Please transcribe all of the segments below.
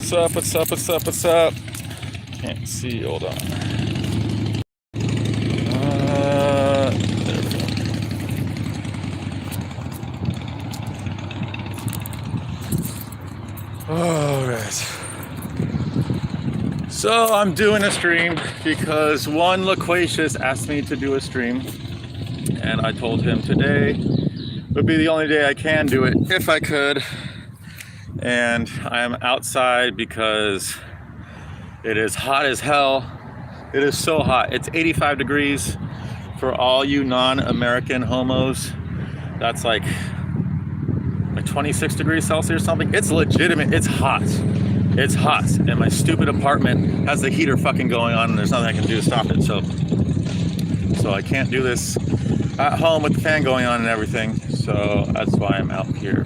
What's up? What's up? What's up? What's up? Can't see. Hold on. There we go. All right. So I'm doing a stream because one Loquacious asked me to do a stream, and I told him today would be the only day I can do it if I could. And I am outside because it is hot as hell. It is so hot. It's 85 degrees for all you non-American homos. That's like 26 degrees Celsius or something. It's legitimate. It's hot. It's hot. And my stupid apartment has the heater fucking going on and there's nothing I can do to stop it. So I can't do this at home with the fan going on and everything. So that's why I'm out here.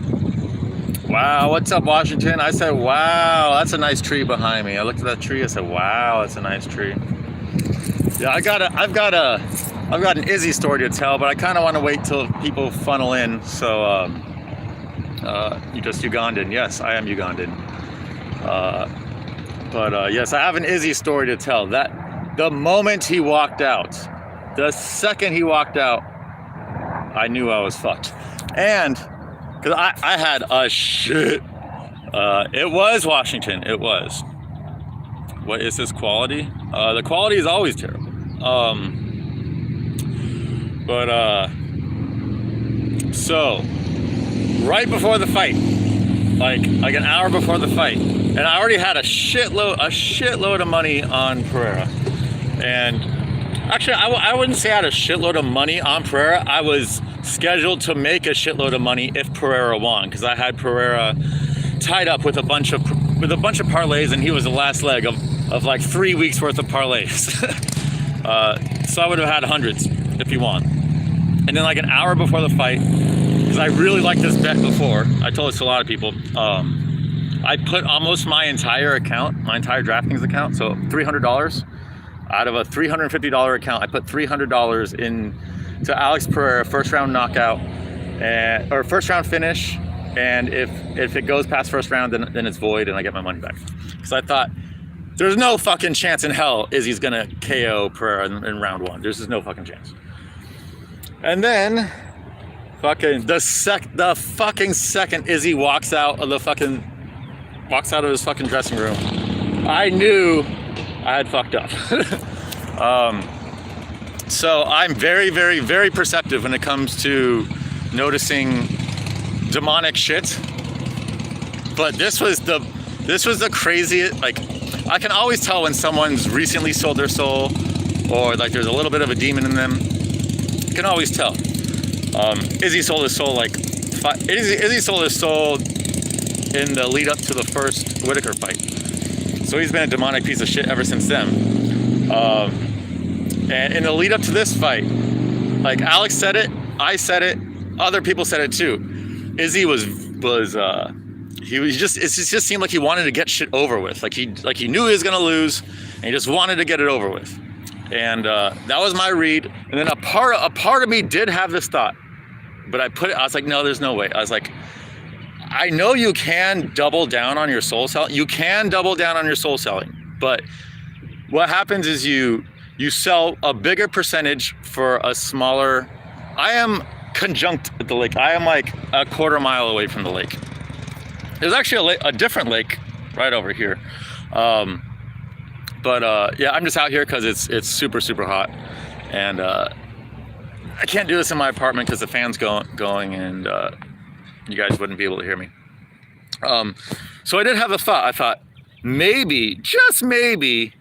Wow, what's up, Washington? I said, wow, that's a nice tree behind me. I looked at that tree, I said, wow, that's a nice tree. Yeah, I've got an Izzy story to tell, but I kind of want to wait till people funnel in. So, you just Ugandan? Yes, I am Ugandan. But yes, I have an Izzy story to tell. That the moment he walked out, the second he walked out, I knew I was fucked. And because I had a shit. It was Washington. It was. What is this quality? The quality is always terrible. So right before the fight, like an hour before the fight, and I already had a shitload of money on Pereira. And actually, I wouldn't say I had a shitload of money on Pereira. I was scheduled to make a shitload of money if Pereira won, because I had Pereira tied up with a bunch of parlays, and he was the last leg of like 3 weeks worth of parlays. So I would have had hundreds if he won. And then like an hour before the fight, because I really liked this bet before, I told this to a lot of people, I put almost my entire DraftKings account, so $300 out of a $350 account, I put $300 in to Alex Pereira, first round knockout, or first round finish, and if it goes past first round, then it's void and I get my money back. Because I thought, there's no fucking chance in hell Izzy's gonna KO Pereira in round one. There's just no fucking chance. And then, the fucking second Izzy walks out of his fucking dressing room, I knew I had fucked up. So I'm very, very, very perceptive when it comes to noticing demonic shit. But this was the craziest. Like, I can always tell when someone's recently sold their soul, or like there's a little bit of a demon in them. You can always tell. Izzy sold his soul Izzy sold his soul in the lead up to the first Whitaker fight. So he's been a demonic piece of shit ever since then. And in the lead up to this fight, like Alex said it, I said it, other people said it too. Izzy it just seemed like he wanted to get shit over with. Like he knew he was gonna lose, and he just wanted to get it over with. And that was my read. And then a part of me did have this thought, but I was like, no, there's no way. I was like, I know you can double down on your soul selling. You can double down on your soul selling, but what happens is you sell a bigger percentage for a smaller. I am conjunct at the lake. I am like a quarter mile away from the lake. There's actually a different lake right over here. Yeah, I'm just out here because it's super, super hot. And I can't do this in my apartment because the fan's going and you guys wouldn't be able to hear me. So I did have a thought. I thought, maybe, just maybe,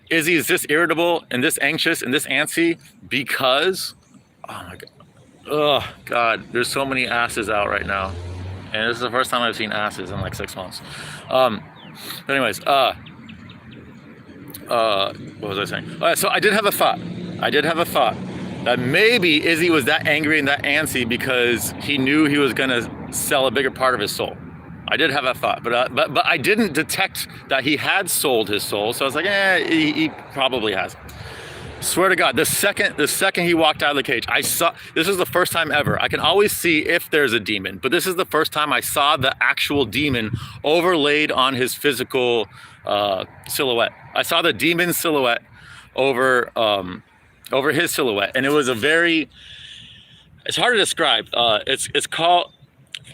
Izzy is this irritable and this anxious and this antsy because, oh my God, oh God, there's so many asses out right now. And this is the first time I've seen asses in like 6 months. Anyways, what was I saying? So I did have a thought. That maybe Izzy was that angry and that antsy because he knew he was gonna sell a bigger part of his soul. I did have that thought, but I didn't detect that he had sold his soul. So I was like, he probably has. Swear to God, the second he walked out of the cage, I saw, this is the first time ever. I can always see if there's a demon, but this is the first time I saw the actual demon overlaid on his physical silhouette. I saw the demon silhouette over his silhouette, and it was a very, it's hard to describe. It's called,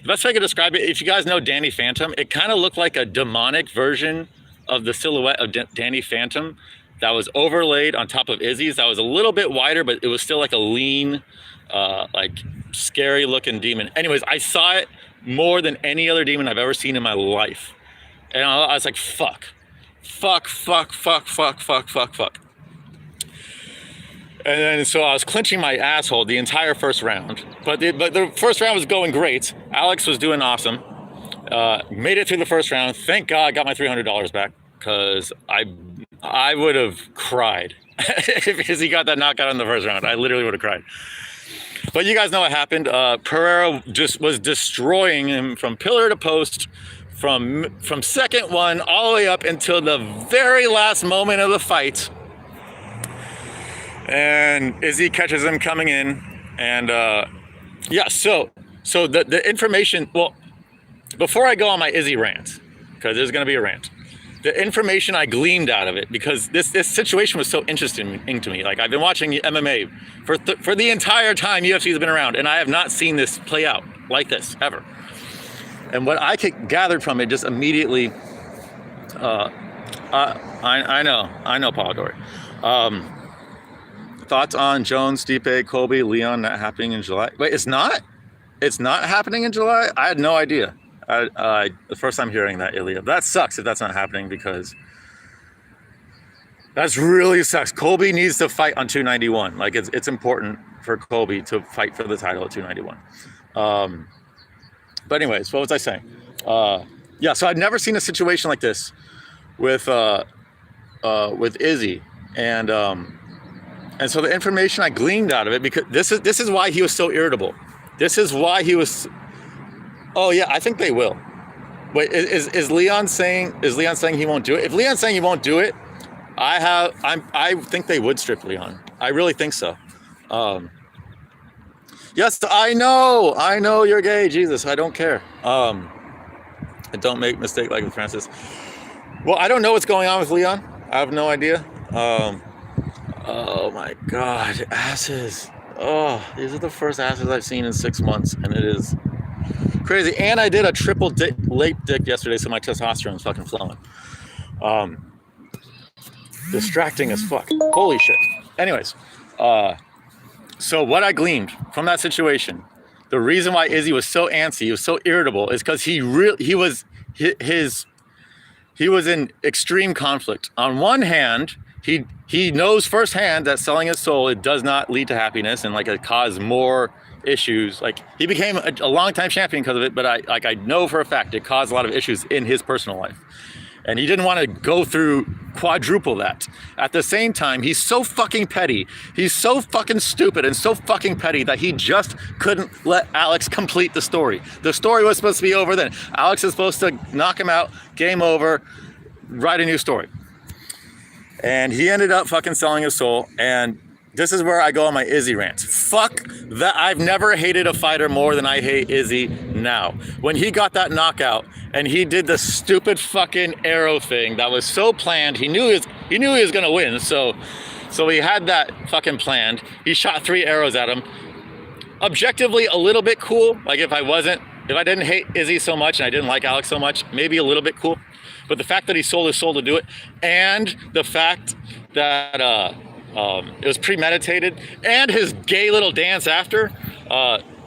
the best way I could describe it, if you guys know Danny Phantom, it kind of looked like a demonic version of the silhouette of Danny Phantom that was overlaid on top of Izzy's. That was a little bit wider, but it was still like a lean, like scary looking demon. Anyways, I saw it more than any other demon I've ever seen in my life. And I was like, fuck. And then so I was clenching my asshole the entire first round. But the first round was going great. Alex was doing awesome. Made it through the first round. Thank God I got my $300 back, because I would have cried because he got that knockout in the first round. I literally would have cried. But you guys know what happened. Pereira just was destroying him from pillar to post, from second one all the way up until the very last moment of the fight. And Izzy catches him coming in. And yeah, so the information, well, before I go on my Izzy rant, because there's going to be a rant, the information I gleaned out of it, because this situation was so interesting to me. Like, I've been watching MMA for the entire time UFC has been around, and I have not seen this play out like this ever. And what I gathered from it just immediately, I know, Paul Dory. Thoughts on Jones, Stipe, Colby, Leon not happening in July? Wait, it's not? It's not happening in July? I had no idea. The first time hearing that, Ilya. That sucks if that's not happening, because that's really sucks. Colby needs to fight on 291. Like, it's important for Colby to fight for the title at 291. But anyways, what was I saying? Yeah, so I'd never seen a situation like this with Izzy, and so the information I gleaned out of it, because this is why he was so irritable. This is why he was. Oh yeah, I think they will. Wait, is Leon saying he won't do it? If Leon's saying he won't do it, I think they would strip Leon. I really think so. Yes, I know you're gay, Jesus, I don't care. And don't make mistake like with Francis. Well, I don't know what's going on with Leon. I have no idea. Oh my God, asses. Oh, these are the first asses I've seen in 6 months, and it is crazy. And I did a triple late dick yesterday, so my testosterone's fucking flowing. Distracting as fuck. Holy shit. Anyways, so what I gleaned from that situation, the reason why Izzy was so antsy, he was so irritable, is because he was in extreme conflict. On one hand, he knows firsthand that selling his soul, it does not lead to happiness, and like it caused more issues. Like, he became a longtime champion because of it, but I know for a fact it caused a lot of issues in his personal life, and he didn't want to go through quadruple that. At the same time, he's so fucking petty, he's so fucking stupid and so fucking petty that he just couldn't let Alex complete the story. The story was supposed to be over then. Alex is supposed to knock him out, game over, write a new story, and he ended up fucking selling his soul. And this is where I go on my Izzy rant. Fuck that. I've never hated a fighter more than I hate Izzy now. When he got that knockout and he did the stupid fucking arrow thing that was so planned, he knew he was gonna win. So he had that fucking planned. He shot 3 arrows at him. Objectively a little bit cool. Like, if I didn't hate Izzy so much and I didn't like Alex so much, maybe a little bit cool. But the fact that he sold his soul to do it, and the fact that it was premeditated, and his gay little dance after,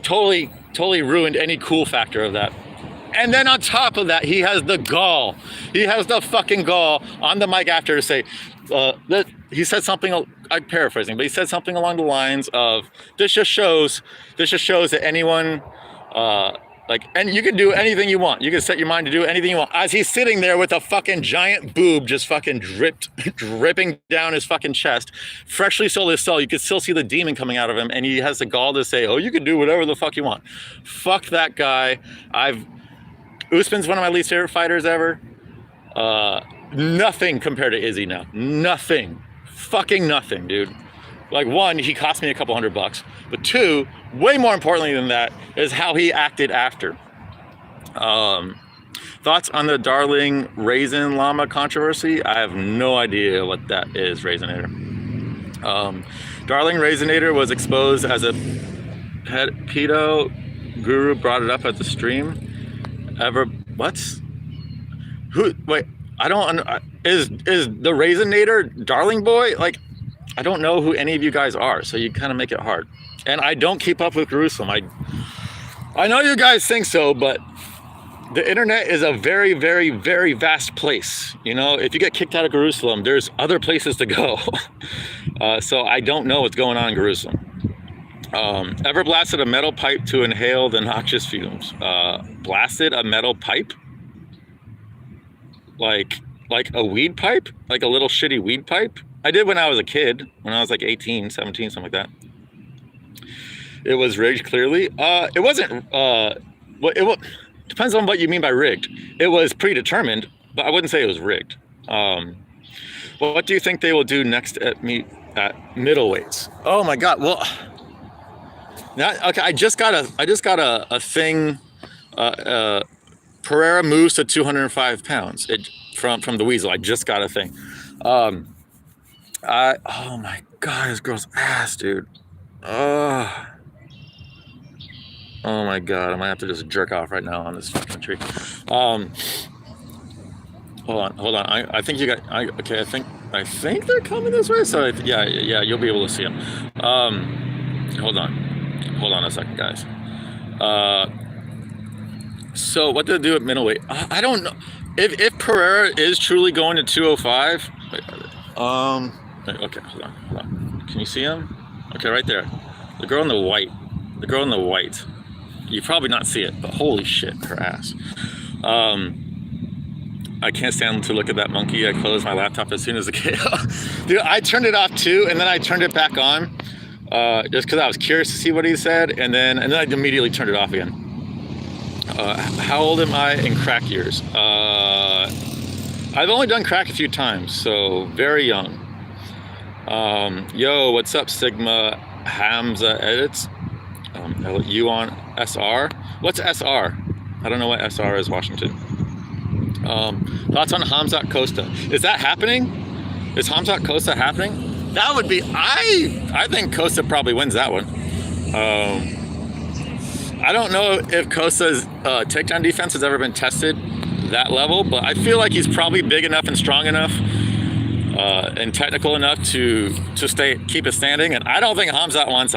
totally ruined any cool factor of that. And then on top of that, he has the fucking gall on the mic after to say, that he said something, I'm paraphrasing, but he said something along the lines of, this just shows that anyone, and you can do anything you want. You can set your mind to do anything you want. As he's sitting there with a fucking giant boob just fucking dripping down his fucking chest, freshly sold his soul. You could still see the demon coming out of him, and he has the gall to say, oh, you can do whatever the fuck you want. Fuck that guy. Usman's one of my least favorite fighters ever. Nothing compared to Izzy now. Nothing. Fucking nothing, dude. Like, one, he cost me a couple $100, but two, way more importantly than that, is how he acted after. Thoughts on the Darling Raisin Llama controversy? I have no idea what that is, Raisinator. Darling Raisinator was exposed as a pedo guru, brought it up at the stream. What? Who? Wait, I don't. Is the Raisinator Darling Boy? Like, I don't know who any of you guys are, so you kind of make it hard. And I don't keep up with Jerusalem. I know you guys think so, but the internet is a very, very, very vast place. You know, if you get kicked out of Jerusalem, there's other places to go. So I don't know what's going on in Jerusalem. Ever blasted a metal pipe to inhale the noxious fumes? Blasted a metal pipe? Like a weed pipe? Like a little shitty weed pipe? I did when I was a kid, when I was like 18, 17, something like that. It was rigged, clearly. It wasn't, depends on what you mean by rigged. It was predetermined, but I wouldn't say it was rigged. What do you think they will do next at middleweights? Oh my God, well, okay, I just got a thing, Pereira moves to 205 pounds from the Weasel. I just got a thing. Oh my God, this girl's ass, dude. Oh my God, I might have to just jerk off right now on this fucking tree. Hold on. I think you got. Okay, I think they're coming this way. So yeah, you'll be able to see them. Hold on a second, guys. So what did they do at middleweight? I don't know. If Pereira is truly going to 205. Okay, hold on. Can you see him? Okay, right there. The girl in the white. You probably not see it, but holy shit, her ass. I can't stand to look at that monkey. I closed my laptop as soon as it came. Dude, I turned it off too, and then I turned it back on, just because I was curious to see what he said, and then I immediately turned it off again. How old am I in crack years? I've only done crack a few times, so very young. Yo, what's up, Sigma Hamza Edits? You on SR? What's SR? I don't know what SR is, Washington. Thoughts on Hamzat Costa? Is that happening? Is Hamzat Costa happening? That would be, I think Costa probably wins that one. I don't know if Costa's takedown defense has ever been tested that level, but I feel like he's probably big enough and strong enough and technical enough to keep it standing. And I don't think Hamzat wants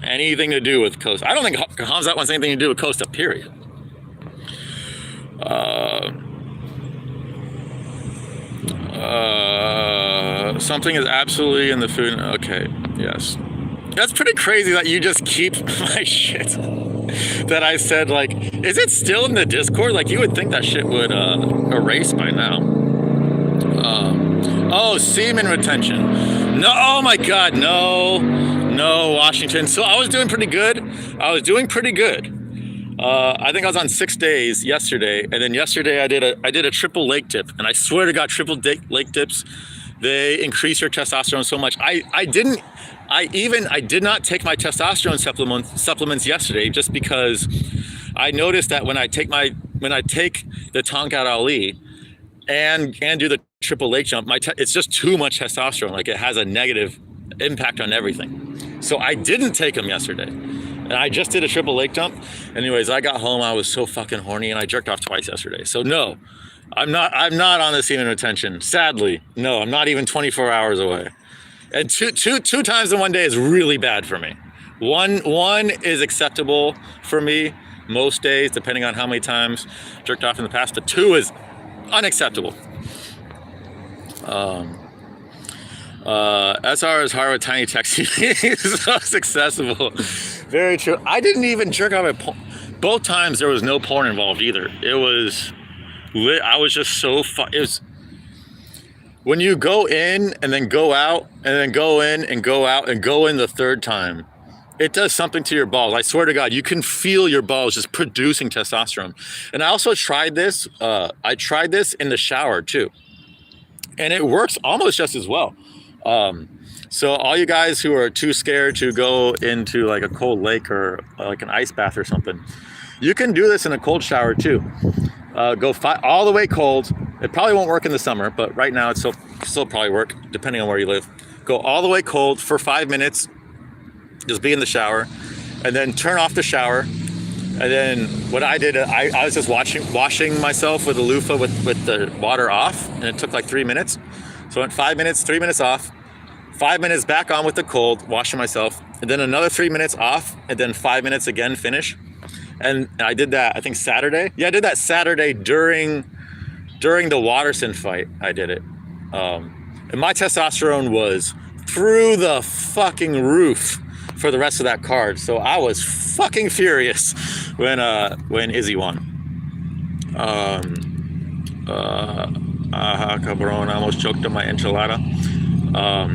anything to do with Costa. I don't think Hamzat wants anything to do with Costa, period. Something is absolutely in the food. Okay, yes. That's pretty crazy that you just keep my shit that I said. Like, is it still in the Discord? Like, you would think that shit would erase by now. Oh, semen retention. No, oh my God, no, Washington. So I was doing pretty good. I think I was on 6 days yesterday, and then yesterday I did a triple leg dip, and I swear to God, triple leg dips, they increase your testosterone so much. I did not take my testosterone supplements yesterday, just because I noticed that when I take the Tonkat Ali and do the triple leg jump, it's just too much testosterone. Like, it has a negative impact on everything. So I didn't take them yesterday. And I just did a triple leg jump. Anyways, I got home, I was so fucking horny, and I jerked off twice yesterday. So no, I'm not on the semen retention. Sadly, no, I'm not even 24 hours away. And two times in one day is really bad for me. One is acceptable for me most days, depending on how many times jerked off in the past. But two is unacceptable. SR is hard with tiny text. He's so accessible. Very true. I didn't even jerk off at both times. There was no porn involved either. It was lit. I was just so it was when you go in and then go out and then go in and go out and go in the third time, it does something to your balls. I swear to God, you can feel your balls just producing testosterone. And I also tried this. I tried this in the shower too, and it works almost just as well. So all you guys who are too scared to go into like a cold lake or like an ice bath or something, you can do this in a cold shower too. Go all the way cold. It probably won't work in the summer, but right now it's still probably work depending on where you live. Go all the way cold for 5 minutes. Just be in the shower, and then turn off the shower. And then what I did, I was just washing myself with a loofah with the water off, and it took like 3 minutes. So I went 5 minutes, 3 minutes off, 5 minutes back on with the cold, washing myself, and then another 3 minutes off, and then 5 minutes again, finish. And I did that, I think Saturday. Yeah, I did that Saturday during the Watterson fight. I did it. And my testosterone was through the fucking roof for the rest of that card. So I was fucking furious when Izzy won. Cabron, I almost choked on my enchilada. I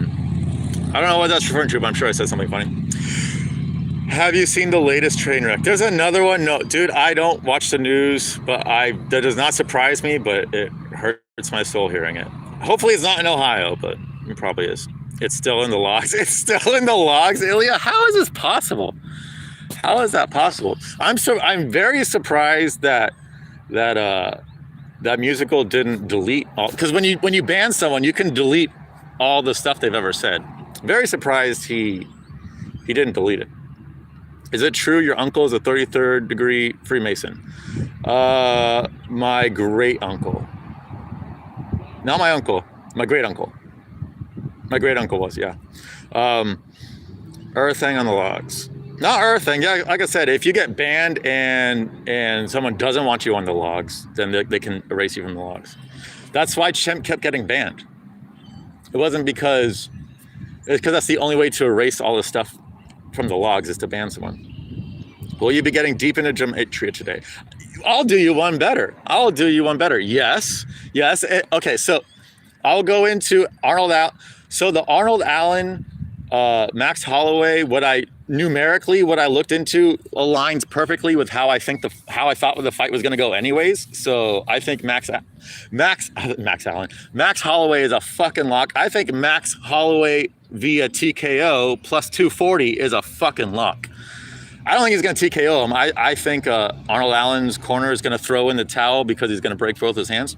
don't know what that's referring to, but I'm sure I said something funny. Have you seen the latest train wreck? There's another one. No, dude, I don't watch the news, but that does not surprise me, but it hurts my soul hearing it. Hopefully it's not in Ohio, but it probably is. It's still in the logs. It's still in the logs, Ilya. How is this possible? How is that possible? I'm very surprised that musical didn't delete all, because when you ban someone, you can delete all the stuff they've ever said. Very surprised he didn't delete it. Is it true your uncle is a 33rd degree Freemason? My great uncle. Not my uncle. My great uncle. My great uncle was, yeah. Earthing on the logs. Not earthing. Yeah, like I said, if you get banned and someone doesn't want you on the logs, then they can erase you from the logs. That's why Chimp kept getting banned. It wasn't because that's the only way to erase all this stuff from the logs is to ban someone. Will you be getting deep into gematria today? I'll do you one better. Yes. Okay, so I'll go into Arnold Allen. So the Arnold Allen, Max Holloway, what I looked into aligns perfectly with how I thought the fight was going to go anyways. So I think Max Holloway is a fucking lock. I think Max Holloway via TKO plus 240 is a fucking lock. I don't think he's going to TKO him. I think Arnold Allen's corner is going to throw in the towel because he's going to break both his hands.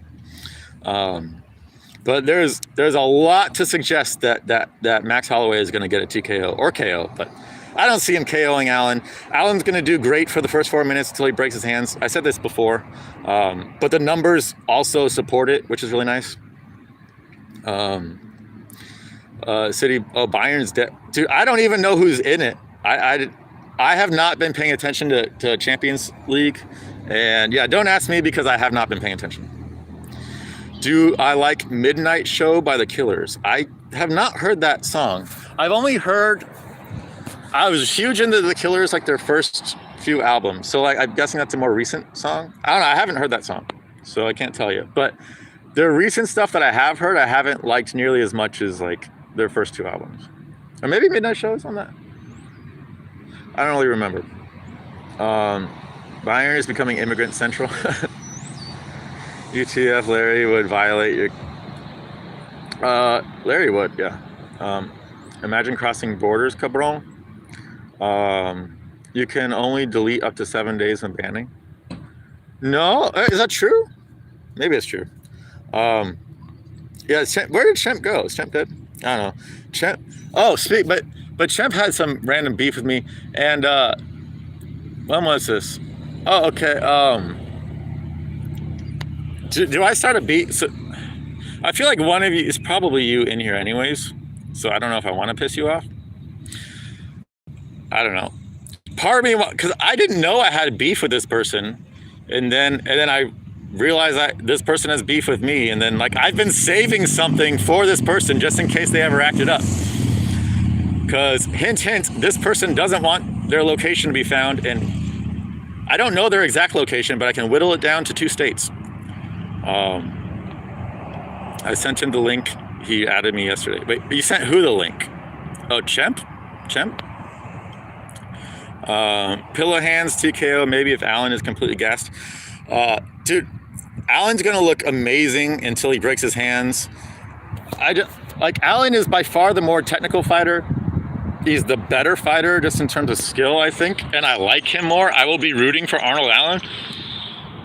But there's a lot to suggest that Max Holloway is going to get a TKO or KO, but I don't see him KOing Allen. Allen's going to do great for the first 4 minutes until he breaks his hands. I said this before, but the numbers also support it, which is really nice. Bayern's dead. Dude, I don't even know who's in it. I have not been paying attention to Champions League, and yeah, don't ask me because I have not been paying attention. Do I like Midnight Show by the Killers? I have not heard that song. I've only heard, I was huge into the Killers, like their first few albums. So like, I'm guessing that's a more recent song. I don't know, I haven't heard that song, so I can't tell you. But their recent stuff that I have heard, I haven't liked nearly as much as like their first two albums. Or maybe Midnight Show is on that. I don't really remember. Bayern is becoming immigrant central. UTF Larry would violate your... Larry would, yeah. Imagine crossing borders, cabron. You can only delete up to 7 days when banning. No? Is that true? Maybe it's true. Yeah, where did Chemp go? Is Chemp dead? I don't know. Chemp... Oh, but Chemp had some random beef with me, and when was this? Oh, okay. Do I start a beat? So I feel like one of you is probably you in here, anyways. So I don't know if I want to piss you off. I don't know. Part of me, because I didn't know I had beef with this person, and then I realized this person has beef with me, and then like I've been saving something for this person just in case they ever acted up. Because hint, hint, this person doesn't want their location to be found, and I don't know their exact location, but I can whittle it down to 2 states. I sent him the link. He added me yesterday. Wait, you sent who the link? Oh, Chemp? Pillow hands, TKO, maybe if Allen is completely gassed. Dude, Allen's going to look amazing until he breaks his hands. like Allen is by far the more technical fighter. He's the better fighter just in terms of skill, I think, and I like him more. I will be rooting for Arnold Allen,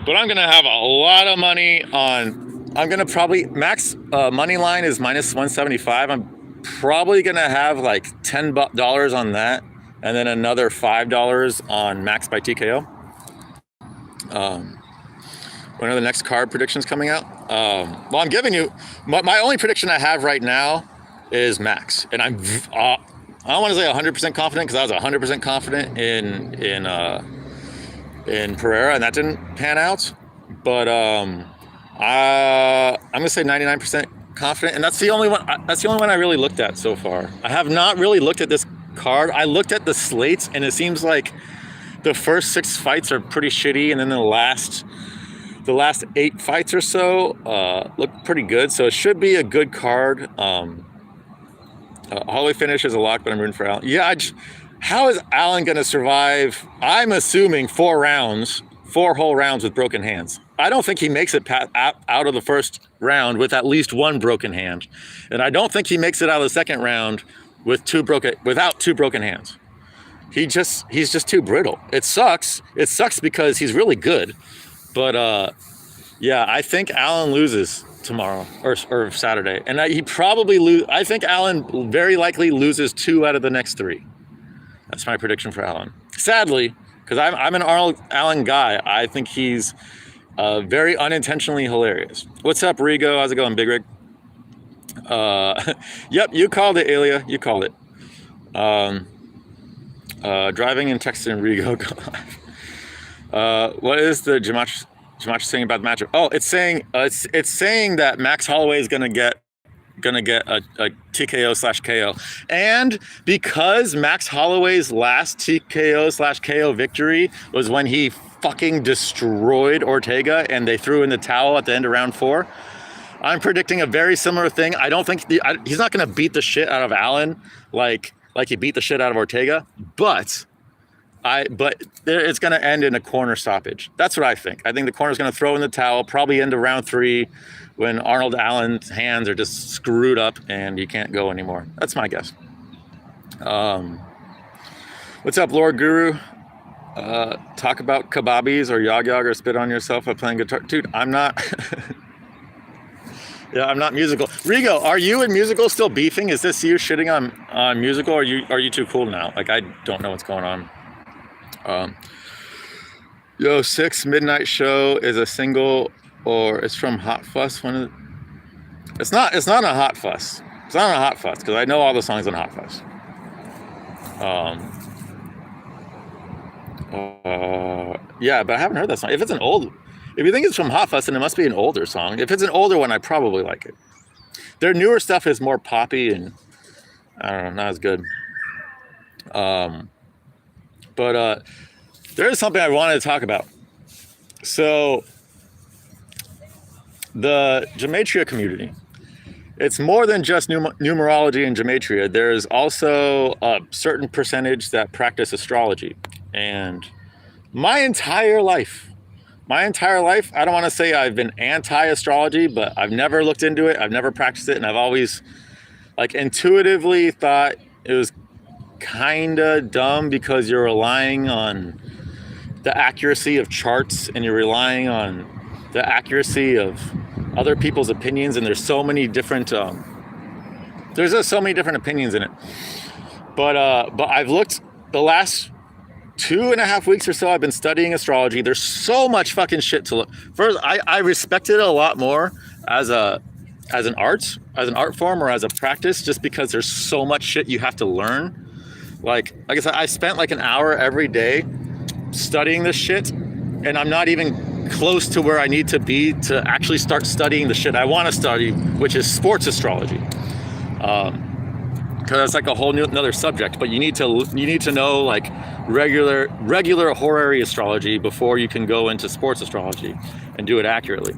but I'm gonna have a lot of money on. I'm gonna probably max money line is minus 175. I'm probably gonna have like $10 on that, and then another $5 on max by TKO. When are the next card predictions coming out? Well, I'm giving you my only prediction I have right now is max, and I don't want to say 100% confident because I was 100% confident in Pereira, and that didn't pan out. But I'm gonna say 99% confident, and that's the only one. That's the only one I really looked at so far. I have not really looked at this card. I looked at the slates, and it seems like the first 6 fights are pretty shitty, and then the last 8 fights or so look pretty good. So it should be a good card. Holloway finish is a lock, but I'm rooting for Allen. Yeah, how is Allen going to survive? I'm assuming 4 whole rounds with broken hands. I don't think he makes it out of the first round with at least 1 broken hand, and I don't think he makes it out of the second round with without 2 broken hands. He's just too brittle. It sucks. It sucks because he's really good, but yeah, I think Allen loses tomorrow or Saturday, and he probably I think Allen very likely loses 2 out of the next 3. That's my prediction for Allen. Sadly, because I'm an Arnold Allen guy. I think he's very unintentionally hilarious. What's up, Rigo? How's it going, Big Rig? Yep, you called it, Elia. You called it. Driving and texting Rigo. What is the Gematria saying about the matchup? Oh, it's saying that Max Holloway is gonna get a TKO/KO, and because Max Holloway's last TKO/KO victory was when he fucking destroyed Ortega and they threw in the towel at the end of round 4, I'm predicting a very similar thing. I don't think he's not gonna beat the shit out of Allen like he beat the shit out of Ortega, but it's going to end in a corner stoppage. That's what I think. I think the corner's going to throw in the towel, probably into round 3 when Arnold Allen's hands are just screwed up and he can't go anymore. That's my guess. What's up, Lord Guru? Talk about kebabis or yog or spit on yourself while playing guitar. Dude, I'm not... Yeah, I'm not musical. Rigo, are you and musical still beefing? Is this you shitting on musical, or are you too cool now? Like, I don't know what's going on. Yo, 6 Midnight Show is a single, or it's from Hot Fuss. It's not a Hot Fuss. It's not a Hot Fuss because I know all the songs on Hot Fuss. Yeah, but I haven't heard that song. If you think it's from Hot Fuss, then it must be an older song. If it's an older one, I probably like it. Their newer stuff is more poppy and I don't know, not as good. But there is something I wanted to talk about. So the Gematria community, it's more than just numerology and Gematria. There's also a certain percentage that practice astrology. And my entire life, I don't want to say I've been anti-astrology, but I've never looked into it. I've never practiced it. And I've always like intuitively thought it was kind of dumb because you're relying on the accuracy of charts and you're relying on the accuracy of other people's opinions. And there's so many different, there's just so many different opinions in it. But I've looked the last 2.5 weeks or so, I've been studying astrology. There's so much fucking shit to look. First, I respect it a lot more as an art form or as a practice, just because there's so much shit you have to learn. Like I said, I spent like an hour every day studying this shit, and I'm not even close to where I need to be to actually start studying the shit I want to study, which is sports astrology. Because it's like a whole another subject, but you need to know like regular horary astrology before you can go into sports astrology and do it accurately.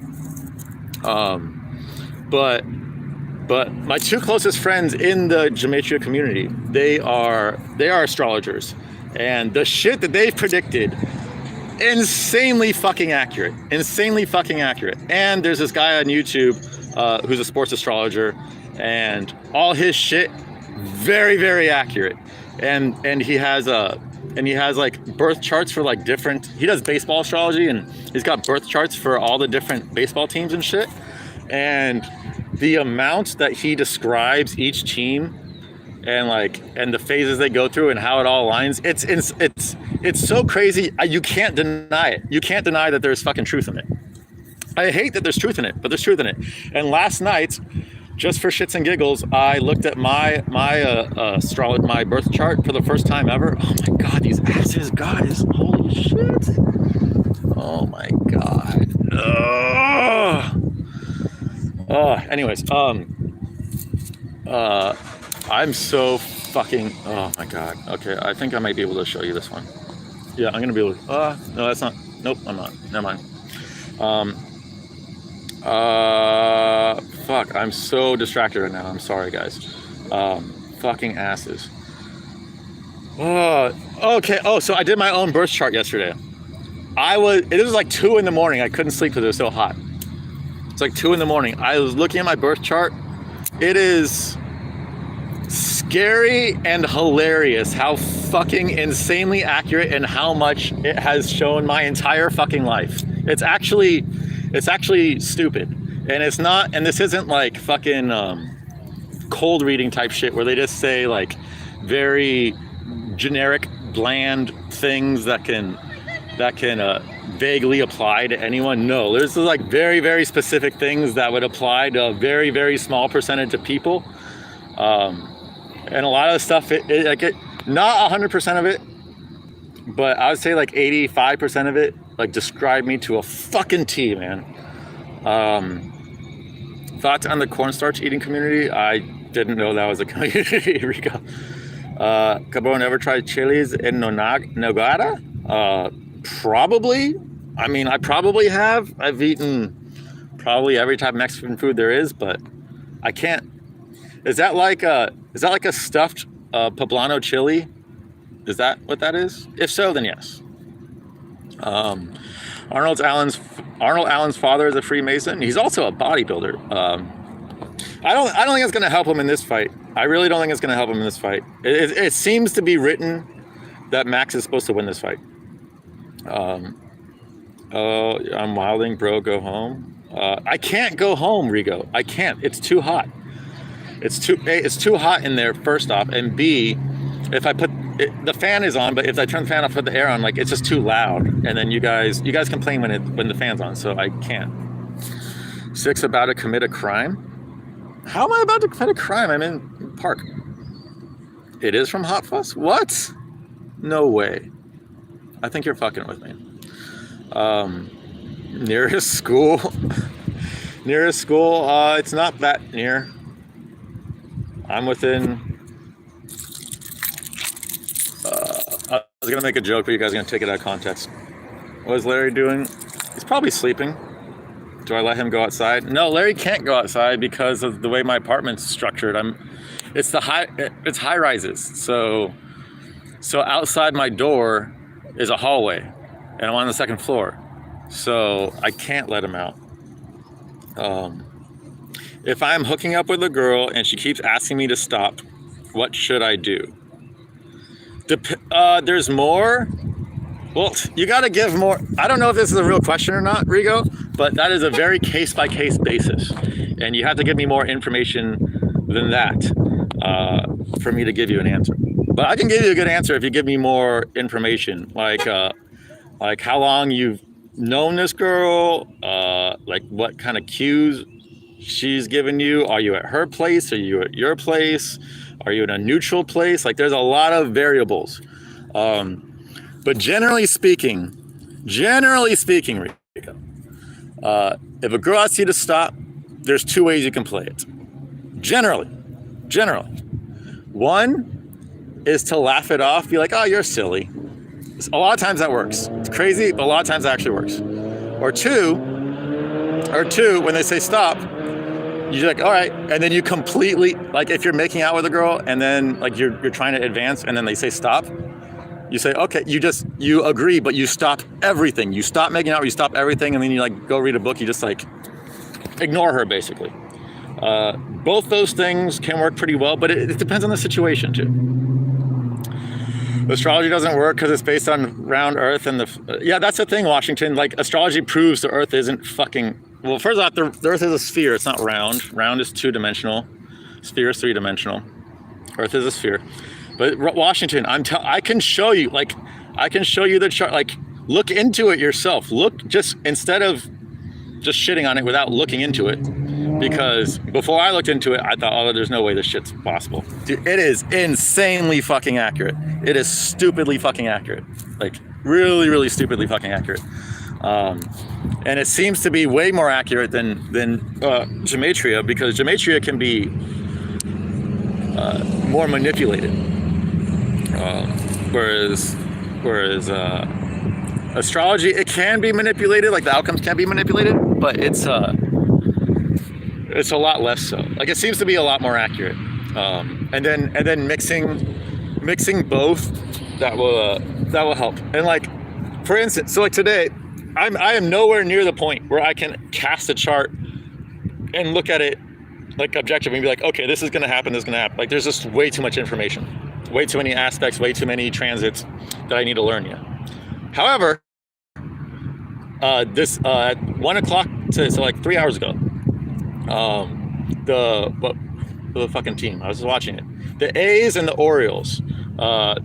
But my 2 closest friends in the Gematria community, they are astrologers, and the shit that they've predicted, insanely fucking accurate. And there's this guy on YouTube who's a sports astrologer, and all his shit very, very accurate. And he has like birth charts for like different, he does baseball astrology, and he's got birth charts for all the different baseball teams and shit. And the amount that he describes each team and the phases they go through and how it all aligns, it's so crazy. You can't deny it. You can't deny that there's fucking truth in it. I hate that there's truth in it, but there's truth in it. And last night, just for shits and giggles, I looked at my birth chart for the first time ever. Oh my God, these asses, goddess, holy shit. Oh my God. Anyways, I'm so fucking, oh my God. Okay, I think I might be able to show you this one. Yeah, I'm gonna be able to, no, that's not, nope, I'm not, never mind. Fuck, I'm so distracted right now. I'm sorry, guys. Fucking asses. Okay, so I did my own birth chart yesterday. It was like 2 in the morning. I couldn't sleep because it was so hot. It's like 2 in the morning. I was looking at my birth chart. It is scary and hilarious how fucking insanely accurate and how much it has shown my entire fucking life. It's actually stupid. And it's not, and this isn't like fucking cold reading type shit where they just say like very generic, bland things that can vaguely apply to anyone. No, there's like very, very specific things that would apply to a very, very small percentage of people. And a lot of the stuff, not 100% of it, but I would say like 85% of it, like describe me to a fucking T, man. Thoughts on the cornstarch eating community? I didn't know that was a community. Here we go. Cabron, ever tried chilies in Nogada? Probably. I mean, I probably have. I've eaten probably every type of Mexican food there is, but I can't. Is that like a stuffed poblano chili? Is that what that is? If so, then yes. Arnold Allen's father is a Freemason. He's also a bodybuilder. I don't think it's going to help him in this fight. I really don't think it's going to help him in this fight. It seems to be written that Max is supposed to win this fight. I'm wilding, bro. Go home. I can't go home, Rigo. I can't. It's too hot. It's too hot in there. First off, and B, if I put the fan is on, but if I turn the fan off, put the air on, like it's just too loud. And then you guys complain when the fan's on, so I can't. 6 about to commit a crime. How am I about to commit a crime? I'm in park. It is from Hot Fuss? What? No way. I think you're fucking with me. Nearest school. Nearest school. It's not that near. I'm within. I was gonna make a joke, but you guys are gonna take it out of context. What is Larry doing? He's probably sleeping. Do I let him go outside? No, Larry can't go outside because of the way my apartment's structured. It's high rises. So outside my door is a hallway, and I'm on the 2nd floor. So I can't let him out. If I'm hooking up with a girl and she keeps asking me to stop, what should I do? There's more. Well, you got to give more. I don't know if this is a real question or not, Rigo, but that is a very case-by-case basis. And you have to give me more information than that for me to give you an answer. But I can give you a good answer if you give me more information, like how long you've known this girl, like what kind of cues she's given you. Are you at her place? Are you at your place? Are you in a neutral place? Like there's a lot of variables. But generally speaking, Rico, if a girl asks you to stop, there's 2 ways you can play it. Generally. One is to laugh it off, be like, oh, you're silly. A lot of times that works. It's crazy, but a lot of times that actually works. Or two, when they say stop, you're like, all right, and then you completely, like if you're making out with a girl and then like you're trying to advance and then they say stop, you say, okay, you agree, but you stop everything. You stop making out, you stop everything, and then you like go read a book, you just like ignore her basically. Both those things can work pretty well, but it depends on the situation too. Astrology doesn't work because it's based on round Earth and yeah, that's the thing, Washington. Like, astrology proves the Earth isn't fucking. Well, first off, the Earth is a sphere. It's not round. Round is 2-dimensional. Sphere is 3-dimensional. Earth is a sphere. But Washington, I can show you. Like, I can show you the chart. Like, look into it yourself. Look, just instead of just shitting on it without looking into it. Because before I looked into it, I thought, oh, there's no way this shit's possible. Dude, it is insanely fucking accurate. It is stupidly fucking accurate. Like, really, really stupidly fucking accurate. And it seems to be way more accurate than gematria, because gematria can be more manipulated. Whereas astrology, it can be manipulated, like the outcomes can be manipulated, but it's a lot less so. Like, it seems to be a lot more accurate. And then mixing both, that will help. And like, for instance, so like today, I am nowhere near the point where I can cast a chart and look at it like objectively and be like, okay, this is going to happen, this is going to happen. Like, there's just way too much information, way too many aspects, way too many transits that I need to learn yet. However, this at 1 o'clock, so like 3 hours ago, the fucking team, I was just watching it. The A's and the Orioles,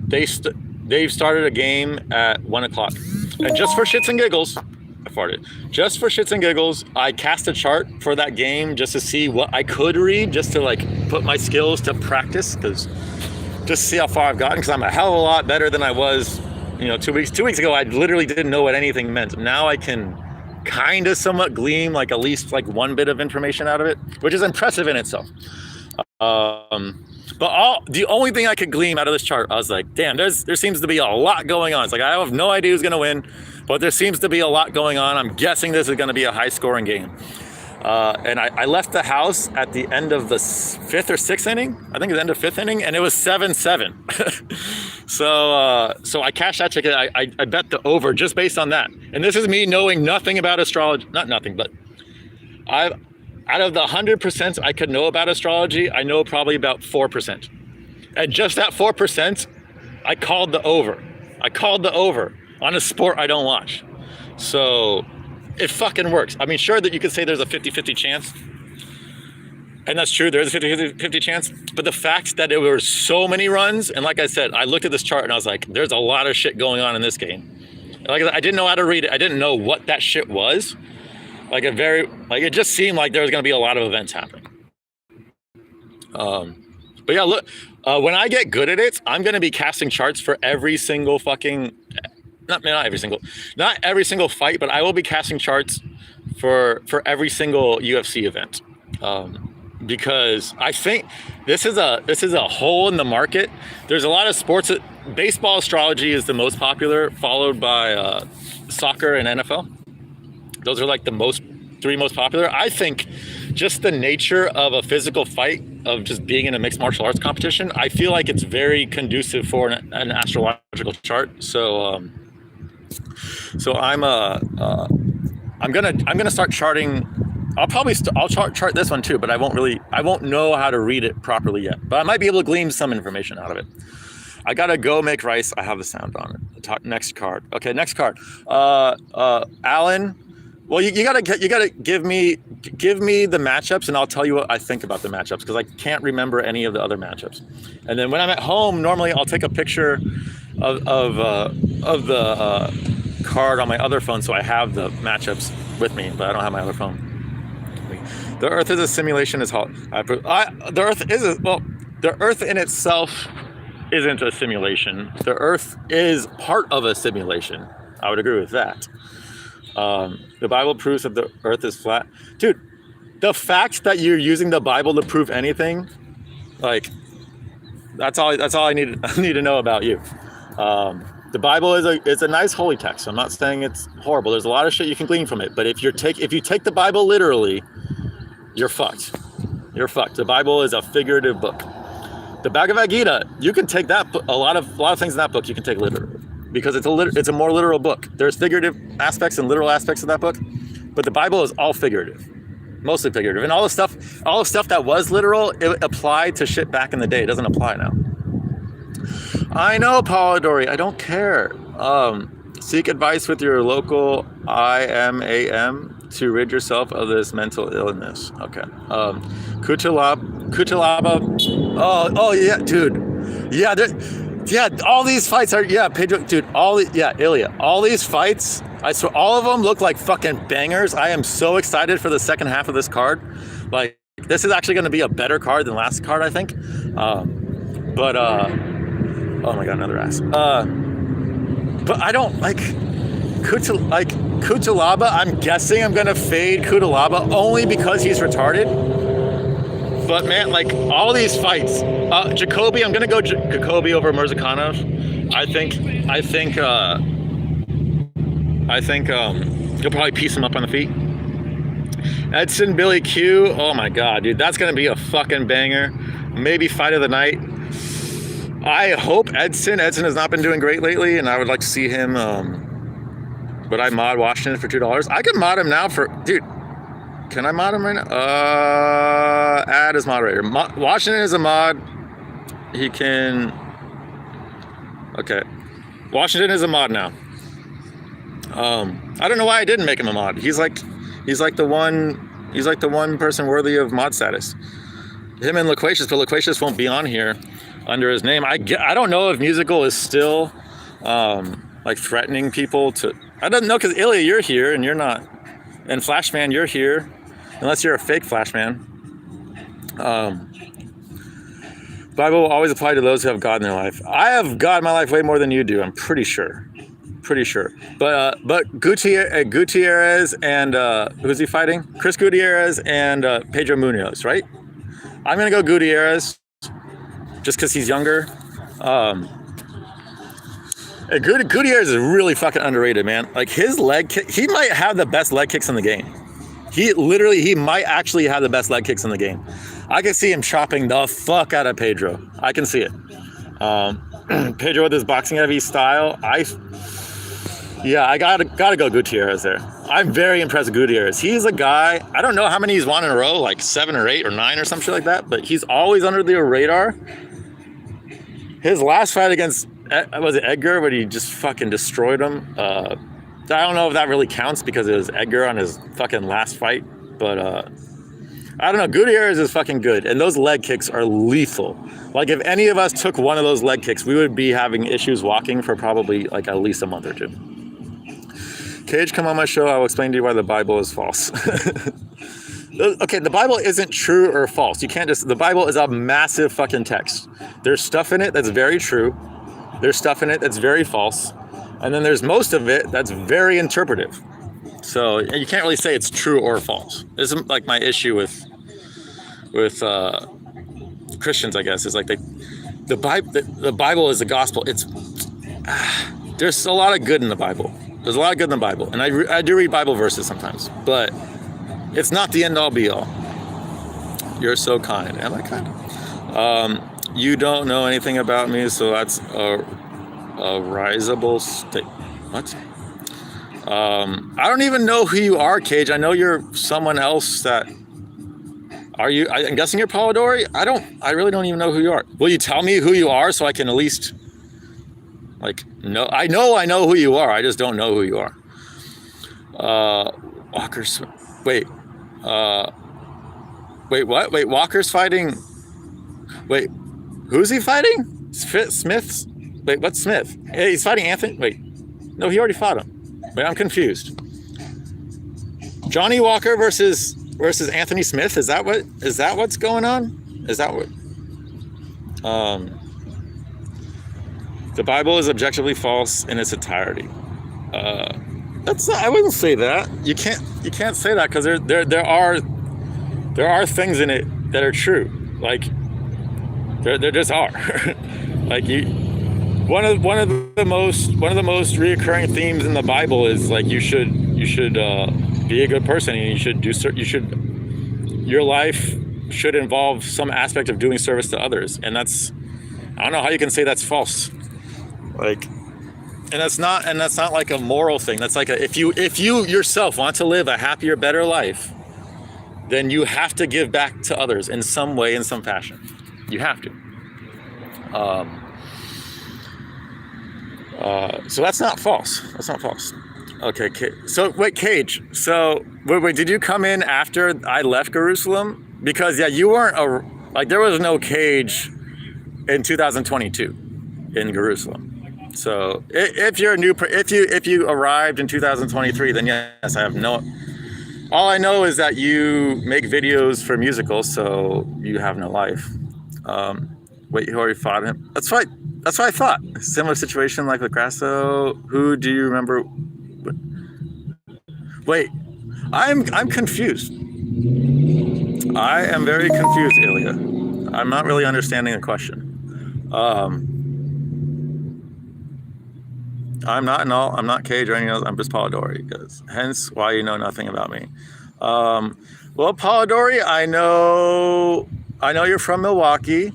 they've started a game at 1 o'clock. And just for shits and giggles, I farted. Just for shits and giggles, I cast a chart for that game just to see what I could read, just to like put my skills to practice, just to see how far I've gotten, because I'm a hell of a lot better than I was, 2 weeks ago. I literally didn't know what anything meant. Now I can kind of somewhat glean like at least like one bit of information out of it, which is impressive in itself. But the only thing I could glean out of this chart, I was like, damn, there seems to be a lot going on. It's like, I have no idea who's going to win, but there seems to be a lot going on. I'm guessing this is going to be a high-scoring game. And I left the house at the end of the 5th or 6th inning. I think it was the end of 5th inning, and it was 7-7. So I cashed that ticket. I bet the over just based on that. And this is me knowing nothing about astrology. Not nothing, but out of the 100% I could know about astrology, I know probably about 4%. And just that 4%, I called the over. I called the over on a sport I don't watch. So it fucking works. I mean, sure that you could say there's a 50-50 chance. And that's true, there's a 50-50 chance. But the fact that there were so many runs, and like I said, I looked at this chart and I was like, there's a lot of shit going on in this game. And like, I didn't know how to read it. I didn't know what that shit was. It just seemed like there was going to be a lot of events happening. But yeah, look, when I get good at it, I'm going to be casting charts for every single fucking, not every single fight, but I will be casting charts for every single UFC event. Because I think this is a hole in the market. There's a lot of sports. Baseball astrology is the most popular, followed by soccer and NFL. Those are like the three most popular. I think just the nature of a physical fight, of just being in a mixed martial arts competition, I feel like it's very conducive for an astrological chart. So I'm gonna start charting. I'll chart this one too, but I won't know how to read it properly yet. But I might be able to glean some information out of it. I gotta go make rice. I have the sound on it. Next card. Okay, next card. Alan. Well, you gotta give me the matchups, and I'll tell you what I think about the matchups, because I can't remember any of the other matchups. And then when I'm at home, normally I'll take a picture of the card on my other phone, so I have the matchups with me, but I don't have my other phone. The Earth is a simulation. The Earth in itself isn't a simulation. The Earth is part of a simulation. I would agree with that. The Bible proves that the Earth is flat. Dude, the fact that you're using the Bible to prove anything, like, that's all I need to know about you. The Bible is a nice holy text. I'm not saying it's horrible. There's a lot of shit you can glean from it. But if you take the Bible literally, you're fucked. You're fucked. The Bible is a figurative book. The Bhagavad Gita, you can take that a lot of things in that book you can take literally, because it's a more literal book. There's figurative aspects and literal aspects of that book, but the Bible is all figurative. Mostly figurative. And all the stuff that was literal, it applied to shit back in the day. It doesn't apply now. I know, Polidori. I don't care. Seek advice with your local IMAM to rid yourself of this mental illness. Okay. Kutalaba. Oh yeah, dude. Yeah, all these fights are, Pedro, dude, Ilya, all these fights, I swear, all of them look like fucking bangers. I am so excited for the second half of this card. Like, this is actually going to be a better card than last card, I think. Oh my God, another ass. But I don't like Kutalaba. I'm guessing I'm going to fade Kutalaba only because he's retarded. But man, like all these fights, Jacoby, I'm gonna go Jacoby over Mirzakhanov. I think he'll probably piece him up on the feet. Edson, Billy Q. Oh my God, dude, that's gonna be a fucking banger. Maybe fight of the night. I hope Edson has not been doing great lately, and I would like to see him. But I mod Washington for $2. I can mod him now for, dude. Can I mod him right now? Add as moderator. Washington is a mod. He can. Okay. Washington is a mod now. I don't know why I didn't make him a mod. He's like the one person worthy of mod status. Him and Loquacious, but Loquacious won't be on here under his name. I don't know if Musical is still like threatening people to. I don't know, because Ilya, you're here and you're not. And Flashman, you're here, unless you're a fake Flashman. Bible will always apply to those who have God in their life. I have God in my life way more than you do. I'm pretty sure. But Gutierrez and who's he fighting? Chris Gutierrez and Pedro Munoz, right? I'm gonna go Gutierrez, just because he's younger. Gutierrez is really fucking underrated, man. Like his leg kick, he might have the best leg kicks in the game. He might actually have the best leg kicks in the game. I can see him chopping the fuck out of Pedro. I can see it. Pedro with his boxing heavy style. I gotta go Gutierrez there. I'm very impressed with Gutierrez. He's a guy, I don't know how many he's won in a row, like 7 or 8 or 9 or some shit like that, but he's always under the radar. His last fight against, was it Edgar, where he just fucking destroyed him? I don't know if that really counts because it was Edgar on his fucking last fight, but I don't know. Gutierrez is fucking good, and those leg kicks are lethal. Like if any of us took one of those leg kicks, we would be having issues walking for probably like at least a month or two. Cage, come on my show. I will explain to you why the Bible is false. Okay, the Bible isn't true or false. You can't just, the Bible is a massive fucking text. There's stuff in it that's very true. There's stuff in it that's very false. And then there's most of it that's very interpretive. So you can't really say it's true or false. This is like my issue with Christians, I guess, is like the Bible is the gospel. There's a lot of good in the Bible. There's a lot of good in the Bible. And I do read Bible verses sometimes, but it's not the end all be all. You're so kind. Am I kind? You don't know anything about me, so that's a risable state. What? I don't even know who you are, Cage. I know you're someone else that. Are you? I'm guessing you're Polidori. I really don't even know who you are. Will you tell me who you are so I can at least, like, know? I know who you are. I just don't know who you are. Walker's. Wait. Wait. What? Wait. Walker's fighting. Wait. Who's he fighting? Smith's. Wait. What's Smith? Hey, he's fighting Anthony. Wait. No, he already fought him. Wait. I'm confused. Johnny Walker versus Anthony Smith. Is that what's going on? Is that what? The Bible is objectively false in its entirety. I wouldn't say that. You can't say that because there are things in it that are true. Like there just are. Like one of the most reoccurring themes in the Bible is like you should be a good person, and your life should involve some aspect of doing service to others, and that's, I don't know how you can say that's false. Like, and that's not like a moral thing. That's like if you yourself want to live a happier, better life, then you have to give back to others in some way, in some fashion. You have to. So that's not false. That's not false. Okay, so wait, Cage. So wait, did you come in after I left Jerusalem? Because yeah, you weren't like there was no Cage in 2022 in Jerusalem. So if you're a new, if you arrived in 2023, then yes, I have no. All I know is that you make videos for musicals, so you have no life. Wait, you already fought him? That's right. That's what I thought. Similar situation like with Grasso. Who do you remember? Wait, I'm confused. I am very confused, Ilya. I'm not really understanding the question. I'm not Cage or anything else. I'm just Polidori, because hence why you know nothing about me. Well, Polidori, I know you're from Milwaukee.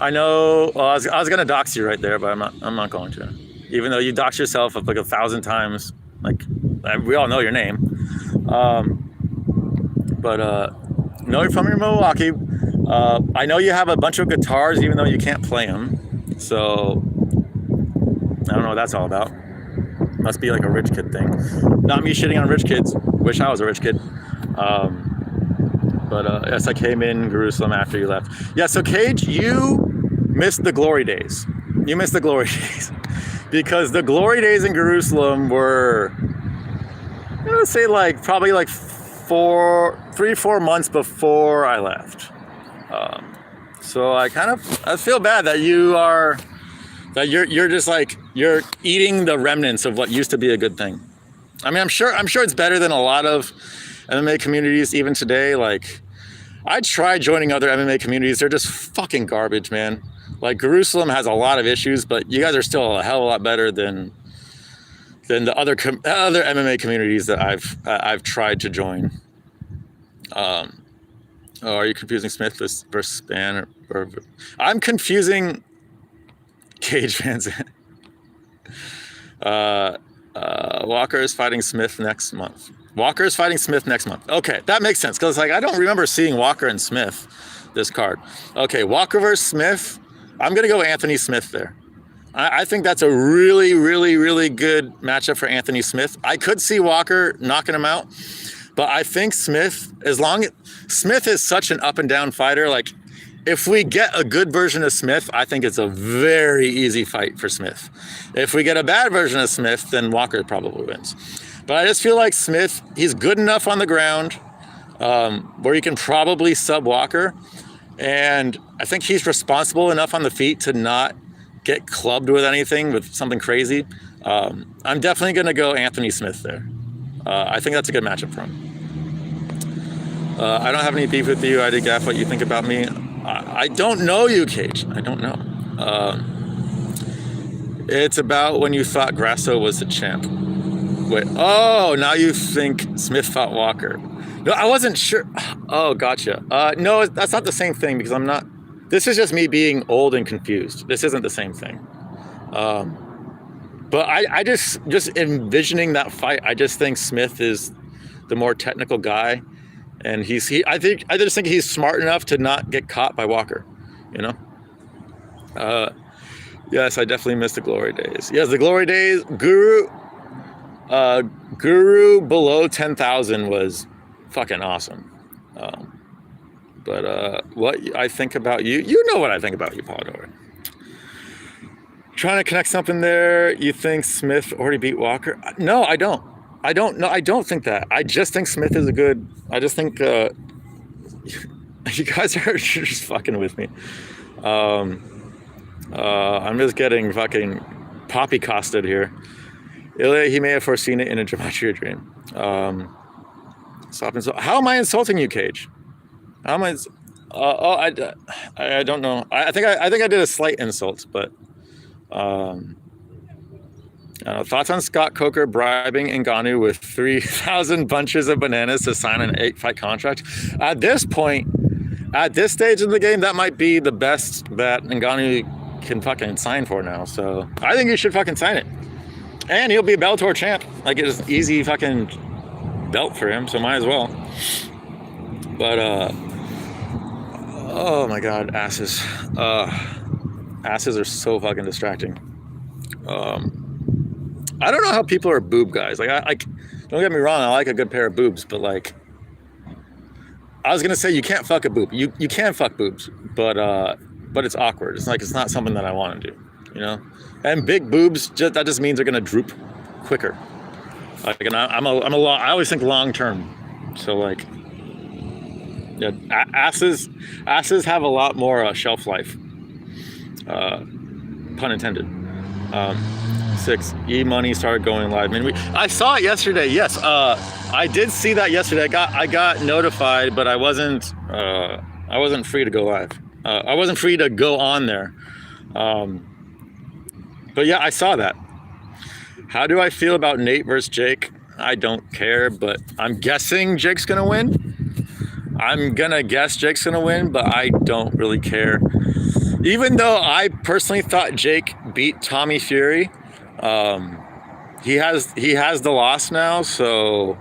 I know. Well, I was gonna dox you right there, but I'm not going to. Even though you dox yourself like 1,000 times, like we all know your name. But know you're from Milwaukee. I know you have a bunch of guitars, even though you can't play them. So I don't know what that's all about. Must be like a rich kid thing. Not me shitting on rich kids. Wish I was a rich kid. But yes, I came in Jerusalem after you left. Yeah, so Cage, you missed the glory days. You missed the glory days. Because the glory days in Jerusalem were, I would say like probably like 3-4 months before I left. So I feel bad that you're just like, you're eating the remnants of what used to be a good thing. I mean, I'm sure it's better than a lot of MMA communities even today. Like, I tried joining other MMA communities. They're just fucking garbage, man. Like, Jerusalem has a lot of issues, but you guys are still a hell of a lot better than the other MMA communities that I've tried to join. Are you confusing Smith versus Span? Or I'm confusing Cage fans. Walker is fighting Smith next month. Walker is fighting Smith next month. Okay, that makes sense, because like I don't remember seeing Walker and Smith this card. Okay, Walker versus Smith. I'm gonna go Anthony Smith there. I think that's a really, really, really good matchup for Anthony Smith. I could see Walker knocking him out, but I think Smith, Smith is such an up and down fighter. Like, if we get a good version of Smith, I think it's a very easy fight for Smith. If we get a bad version of Smith, then Walker probably wins. But I just feel like Smith, he's good enough on the ground where he can probably sub Walker. And I think he's responsible enough on the feet to not get clubbed with anything, with something crazy. I'm definitely going to go Anthony Smith there. I think that's a good matchup for him. I don't have any beef with you. I did gaff what you think about me. I don't know you, Cage. I don't know. It's about when you thought Grasso was the champ. Wait, oh, now you think Smith fought Walker. No, I wasn't sure. Oh, gotcha. No, that's not the same thing, because I'm not. This is just me being old and confused. This isn't the same thing. But I just envisioning that fight, I just think Smith is the more technical guy. And I just think he's smart enough to not get caught by Walker, you know? Yes, I definitely missed the glory days. Yes, the glory days. Guru below 10,000 was fucking awesome. But what I think about you, you know what I think about you, Polidori. Trying to connect something there. You think Smith already beat Walker? No, I don't. I don't think that. I just think Smith is I just think you guys are just fucking with me. I'm just getting fucking poppy-costed here. Ilya, he may have foreseen it in a gematria dream. How am I insulting you, Cage? How am I? I don't know. I think I did a slight insult, but thoughts on Scott Coker bribing Ngannou with 3,000 bunches of bananas to sign an 8-fight contract? At this point, at this stage in the game, that might be the best that Ngannou can fucking sign for now. So I think you should fucking sign it. And he'll be a Bellator champ. Like, it's an easy fucking belt for him, so might as well. But oh my God, asses. Asses are so fucking distracting. I don't know how people are boob guys. Like, don't get me wrong, I like a good pair of boobs, but like, I was gonna say you can't fuck a boob. You can fuck boobs, but it's awkward. It's like, it's not something that I want to do, you know. And big boobs, that just means they're gonna droop quicker. Like, and I always think long term. So like, yeah, asses have a lot more shelf life. Pun intended. 6 E-Money started going live. I mean, I saw it yesterday. Yes, I did see that yesterday. I got notified, but I wasn't free to go live. I wasn't free to go on there. But yeah, I saw that. How do I feel about Nate versus Jake? I don't care, but I'm guessing Jake's gonna win. I'm gonna guess Jake's gonna win, but I don't really care. Even though I personally thought Jake beat Tommy Fury, he has the loss now, so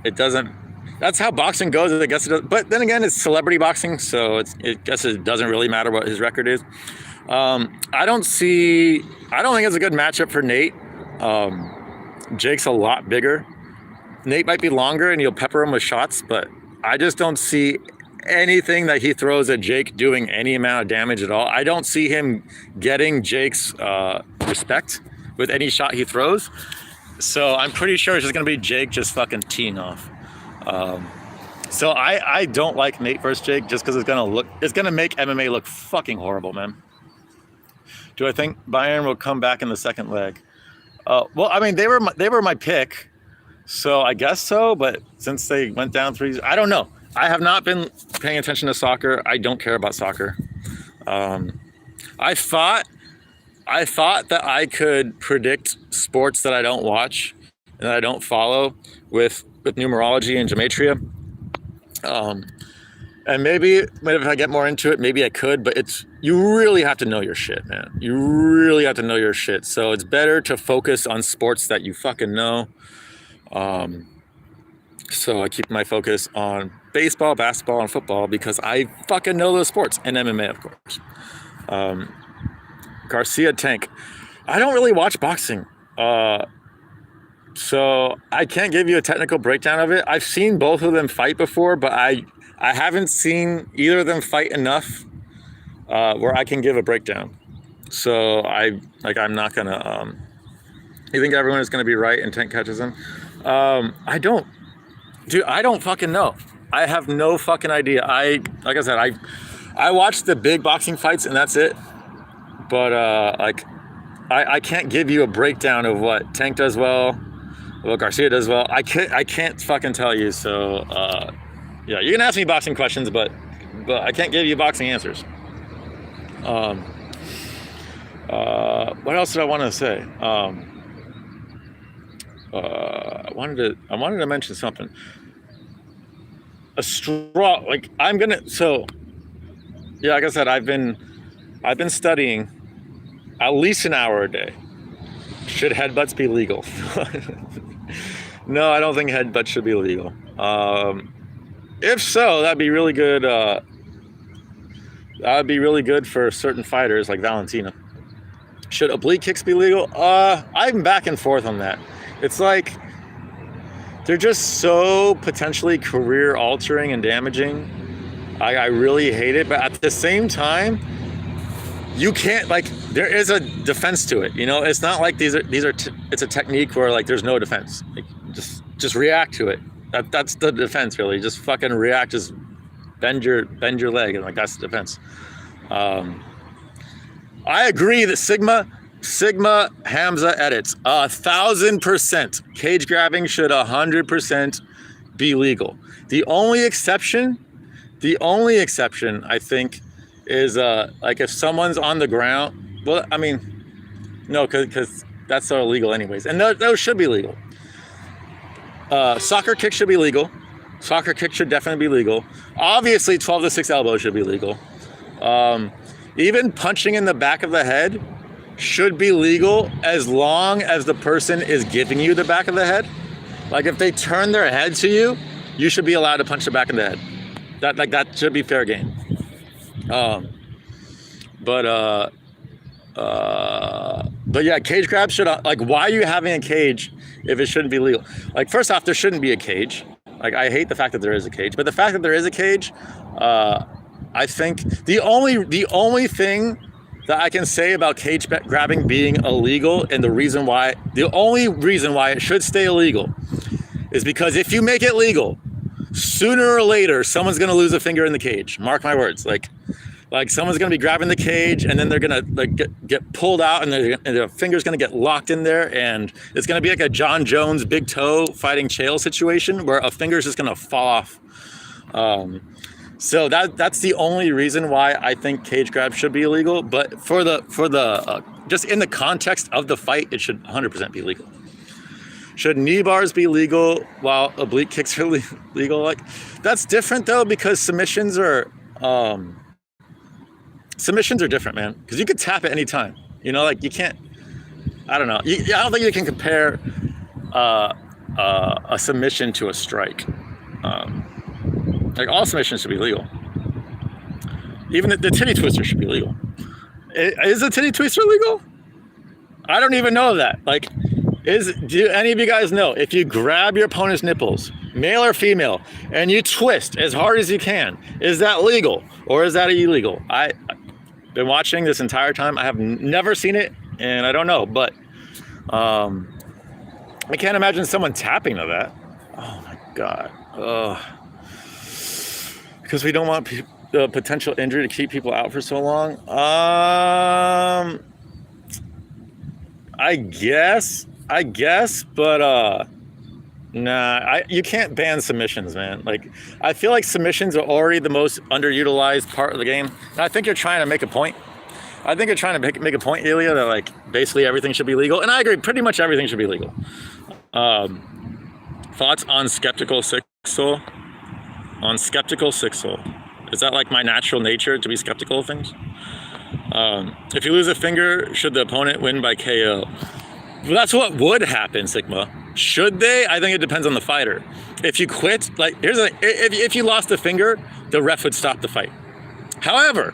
it doesn't. That's how boxing goes. I guess it does. But then again, it's celebrity boxing, so I guess it doesn't really matter what his record is. I don't think it's a good matchup for Nate. Jake's a lot bigger. Nate might be longer and you'll pepper him with shots, but I just don't see anything that he throws at Jake doing any amount of damage at all. I don't see him getting Jake's respect with any shot he throws. So I'm pretty sure it's just going to be Jake just fucking teeing off. So I don't like Nate versus Jake just because it's going to make MMA look fucking horrible, man. Do I think Bayern will come back in the second leg? Well, I mean, they were my pick, so I guess so. But since they went down 3, I don't know. I have not been paying attention to soccer. I don't care about soccer. I thought that I could predict sports that I don't watch and that I don't follow with numerology and gematria. And maybe if I get more into it, maybe I could, but you really have to know your shit, man. You really have to know your shit. So it's better to focus on sports that you fucking know. So I keep my focus on baseball, basketball, and football because I fucking know those sports, and MMA, of course. Garcia Tank. I don't really watch boxing. So I can't give you a technical breakdown of it. I've seen both of them fight before, but I haven't seen either of them fight enough where I can give a breakdown. So I'm not gonna. You think everyone is gonna be right and Tank catches him? I don't fucking know. I have no fucking idea. Like I said, I watch the big boxing fights and that's it. But I can't give you a breakdown of what Tank does well, what Garcia does well. I can't fucking tell you. So yeah, you can ask me boxing questions, but I can't give you boxing answers. What else did I want to say? I wanted to mention something. A straw, like yeah, like I said, I've been studying at least an hour a day. Should headbutts be legal? No, I don't think headbutts should be legal. If so, that'd be really good. That'd be really good for certain fighters like Valentina. Should oblique kicks be legal? I'm back and forth on that. It's like they're just so potentially career altering and damaging. I really hate it, but at the same time, you can't, like, there is a defense to it. You know, it's not like it's a technique where like there's no defense. Like, just react to it. That's the defense, really. Just fucking react. Just bend your leg, and like that's the defense. I agree that Sigma Hamza edits 1,000%. Cage grabbing should 100% be legal. The only exception I think is like if someone's on the ground. Well, I mean, no, because that's illegal anyways, and those should be legal. Soccer kick should be legal. Soccer kick should definitely be legal. Obviously, 12-6 elbow should be legal. Even punching in the back of the head should be legal as long as the person is giving you the back of the head. Like if they turn their head to you you should be allowed to punch the back of the head. That should be fair game. But yeah, cage grabs should, like, why are you having a cage if it shouldn't be legal? Like, first off, there shouldn't be a cage. Like, I hate the fact that there is a cage, but the fact that there is a cage, I think the only thing that I can say about cage grabbing being illegal, and the only reason why it should stay illegal, is because if you make it legal, sooner or later someone's gonna lose a finger in the cage. Mark my words. Like someone's gonna be grabbing the cage, and then they're gonna like get pulled out, and their finger's gonna get locked in there, and it's gonna be like a John Jones big toe fighting Chael situation where a finger's just gonna fall off. So that's the only reason why I think cage grabs should be illegal. But for the just in the context of the fight, it should 100% be legal. Should knee bars be legal while oblique kicks are legal? Like, that's different though, because submissions are different, man. Because you could tap at any time. You know, like, you can't. I don't know. I don't think you can compare a submission to a strike. Like, all submissions should be legal. Even the titty twister should be legal. Is a titty twister legal? I don't even know that. Like, do any of you guys know, if you grab your opponent's nipples, male or female, and you twist as hard as you can, is that legal or is that illegal? I've been watching this entire time. I have never seen it, and I don't know, but I can't imagine someone tapping to that. Oh my God. Because we don't want the potential injury to keep people out for so long. I guess, but nah, you can't ban submissions, man. Like, I feel like submissions are already the most underutilized part of the game. And I think you're trying to make a point. I think you're trying to make a point, Ilya, that like basically everything should be legal. And I agree, pretty much everything should be legal. Thoughts on skeptical Sixsoul? On skeptical Sixsoul. Is that like my natural nature to be skeptical of things? If you lose a finger, should the opponent win by KO? Well, that's what would happen, Sigma. Should they? I think it depends on the fighter. If you quit, like, if you lost a finger, the ref would stop the fight. However,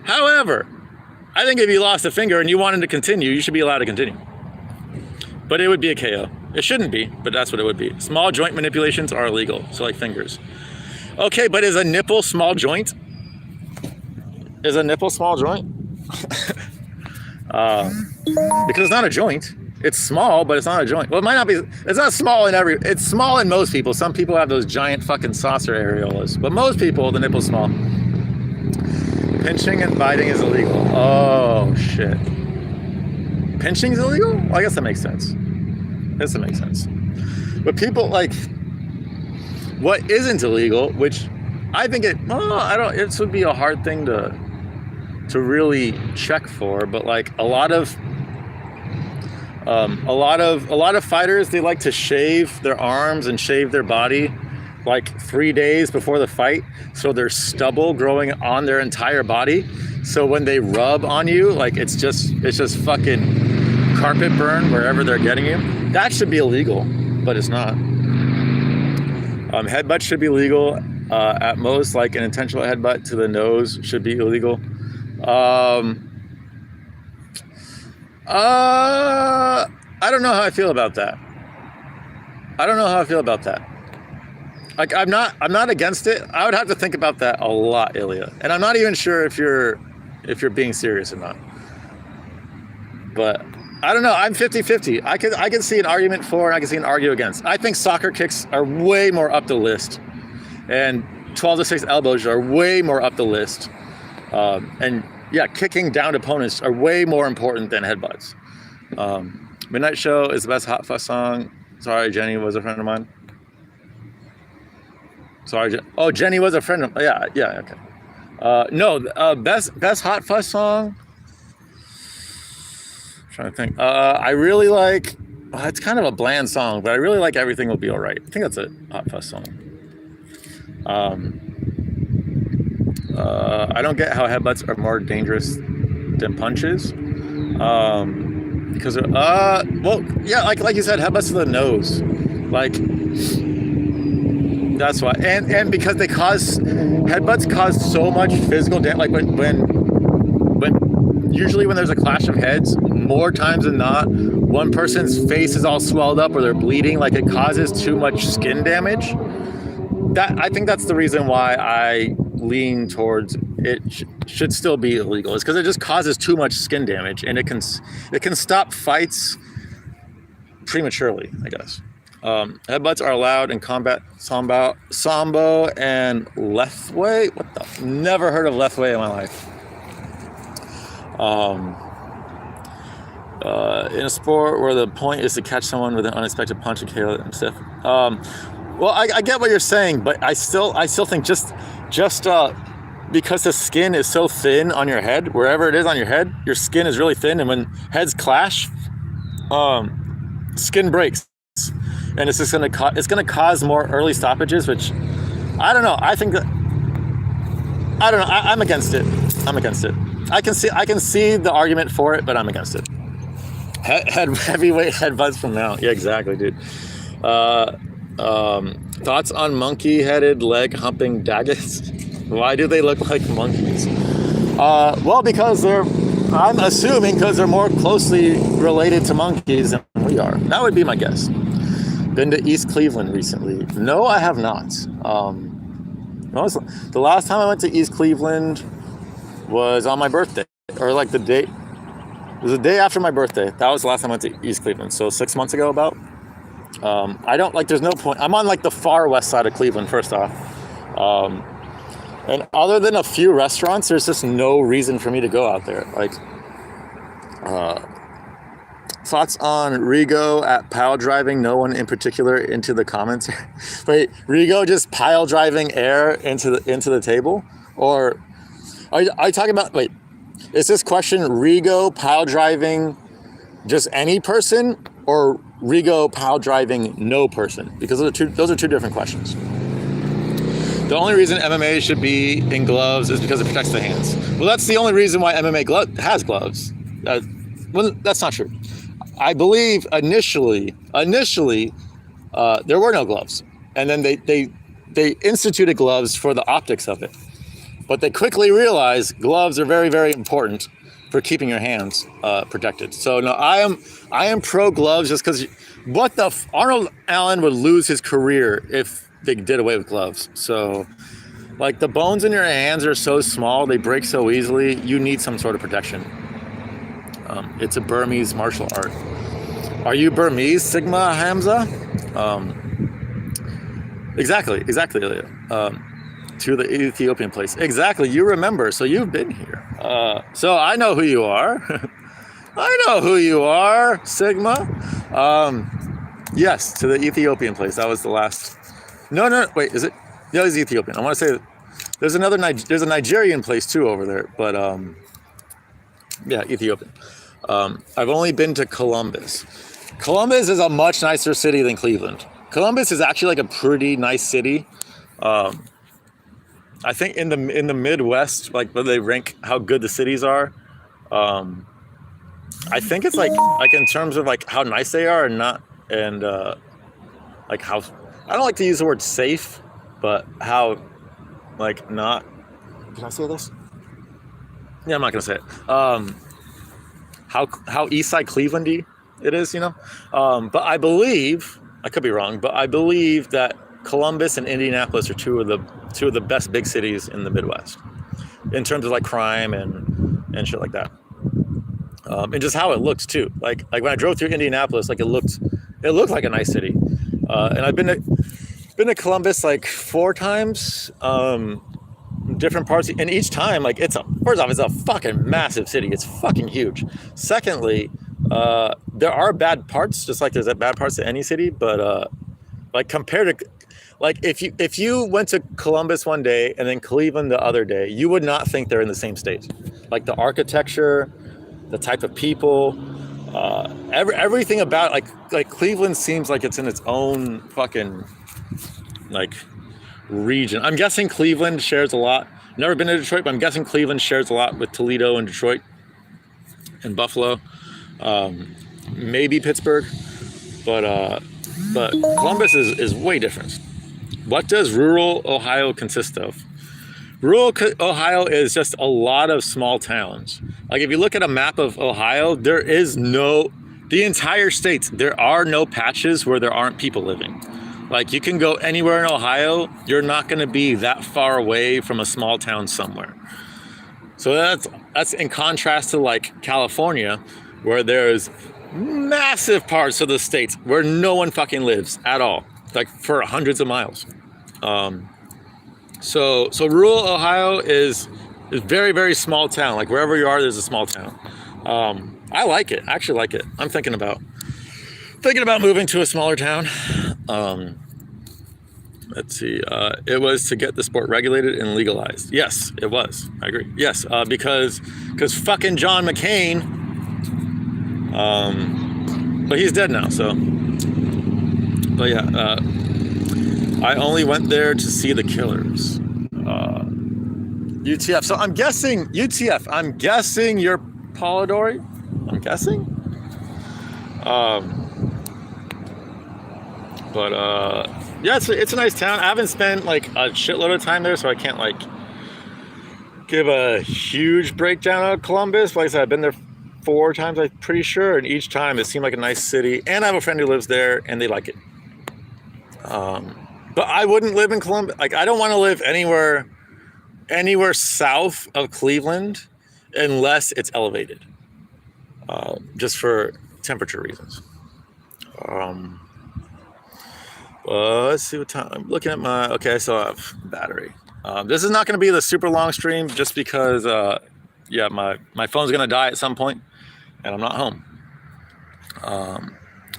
I think if you lost a finger and you wanted to continue, you should be allowed to continue. But it would be a KO. It shouldn't be, but that's what it would be. Small joint manipulations are illegal, so like fingers. Okay, but is a nipple small joint? Is a nipple small joint? Because it's not a joint. It's small, but it's not a joint. Well, it might not be. It's not small in it's small in most people. Some people have those giant fucking saucer areolas, but most people, the nipple's small. Pinching and biting is illegal. Oh shit. Pinching is illegal? Well, I guess that makes sense. That makes sense. But people, like, what isn't illegal, which I think it would be a hard thing to really check for, but like a lot of fighters, they like to shave their arms and shave their body like 3 days before the fight, so there's stubble growing on their entire body, so when they rub on you, like, it's just fucking carpet burn wherever they're getting you. That should be illegal, but it's not. Headbutt should be legal. At most, like an intentional headbutt to the nose should be illegal. I don't know how I feel about that. Like, I'm not against it. I would have to think about that a lot, Ilya. And I'm not even sure if you're being serious or not. But I don't know. I'm 50-50. I can see an argument for and I can see an argument against. I think soccer kicks are way more up the list. And 12-6 elbows are way more up the list. And yeah, kicking down opponents are way more important than headbutts. Midnight Show is the best Hot Fuss song. Sorry, Jenny was a friend of mine. Sorry, Jenny was a friend of. Yeah, okay. No, best Hot Fuss song. I'm trying to think. I really like. It's kind of a bland song, but I really like Everything Will Be Alright. I think that's a Hot Fuss song. I don't get how headbutts are more dangerous than punches. Because well, yeah, like you said, headbutts to the nose. Like, That's why, and because they cause headbutts cause so much physical damage. Like when usually when there's a clash of heads, more times than not, one person's face is all swelled up or they're bleeding. Like it causes too much skin damage. I think that's the reason why I lean towards it should still be illegal. Is because it just causes too much skin damage, and it can stop fights prematurely, I guess. Headbutts are allowed in combat sambo and lethwei. What the? Never heard of lethwei in my life. In a sport where the point is to catch someone with an unexpected punch and KO them stiff. Well, I get what you're saying, but I still think just because the skin is so thin on your head, wherever it is on your head, your skin is really thin, and when heads clash, skin breaks, and it's just gonna cause more early stoppages, which I don't know. I think that I'm against it. I can see the argument for it, but I'm against it. Heavyweight headbutts from now. Yeah, exactly, dude. Thoughts on monkey-headed leg humping daggets? Why do they look like monkeys? Well, because I'm assuming because they're more closely related to monkeys than we are. That would be my guess. Been to East Cleveland recently? No, I have not. The last time I went to East Cleveland was on my birthday, or like the day. It was the day after my birthday. That was the last time I went to East Cleveland. So 6 months ago, about. I don't like. There's no point. I'm on like the far west side of Cleveland. First off. And other than a few restaurants, there's just no reason for me to go out there. Like, thoughts on Rigo at pile driving no one in particular into the comments? Wait, Rigo just pile driving air into the table? Or are you talking about, wait, is this question Rigo pile driving just any person or Rigo pile driving no person? Because those are two different questions. The only reason MMA should be in gloves is because it protects the hands. Well, that's the only reason why MMA has gloves. Well, that's not true. I believe initially there were no gloves, and then they instituted gloves for the optics of it. But they quickly realized gloves are very, very important for keeping your hands protected. So no, I am pro gloves just because Arnold Allen would lose his career if they did away with gloves. So like the bones in your hands are so small, they break so easily, you need some sort of protection. It's a Burmese martial art. Are you Burmese, Sigma Hamza? Exactly, Ilya. To the Ethiopian place. Exactly, you remember, so you've been here. So I know who you are. I know who you are, Sigma. Yes, to the Ethiopian place. That was the last. No, wait, is it? No, it's Ethiopian. I want to say there's a Nigerian place too over there, but yeah, Ethiopian. I've only been to Columbus. Columbus is a much nicer city than Cleveland. Columbus is actually like a pretty nice city. I think in the Midwest, like when they rank how good the cities are, I think it's like in terms of like how nice they are and not, and like how, I don't like to use the word safe, but how like not, can I say this? Yeah, I'm not gonna say it. How East Side Cleveland-y it is, you know? But I believe, I could be wrong, but I believe that Columbus and Indianapolis are two of the best big cities in the Midwest in terms of like crime and shit like that. And just how it looks too. Like when I drove through Indianapolis, like it looked like a nice city. And I've been to Columbus like 4 times, different parts, and each time like first off, it's a fucking massive city. It's fucking huge. Secondly, there are bad parts, just like there's bad parts to any city, but like compared to, like if you went to Columbus one day and then Cleveland the other day, you would not think they're in the same state. Like the architecture, the type of people, everything about like Cleveland seems like it's in its own fucking like region. I'm guessing Cleveland shares a lot. Never been to Detroit, but I'm guessing Cleveland shares a lot with Toledo and Detroit and Buffalo, maybe Pittsburgh, but Columbus is way different. what does rural Ohio consist of? Rural Ohio is just a lot of small towns. Like if you look at a map of Ohio, there is no, the entire state, there are no patches where there aren't people living. Like you can go anywhere in Ohio, you're not going to be that far away from a small town somewhere. So that's in contrast to like California, where there's massive parts of the state where no one fucking lives at all, like for hundreds of miles. So rural Ohio is very, very small town. Like wherever you are, there's a small town. I like it. I actually like it. I'm thinking about moving to a smaller town. Let's see. It was to get the sport regulated and legalized. Yes, it was. I agree. Yes, because fucking John McCain. But he's dead now. So. But yeah. I only went there to see the Killers. UTF. So I'm guessing UTF. I'm guessing you're Polidori. I'm guessing. But yeah, it's a nice town. I haven't spent like a shitload of time there, so I can't like give a huge breakdown of Columbus. Like I said, I've been there 4 times, I'm pretty sure, and each time it seemed like a nice city. And I have a friend who lives there, and they like it. But I wouldn't live in Columbus. Like I don't want to live anywhere south of Cleveland unless it's elevated, just for temperature reasons. Let's see what time. I'm looking at my. Okay, I still have battery. This is not going to be the super long stream, just because, yeah, my phone's going to die at some point, and I'm not home.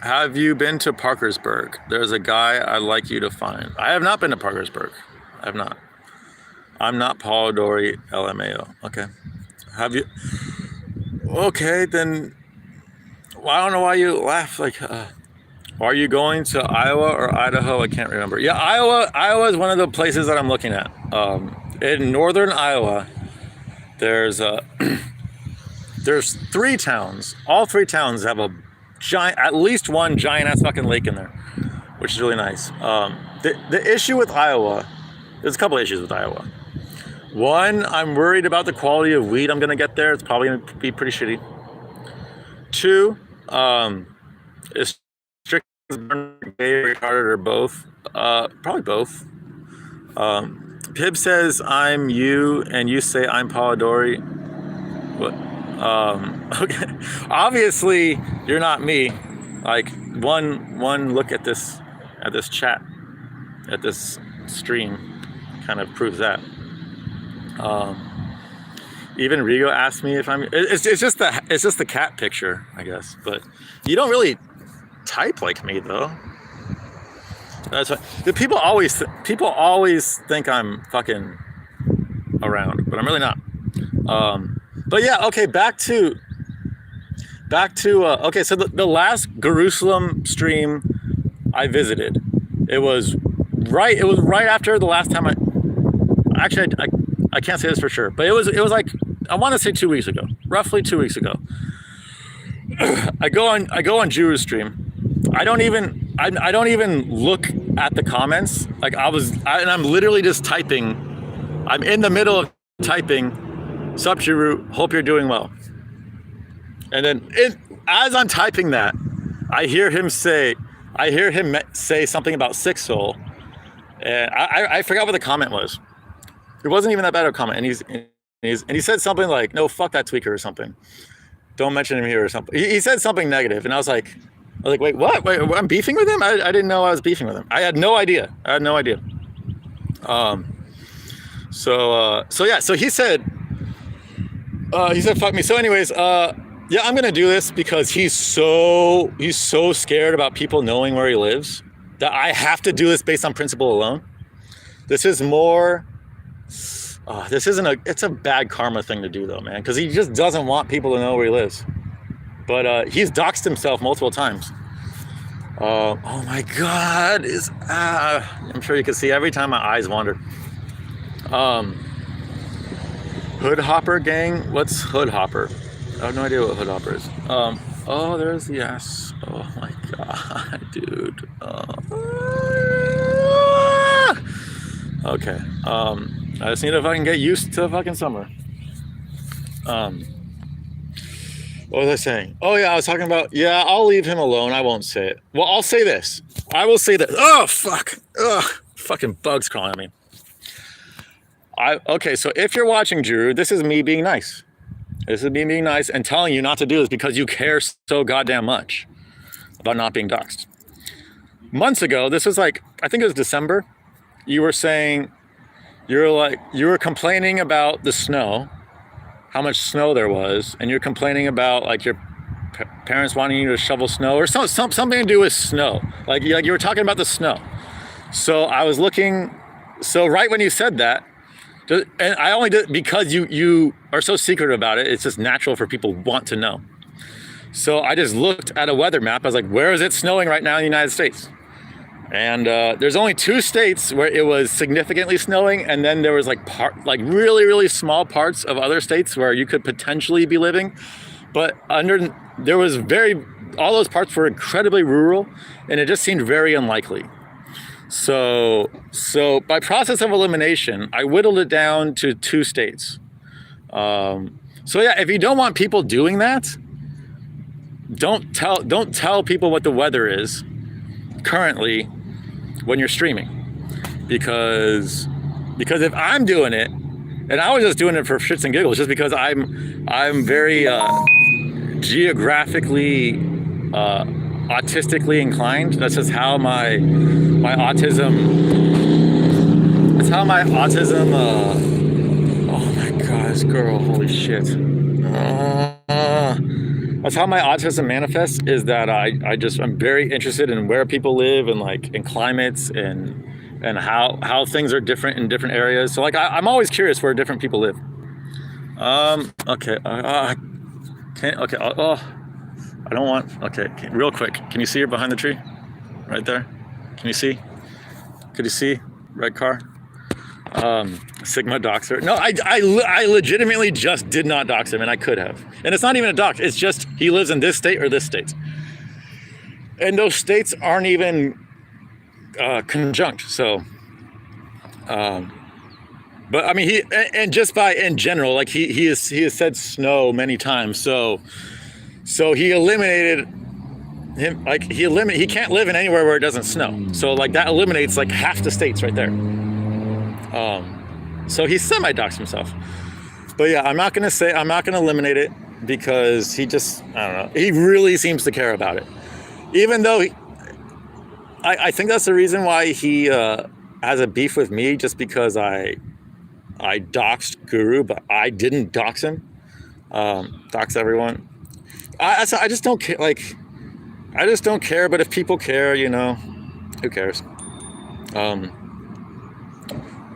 Have you been to Parkersburg? There's a guy I'd like you to find. I have not been to Parkersburg. I have not. I'm not Polidori LMAO. Okay. Have you? Okay, then. Well, I don't know why you laugh. Like, are you going to Iowa or Idaho? I can't remember. Yeah, Iowa is one of the places that I'm looking at. In northern Iowa, there's 3 towns. All 3 towns have a at least one giant ass fucking lake in there, which is really nice. The issue with Iowa, there's a couple issues with Iowa. One, I'm worried about the quality of weed I'm gonna get there. It's probably gonna be pretty shitty. 2, is strict gay, retarded, or both. Probably both. Pib says I'm you, and you say I'm Polidori. What? Okay. Obviously, you're not me. Like one look at this chat, at this stream, kind of proves that. Even Rigo asked me if I'm. It's just the cat picture, I guess. But you don't really type like me, though. That's what people always think I'm fucking around, but I'm really not. But yeah, okay. Back to. Okay, so the last Jerusalem stream I visited, it was right after the last time I can't say this for sure, but it was like, I want to say 2 weeks ago, roughly 2 weeks ago. I go on Jeru's stream. I don't even look at the comments. Like and I'm literally just typing. I'm in the middle of typing, "Sup Jeru, hope you're doing well." And then as I'm typing that, I hear him say something about Sixsoul, and I forgot what the comment was. It wasn't even that bad of a comment, and he said something like, "No, fuck that tweaker" or something. Don't mention him here or something. He said something negative, and I was like, wait, what? Wait, I'm beefing with him? I didn't know I was beefing with him. I had no idea. So he said, fuck me. So anyways, yeah, I'm gonna do this because he's so scared about people knowing where he lives that I have to do this based on principle alone. This is more. It's a bad karma thing to do though, man, because he just doesn't want people to know where he lives. But he's doxed himself multiple times. Oh my God! I'm sure you can see every time my eyes wander. Hood Hopper gang. What's Hood Hopper? I have no idea what Hood Hopper is. Oh, there's the ass. Oh my God, dude. Okay. I just need to fucking get used to fucking summer. What was I saying? Oh yeah, I was talking about, yeah, I'll leave him alone. I won't say it. Well, I'll say this. I will say this. Oh, fuck. Ugh. Fucking bugs crawling at me. Okay, so if you're watching, Drew, this is me being nice. This is me being nice and telling you not to do this because you care so goddamn much about not being doxxed. Months ago, this was like, I think it was December, you were saying, you were complaining about the snow, how much snow there was, and you're complaining about like your parents wanting you to shovel snow or something to do with snow. Like you were talking about the snow. So I was looking, so right when you said that, and I only did because you are so secretive about it, it's just natural for people to want to know. So I just looked at a weather map. I was like, where is it snowing right now in the United States? And there's only 2 states where it was significantly snowing, and then there was like really, really small parts of other states where you could potentially be living. But there was all those parts were incredibly rural, and it just seemed very unlikely. So by process of elimination, I whittled it down to 2 states. So yeah, if you don't want people doing that, don't tell people what the weather is currently when you're streaming, because if I'm doing it, and I was just doing it for shits and giggles, just because I'm very geographically autistically inclined. That's just how my autism. That's how my autism. Oh my god, this girl! Holy shit! That's how my autism manifests. Is that I'm very interested in where people live and like in climates and how things are different in different areas. So like I'm always curious where different people live. Okay. Okay. I don't want. Okay. Real quick. Can you see her behind the tree? Right there. Can you see? Could you see? Red car. Sigma doxer. No, I legitimately just did not dox him, and I could have. And it's not even a dox. It's just he lives in this state or this state, and those states aren't even conjunct. So, but I mean, just in general, like he has said snow many times. So he eliminated him. Like he can't live in anywhere where it doesn't snow. So like that eliminates like half the states right there. So he semi-doxed himself. But yeah, I'm not gonna eliminate it because I don't know, he really seems to care about it. Even though I think that's the reason why he has a beef with me, just because I doxed Guru, but I didn't dox him. Dox everyone. I just don't care. Like, I just don't care. But if people care, who cares?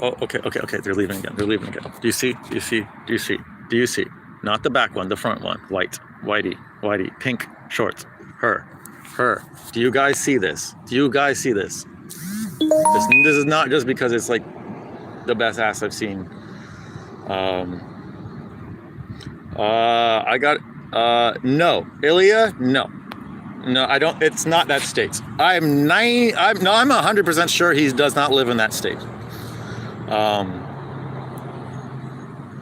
Oh, okay. They're leaving again. Do you see? Not the back one, the front one. Whitey, pink shorts. Her. Do you guys see this? This is not just because it's like the best ass I've seen. No, Ilya, no, I don't. It's not that state. I'm 100% sure he does not live in that state.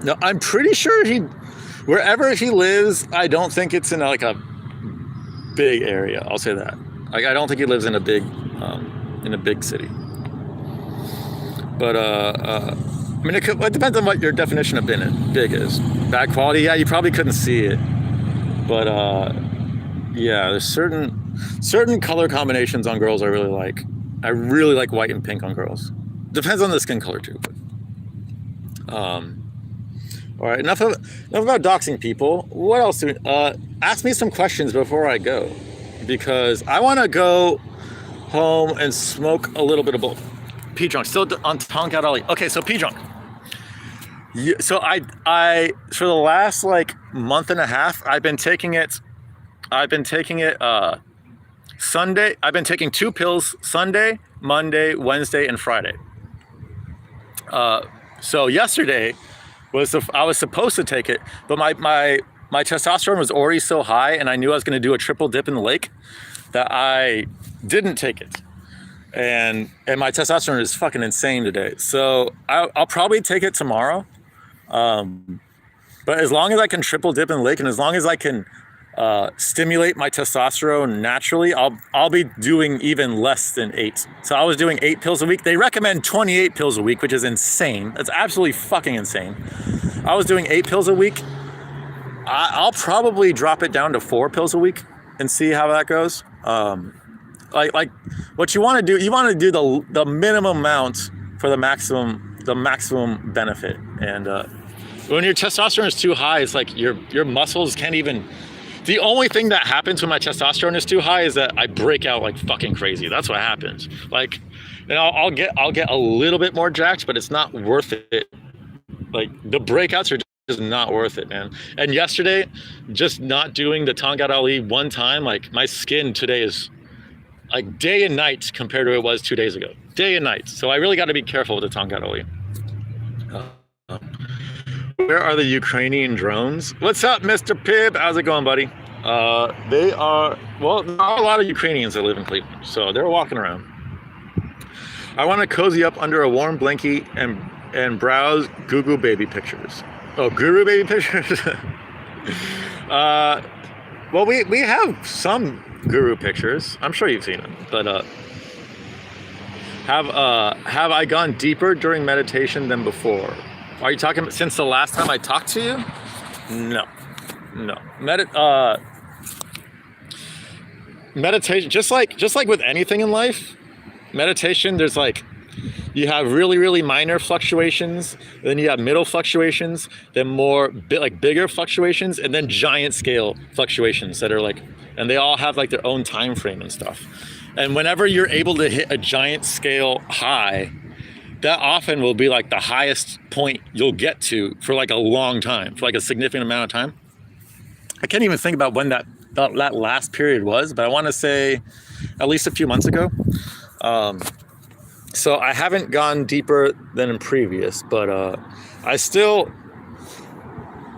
No, I'm pretty sure wherever he lives, I don't think it's in like a big area. I'll say that. Like, I don't think he lives in a big city. But I mean, it depends on what your definition of big is. Bad quality, yeah, you probably couldn't see it. But yeah, there's certain color combinations on girls I really like. I really like white and pink on girls. Depends on the skin color too. But, all right, enough about doxing people. What else? Ask me some questions before I go, because I want to go home and smoke a little bit of both. P drunk, still on Tonkat Ali. Okay, so P drunk. Yeah, so I for the last like month and a half, I've been taking it Sunday. I've been taking 2 pills Sunday, Monday, Wednesday, and Friday. So yesterday I was supposed to take it, but my testosterone was already so high, and I knew I was going to do a triple dip in the lake, that I didn't take it. and my testosterone is fucking insane today. So I'll probably take it tomorrow. But as long as I can triple dip in the lake, and as long as I can stimulate my testosterone naturally, I'll be doing even less than 8. So I was doing 8 pills a week. They recommend 28 pills a week, which is insane. That's absolutely fucking insane. I was doing 8 pills a week. I'll probably drop it down to 4 pills a week and see how that goes. Like what you want to do, you want to do the minimum amount for the maximum benefit. And when your testosterone is too high, it's like your muscles can't even. The only thing that happens when my testosterone is too high is that I break out like fucking crazy. That's what happens. Like, and I'll get a little bit more jacked, but it's not worth it. Like the breakouts are just not worth it, man. And yesterday, just not doing the Tongat Ali one time, like my skin today is like day and night compared to what it was 2 days ago. Day and night. So I really got to be careful with the Tongat Ali. Where are the Ukrainian drones? What's up, Mr. Pibb? How's it going, buddy? They are, well, not a lot of Ukrainians that live in Cleveland, so they're walking around. I want to cozy up under a warm blankie and browse Google baby pictures. Oh, Guru baby pictures? Well, we have some Guru pictures. I'm sure you've seen them, but have I gone deeper during meditation than before? Are you talking since the last time I talked to you? No. Meditation, just like with anything in life, meditation, there's like, you have really, really minor fluctuations, then you have middle fluctuations, then bigger fluctuations, and then giant scale fluctuations that are like, and they all have like their own time frame and stuff. And whenever you're able to hit a giant scale high, that often will be like the highest point you'll get to for like a long time, for like a significant amount of time. I can't even think about when that last period was, but I want to say at least a few months ago. So I haven't gone deeper than in previous, but I still,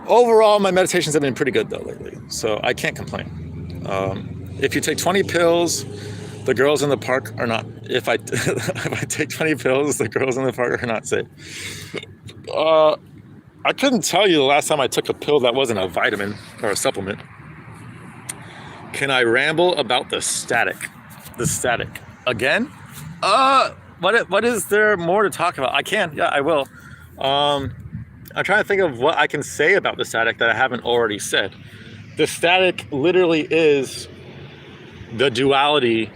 overall, my meditations have been pretty good though lately, so I can't complain. If you take 20 pills, the girls in the park are not, if I take 20 pills, the girls in the park are not safe. I couldn't tell you the last time I took a pill that wasn't a vitamin or a supplement. Can I ramble about the static? The static. Again? What is there more to talk about? I can, yeah, I will. I'm trying to think of what I can say about the static that I haven't already said. The static literally is the duality.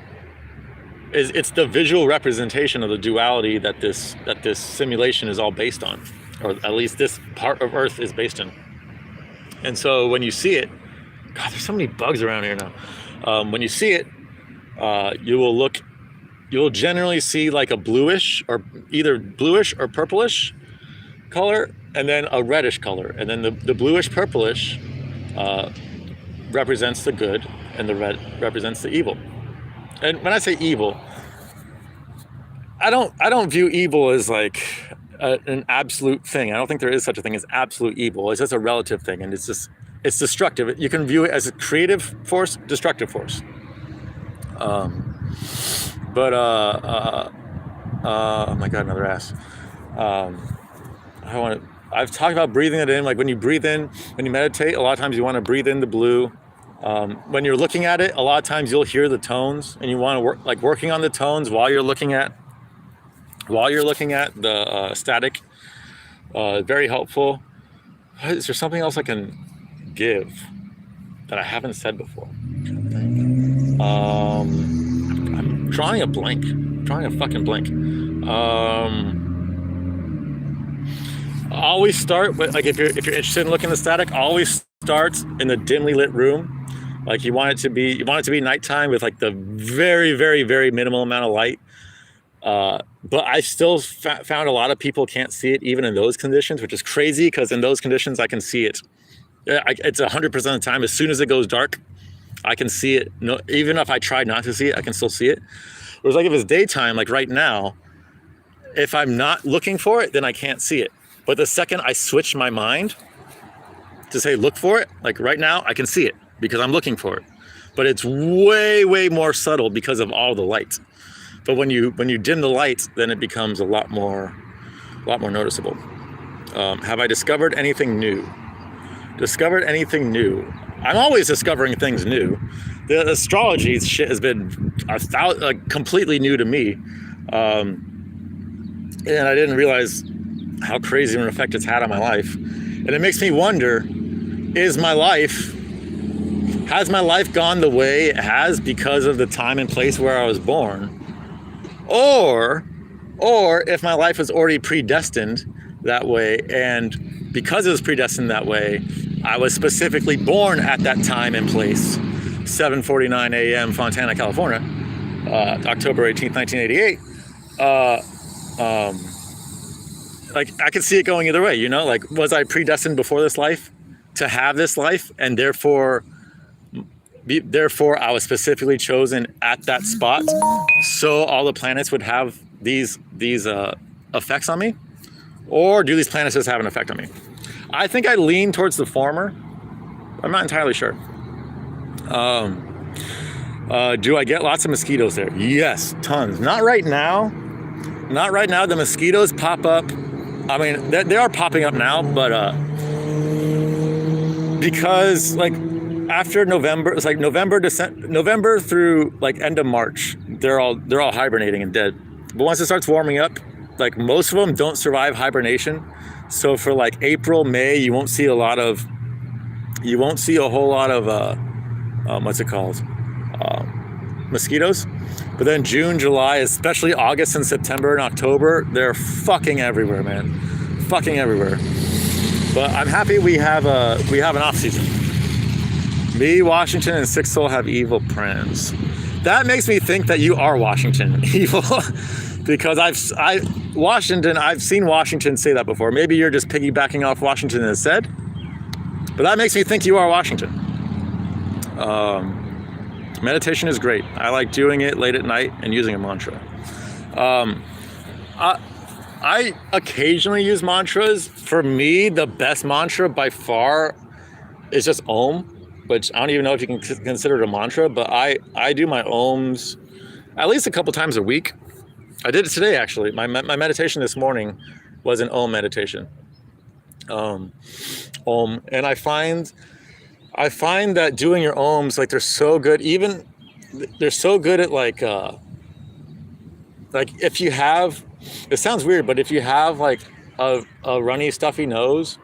It's the visual representation of the duality that this simulation is all based on, or at least this part of Earth is based in. And so when you see it, God, there's so many bugs around here now. When you see it, you'll generally see like a bluish or either bluish or purplish color, and then a reddish color, and then the bluish purplish represents the good, and the red represents the evil. And when I say evil, I don't view evil as like an absolute thing. I don't think there is such a thing as absolute evil. It's just a relative thing, and it's destructive. You can view it as a creative force, destructive force. Oh my God, another ass. I've talked about breathing it in. Like when you breathe in, when you meditate, a lot of times you want to breathe in the blue. When you're looking at it, a lot of times you'll hear the tones, and you want to working on the tones while you're looking at the static. Very helpful. Is there something else I can give that I haven't said before? I'm drawing a blank. Drawing a fucking blank. Always start with, like, if you're interested in looking at the static, always start in the dimly lit room. Like you want it to be nighttime with like the very, very, very minimal amount of light. But I still found a lot of people can't see it even in those conditions, which is crazy because in those conditions I can see it. It's 100% of the time. As soon as it goes dark, I can see it. No, even if I try not to see it, I can still see it. Whereas like if it's daytime, like right now, if I'm not looking for it, then I can't see it. But the second I switch my mind to say look for it, like right now I can see it because I'm looking for it. But it's way, way more subtle because of all the light. But when you dim the lights, then it becomes a lot more noticeable. Have I discovered anything new? Discovered anything new? I'm always discovering things new. The astrology shit has been completely new to me, and I didn't realize how crazy of an effect it's had on my life. And it makes me wonder: has my life gone the way it has because of the time and place where I was born, or if my life was already predestined that way, and because it was predestined that way, I was specifically born at that time and place, 7:49 a.m. Fontana, California, October 18th, 1988. Like, I could see it going either way, you know? Like, was I predestined before this life to have this life, and therefore I was specifically chosen at that spot so all the planets would have these effects on me? Or do these planets just have an effect on me? I think I lean towards the former. I'm not entirely sure. Do I get lots of mosquitoes there? Yes, tons. Not right now. Not right now. The mosquitoes pop up. I mean, they are popping up now, but because like after November, it's like November through like end of March, they're all hibernating and dead. But once it starts warming up, like most of them don't survive hibernation. So for like April, May, you won't see a whole lot of mosquitoes. But then June, July, especially August and September and October, they're fucking everywhere, man. Fucking everywhere. But I'm happy we have an off season. Me, Washington, and Sixsoul have evil plans. That makes me think that you are Washington evil. Because I've seen Washington say that before. Maybe you're just piggybacking off Washington instead. But that makes me think you are Washington. Meditation is great. I like doing it late at night and using a mantra. I occasionally use mantras. For me, the best mantra by far is just Om, which I don't even know if you can consider it a mantra, but I do my Oms at least a couple times a week. I did it today, actually. My meditation this morning was an Om meditation. Om, and I find that doing your Oms, like, they're so good. Even they're so good at like if you have, it sounds weird, but if you have like a runny, stuffy nose,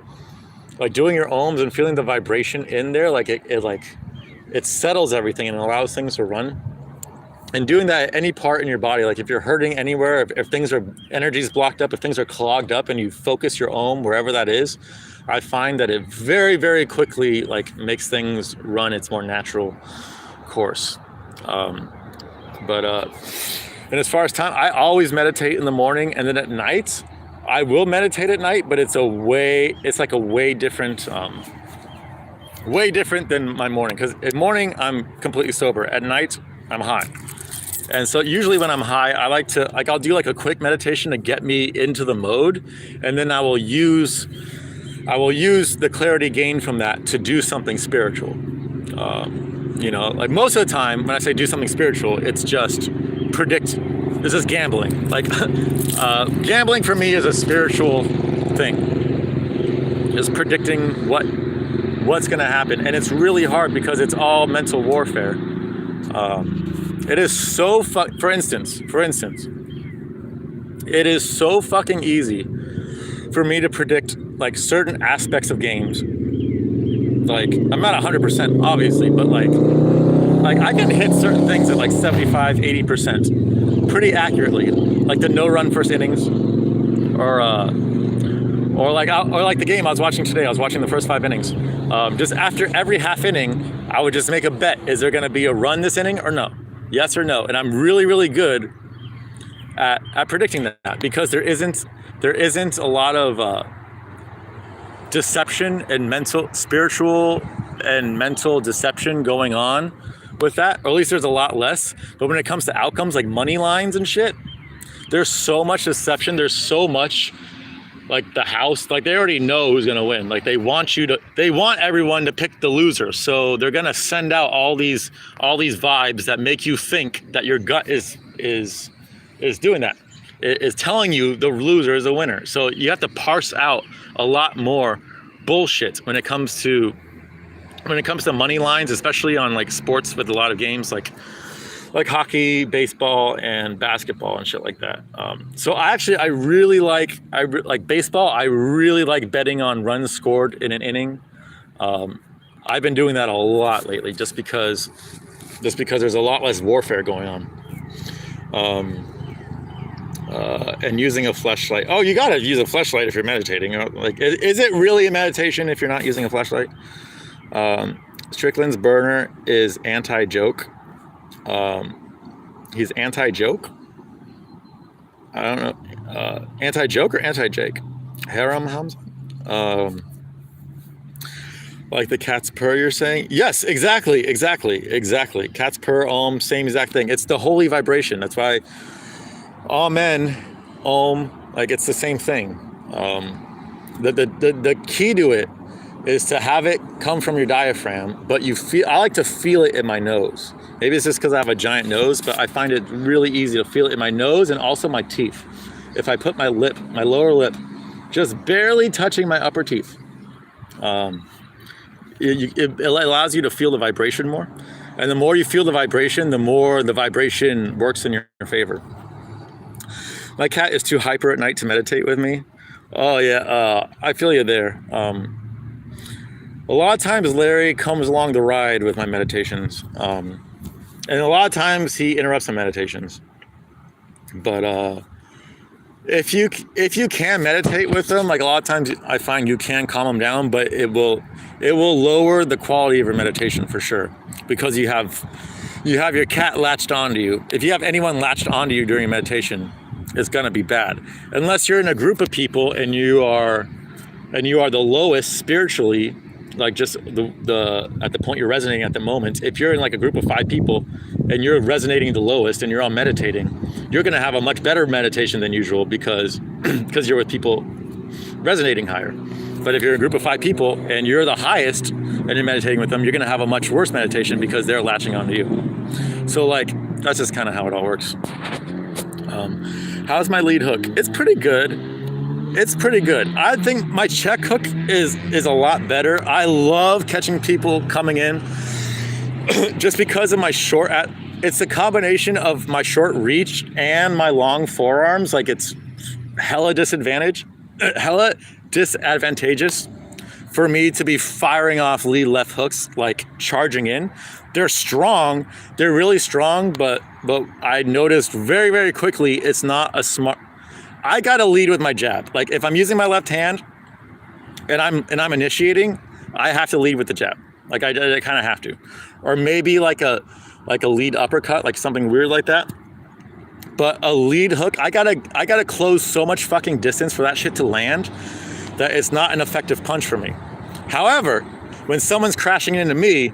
like doing your Oms and feeling the vibration in there, like it settles everything and allows things to run. And doing that at any part in your body, like if you're hurting anywhere, if things are, energy's blocked up, if things are clogged up, and you focus your Om wherever that is, I find that it very, very quickly like makes things run its more natural course. And as far as time, I always meditate in the morning, and then at night, I will meditate at night, but it's like a way different than my morning. Because in morning I'm completely sober. At night I'm high. And so usually when I'm high, I like to, like, I'll do like a quick meditation to get me into the mode, and then I will use the clarity gained from that to do something spiritual. You know, like most of the time when I say do something spiritual, it's just predict. This is gambling. Like gambling for me is a spiritual thing. Just predicting what's going to happen, and it's really hard because it's all mental warfare. It is so for instance, it is so fucking easy for me to predict like certain aspects of games. Like, I'm not 100% obviously, but like I can hit certain things at like 75, 80% pretty accurately. Like the no run first innings, or like the game I was watching today. I was watching the first 5 innings. Just after every half inning, I would just make a bet. Is there going to be a run this inning or no? Yes or no? And I'm really, really good at predicting that, because there isn't a lot of deception and spiritual and mental deception going on with that, or at least there's a lot less. But when it comes to outcomes like money lines and shit, there's so much deception. There's so much, like, the house, like, they already know who's going to win. Like, they want everyone to pick the loser. So they're going to send out all these vibes that make you think that your gut is is doing that. It is telling you the loser is a winner. So you have to parse out a lot more bullshit when it comes to money lines, especially on like sports with a lot of games like hockey, baseball, and basketball and shit like that. So I really like baseball. I really like betting on runs scored in an inning. I've been doing that a lot lately, just because there's a lot less warfare going on. And using a fleshlight. Oh, you gotta use a fleshlight if you're meditating. Like, is it really a meditation if you're not using a fleshlight? Strickland's burner is anti-joke. He's anti-joke. I don't know. Anti-joke or anti-Jake? Haram Hamza? Like the cat's purr, you're saying? Yes, exactly. Cat's purr, same exact thing. It's the holy vibration. That's why Amen, like it's the same thing. The key to it is to have it come from your diaphragm, but I like to feel it in my nose. Maybe it's just because I have a giant nose, but I find it really easy to feel it in my nose and also my teeth. If I put my lower lip, just barely touching my upper teeth, it allows you to feel the vibration more. And the more you feel the vibration, the more the vibration works in your favor. My cat is too hyper at night to meditate with me. Oh yeah, I feel you there. A lot of times Larry comes along the ride with my meditations. And a lot of times he interrupts my meditations. But if you can meditate with them, like a lot of times I find you can calm them down, but it will lower the quality of your meditation for sure, because you have your cat latched onto you. If you have anyone latched onto you during meditation, it's gonna be bad. Unless you're in a group of people and you are the lowest spiritually, like just the at the point you're resonating at the moment. If you're in like a group of 5 people and you're resonating the lowest and you're all meditating, you're gonna have a much better meditation than usual because you're with people resonating higher. But if you're in a group of 5 people and you're the highest and you're meditating with them, you're gonna have a much worse meditation because they're latching onto you. So like, that's just kind of how it all works. How's my lead hook? It's pretty good. I think my check hook is a lot better. I love catching people coming in just because of my it's a combination of my short reach and my long forearms. Like, it's hella disadvantageous for me to be firing off lead left hooks, like charging in. They're strong, they're really strong, but I noticed very, very quickly it's not a smart. I gotta lead with my jab. Like, if I'm using my left hand and I'm initiating, I have to lead with the jab. Like, I kind of have to, or maybe like a lead uppercut, like something weird like that. But a lead hook, I gotta close so much fucking distance for that shit to land that it's not an effective punch for me. However, when someone's crashing into me,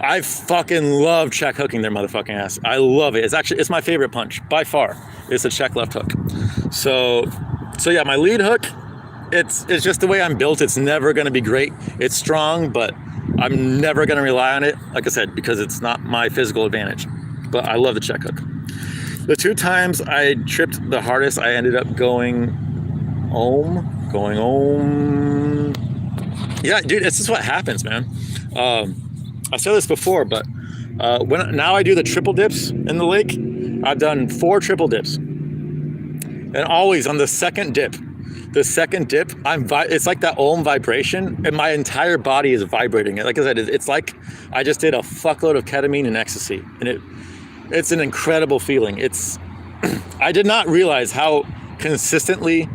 I fucking love check hooking their motherfucking ass. I love it. It's my favorite punch by far. It's a check left hook. So yeah, my lead hook, it's just the way I'm built. It's never gonna be great. It's strong, but I'm never gonna rely on it, like I said, because it's not my physical advantage. But I love the check hook. The 2 times I tripped the hardest, I ended up going om. Yeah, dude, it's just what happens, man. I said this before, but now I do the triple dips in the lake. I've done 4 triple dips, and always on the second dip, it's like that om vibration, and my entire body is vibrating. Like I said, it's like I just did a fuckload of ketamine and ecstasy, and it's an incredible feeling. I did not realize how consistently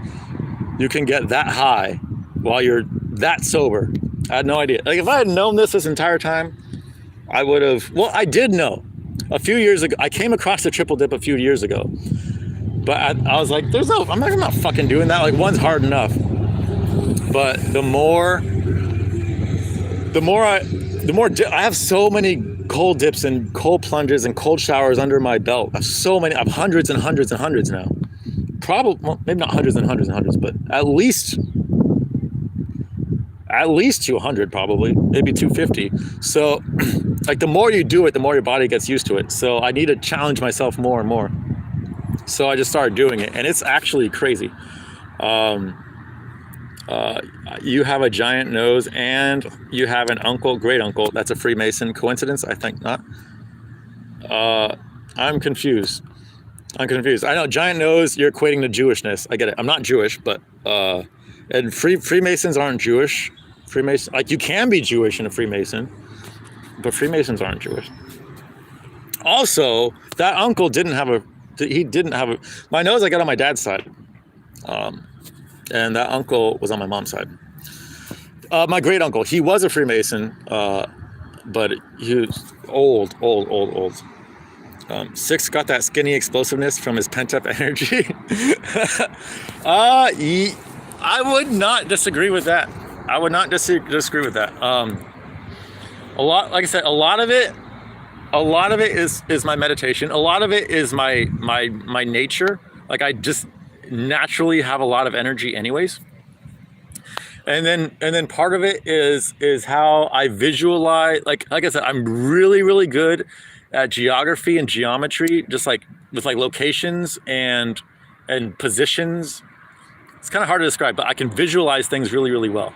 you can get that high while you're that sober. I had no idea. Like, if I had known this entire time, I would have. Well, I did know a few years ago. I came across the triple dip a few years ago, but I was like, I'm not fucking doing that. Like, one's hard enough. But I have so many cold dips and cold plunges and cold showers under my belt. I have hundreds and hundreds and hundreds now. Probably, well, maybe not hundreds and hundreds and hundreds, but at least 200, probably, maybe 250. So like, the more you do it, the more your body gets used to it. So I need to challenge myself more and more. So I just started doing it, and it's actually crazy. You have a giant nose, and you have an uncle, great uncle. That's a Freemason. Coincidence? I think not. I'm confused. I know giant nose, you're equating to Jewishness. I get it. I'm not Jewish, but and Freemasons aren't Jewish. Freemason, like, you can be Jewish in a Freemason, but Freemasons aren't Jewish. Also, that uncle didn't have a. My nose I got on my dad's side, and that uncle was on my mom's side. My great uncle, he was a Freemason, but he was old. Six got that skinny explosiveness from his pent-up energy. I would not disagree with that. I would not disagree with that. A lot, like I said, a lot of it is my meditation. A lot of it is my nature. Like, I just naturally have a lot of energy anyways. And then part of it is how I visualize. Like I said, I'm really good at geography and geometry, just like with like locations and positions. It's kind of hard to describe, but I can visualize things really well.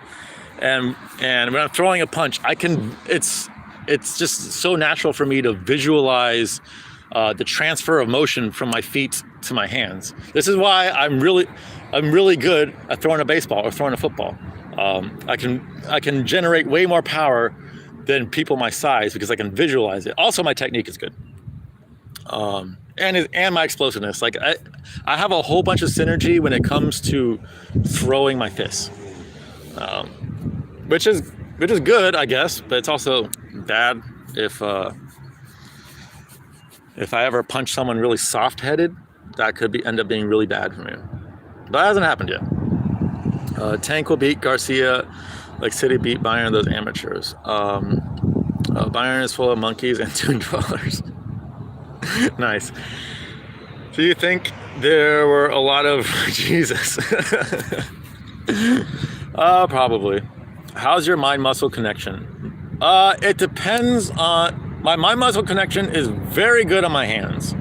And when I'm throwing a punch, it's just so natural for me to visualize the transfer of motion from my feet to my hands. This is why I'm really good at throwing a baseball or throwing a football. I can generate way more power than people my size because I can visualize it. Also, my technique is good. And my explosiveness. Like, I have a whole bunch of synergy when it comes to throwing my fists, which is good, I guess, but it's also bad if I ever punch someone really soft-headed. That could end up being really bad for me. But it hasn't happened yet. Tank will beat Garcia like City beat Bayern, those amateurs. Bayern is full of monkeys and tomb dwellers. Nice. Do you think there were a lot of Jesus? Probably. How's your mind-muscle connection? It depends on... My mind-muscle connection is very good on my hands.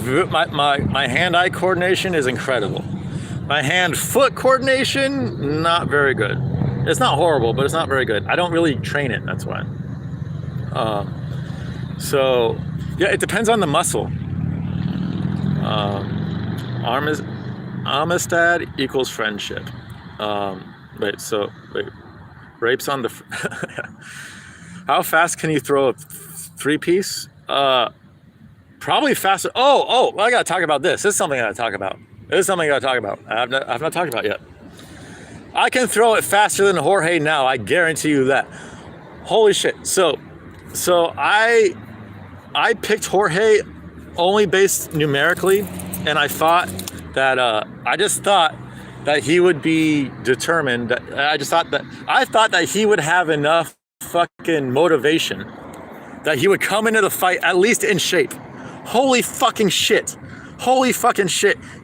My hand-eye coordination is incredible. My hand-foot coordination, not very good. It's not horrible, but it's not very good. I don't really train it, that's why. So, yeah, it depends on the muscle. Amistad equals friendship. Wait. Rapes on the... How fast can you throw a three-piece? Probably faster. Oh, I gotta talk about this. This is something I gotta talk about. I've not talked about yet. I can throw it faster than Jorge now. I guarantee you that. Holy shit. So I picked Jorge only based numerically, and I thought that I just thought that he would be determined. I thought that he would have enough fucking motivation that he would come into the fight at least in shape. Holy fucking shit.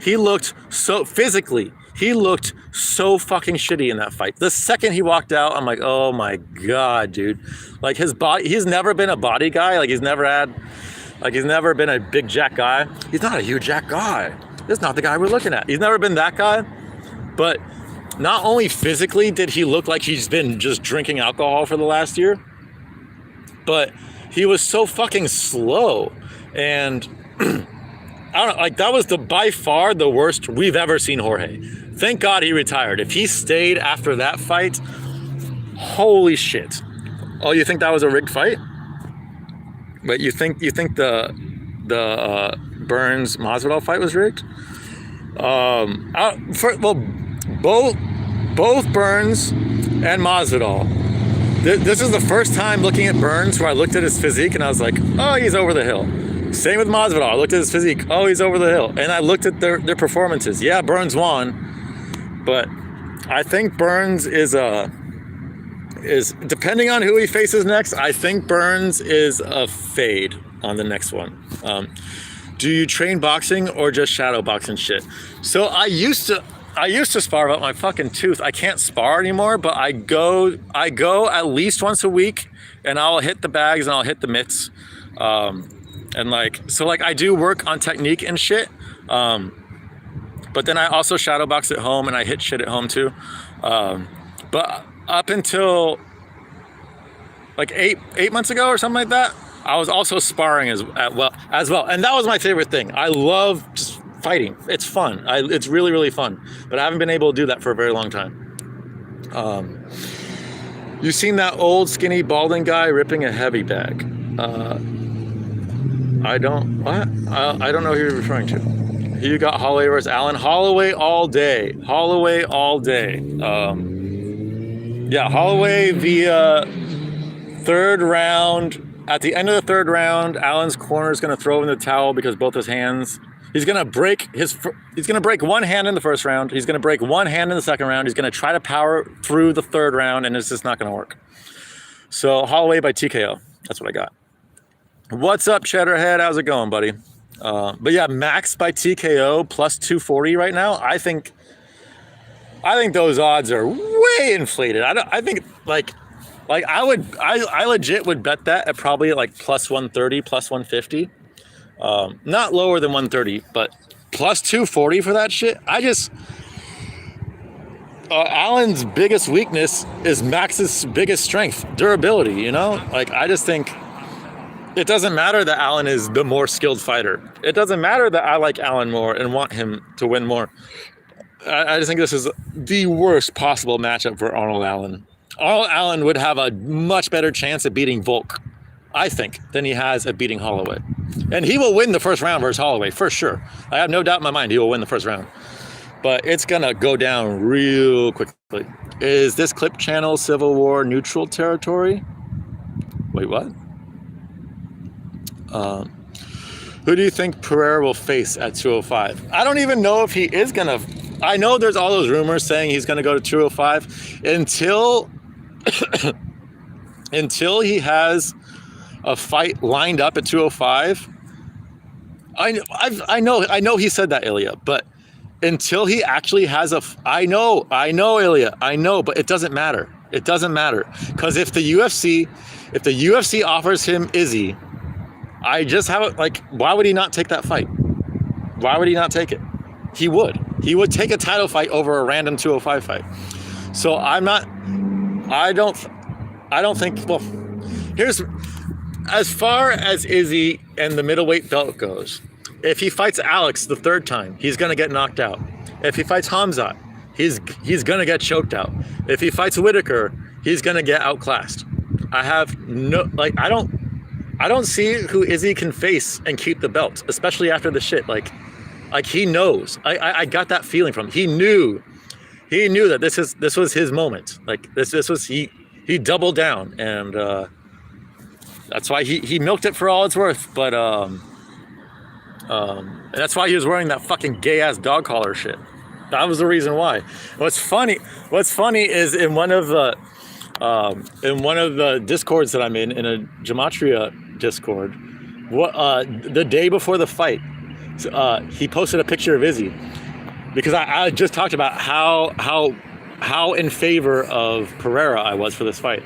He looked so physically. He looked so fucking shitty in that fight. The second he walked out, I'm like, oh my God, dude. Like, his body, he's never been a body guy. Like, he's never been a big jack guy. He's not a huge jack guy. This is not the guy we're looking at. He's never been that guy. But not only physically did he look like he's been just drinking alcohol for the last year, but he was so fucking slow. And I don't know, like, that was by far the worst we've ever seen Jorge. Thank God he retired. If he stayed after that fight, holy shit. Oh, you think that was a rigged fight? But you think the Burns Masvidal fight was rigged? Both Burns and Masvidal. This is the first time looking at Burns where I looked at his physique and I was like, oh, he's over the hill. Same with Masvidal. I looked at his physique. Oh, he's over the hill. And I looked at their performances. Yeah, Burns won, but I think Burns is depending on who he faces next. I think Burns is a fade on the next one. Do you train boxing or just shadow boxing shit? So I used to spar about my fucking tooth. I can't spar anymore, but I go at least once a week, and I'll hit the bags and I'll hit the mitts. And I do work on technique and shit, But then I also shadowbox at home and I hit shit at home too. But up until like eight months ago or something like that, I was also sparring as well. And that was my favorite thing. I love just fighting. It's fun. It's really, really fun. But I haven't been able to do that for a very long time. You seen that old skinny balding guy ripping a heavy bag? I don't know who you're referring to. You got Holloway versus Allen. Holloway all day. Holloway all day. Yeah, Holloway via third round. At the end of the third round, Allen's corner is going to throw in the towel because both his hands. He's going to break one hand in the first round. He's going to break one hand in the second round. He's going to try to power through the third round, and it's just not going to work. So Holloway by TKO. That's what I got. What's up, Cheddarhead? How's it going, buddy? But yeah, Max by TKO plus 240 right now. I think those odds are way inflated. I think I legit would bet that at probably like plus 130, plus 150. Not lower than 130, but plus 240 for that shit. Allen's biggest weakness is Max's biggest strength, durability, you know? Like, I just think it doesn't matter that Allen is the more skilled fighter. It doesn't matter that I like Allen more and want him to win more. I just think this is the worst possible matchup for Arnold Allen. Arnold Allen would have a much better chance at beating Volk, I think, than he has at beating Holloway. And he will win the first round versus Holloway, for sure. I have no doubt in my mind he will win the first round. But it's going to go down real quickly. Is this clip channel Civil War neutral territory? Wait, what? Who do you think Pereira will face at 205? I don't even know if he is going to. I know there's all those rumors saying he's going to go to 205 until he has a fight lined up at 205. I know he said that, Ilya, but until he actually has I know, Ilya, I know, but it doesn't matter. It doesn't matter. Because if the UFC offers him Izzy, I just have it, like, why would he not take that fight? Why would he not take it? He would. He would take a title fight over a random 205 fight. So I don't think, well, here's, as far as Izzy and the middleweight belt goes, if he fights Alex the third time, he's going to get knocked out. If he fights Hamzat, he's going to get choked out. If he fights Whitaker, he's going to get outclassed. I have no, like, I don't see who Izzy can face and keep the belt, especially after the shit. Like he knows. I got that feeling from him. He knew that this was his moment. Like this was, he doubled down, and that's why he milked it for all it's worth. But that's why he was wearing that fucking gay ass dog collar shit. That was the reason why. What's funny is in one of the discords that I'm in a Gematria Discord, the day before the fight, he posted a picture of Izzy, because I just talked about how in favor of Pereira I was for this fight,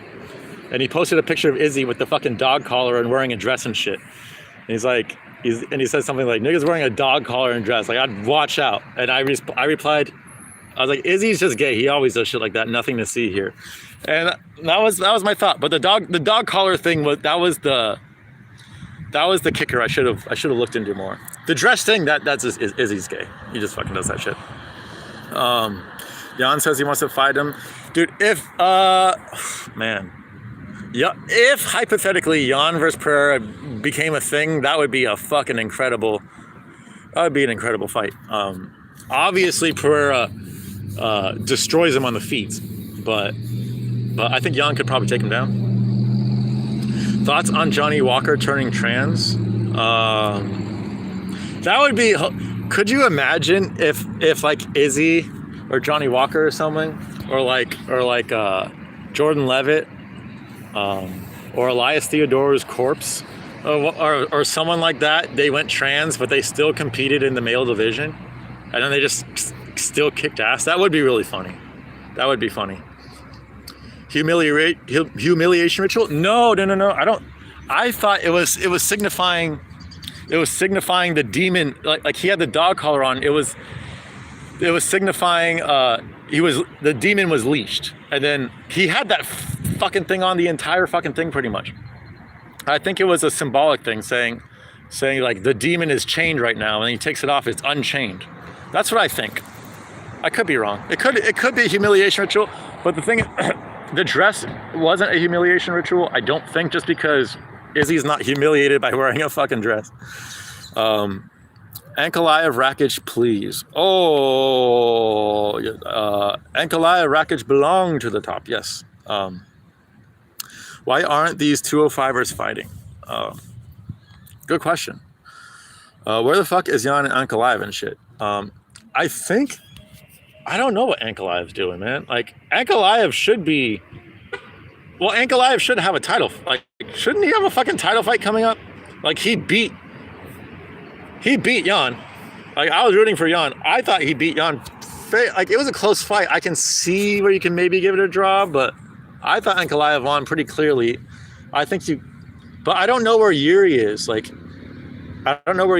and he posted a picture of Izzy with the fucking dog collar and wearing a dress and shit. And he's like, he said something like, "Niggas wearing a dog collar and dress. Like, I'd watch out." And I replied, I was like, "Izzy's just gay. He always does shit like that. Nothing to see here." And that was my thought. But the dog collar thing was the kicker. I should have looked into more. The dress thing, that's Izzy's gay. He just fucking does that shit. Jan says he wants to fight him, dude. If hypothetically Jan versus Pereira became a thing, that would be a fucking incredible. That would be an incredible fight. Obviously Pereira destroys him on the feet, but I think Jan could probably take him down. Thoughts on Johnny Walker turning trans? That would be. Could you imagine if like Izzy or Johnny Walker or something, or like Jordan Levitt, or Elias Theodore's corpse, or someone like that, they went trans but they still competed in the male division, and then they just still kicked ass? That would be really funny. That would be funny. Humiliation ritual? No. I thought it was signifying it was signifying the demon, like he had the dog collar on. It was signifying the demon was leashed, and then he had that fucking thing on the entire fucking thing pretty much. I think it was a symbolic thing saying like the demon is chained right now, and he takes it off, it's unchained. That's what I think. I could be wrong. It could be a humiliation ritual, but the thing, the dress wasn't a humiliation ritual. I don't think, just because Izzy's not humiliated by wearing a fucking dress. Ankalaev Rakic, please. Oh, Ankalaev Rakic belong to the top. Yes. Why aren't these 205ers fighting? Good question. Where the fuck is Jan and Ankalaev and shit? I don't know what Ankalaev's doing, man. Like, Ankalaev should be... Well, Ankalaev should have a title. Like, shouldn't he have a fucking title fight coming up? Like, he beat Jan. Like, I was rooting for Jan. I thought he beat Jan. Like, it was a close fight. I can see where you can maybe give it a draw, but I thought Ankalaev won pretty clearly. But I don't know where Yuri is. Like, I don't know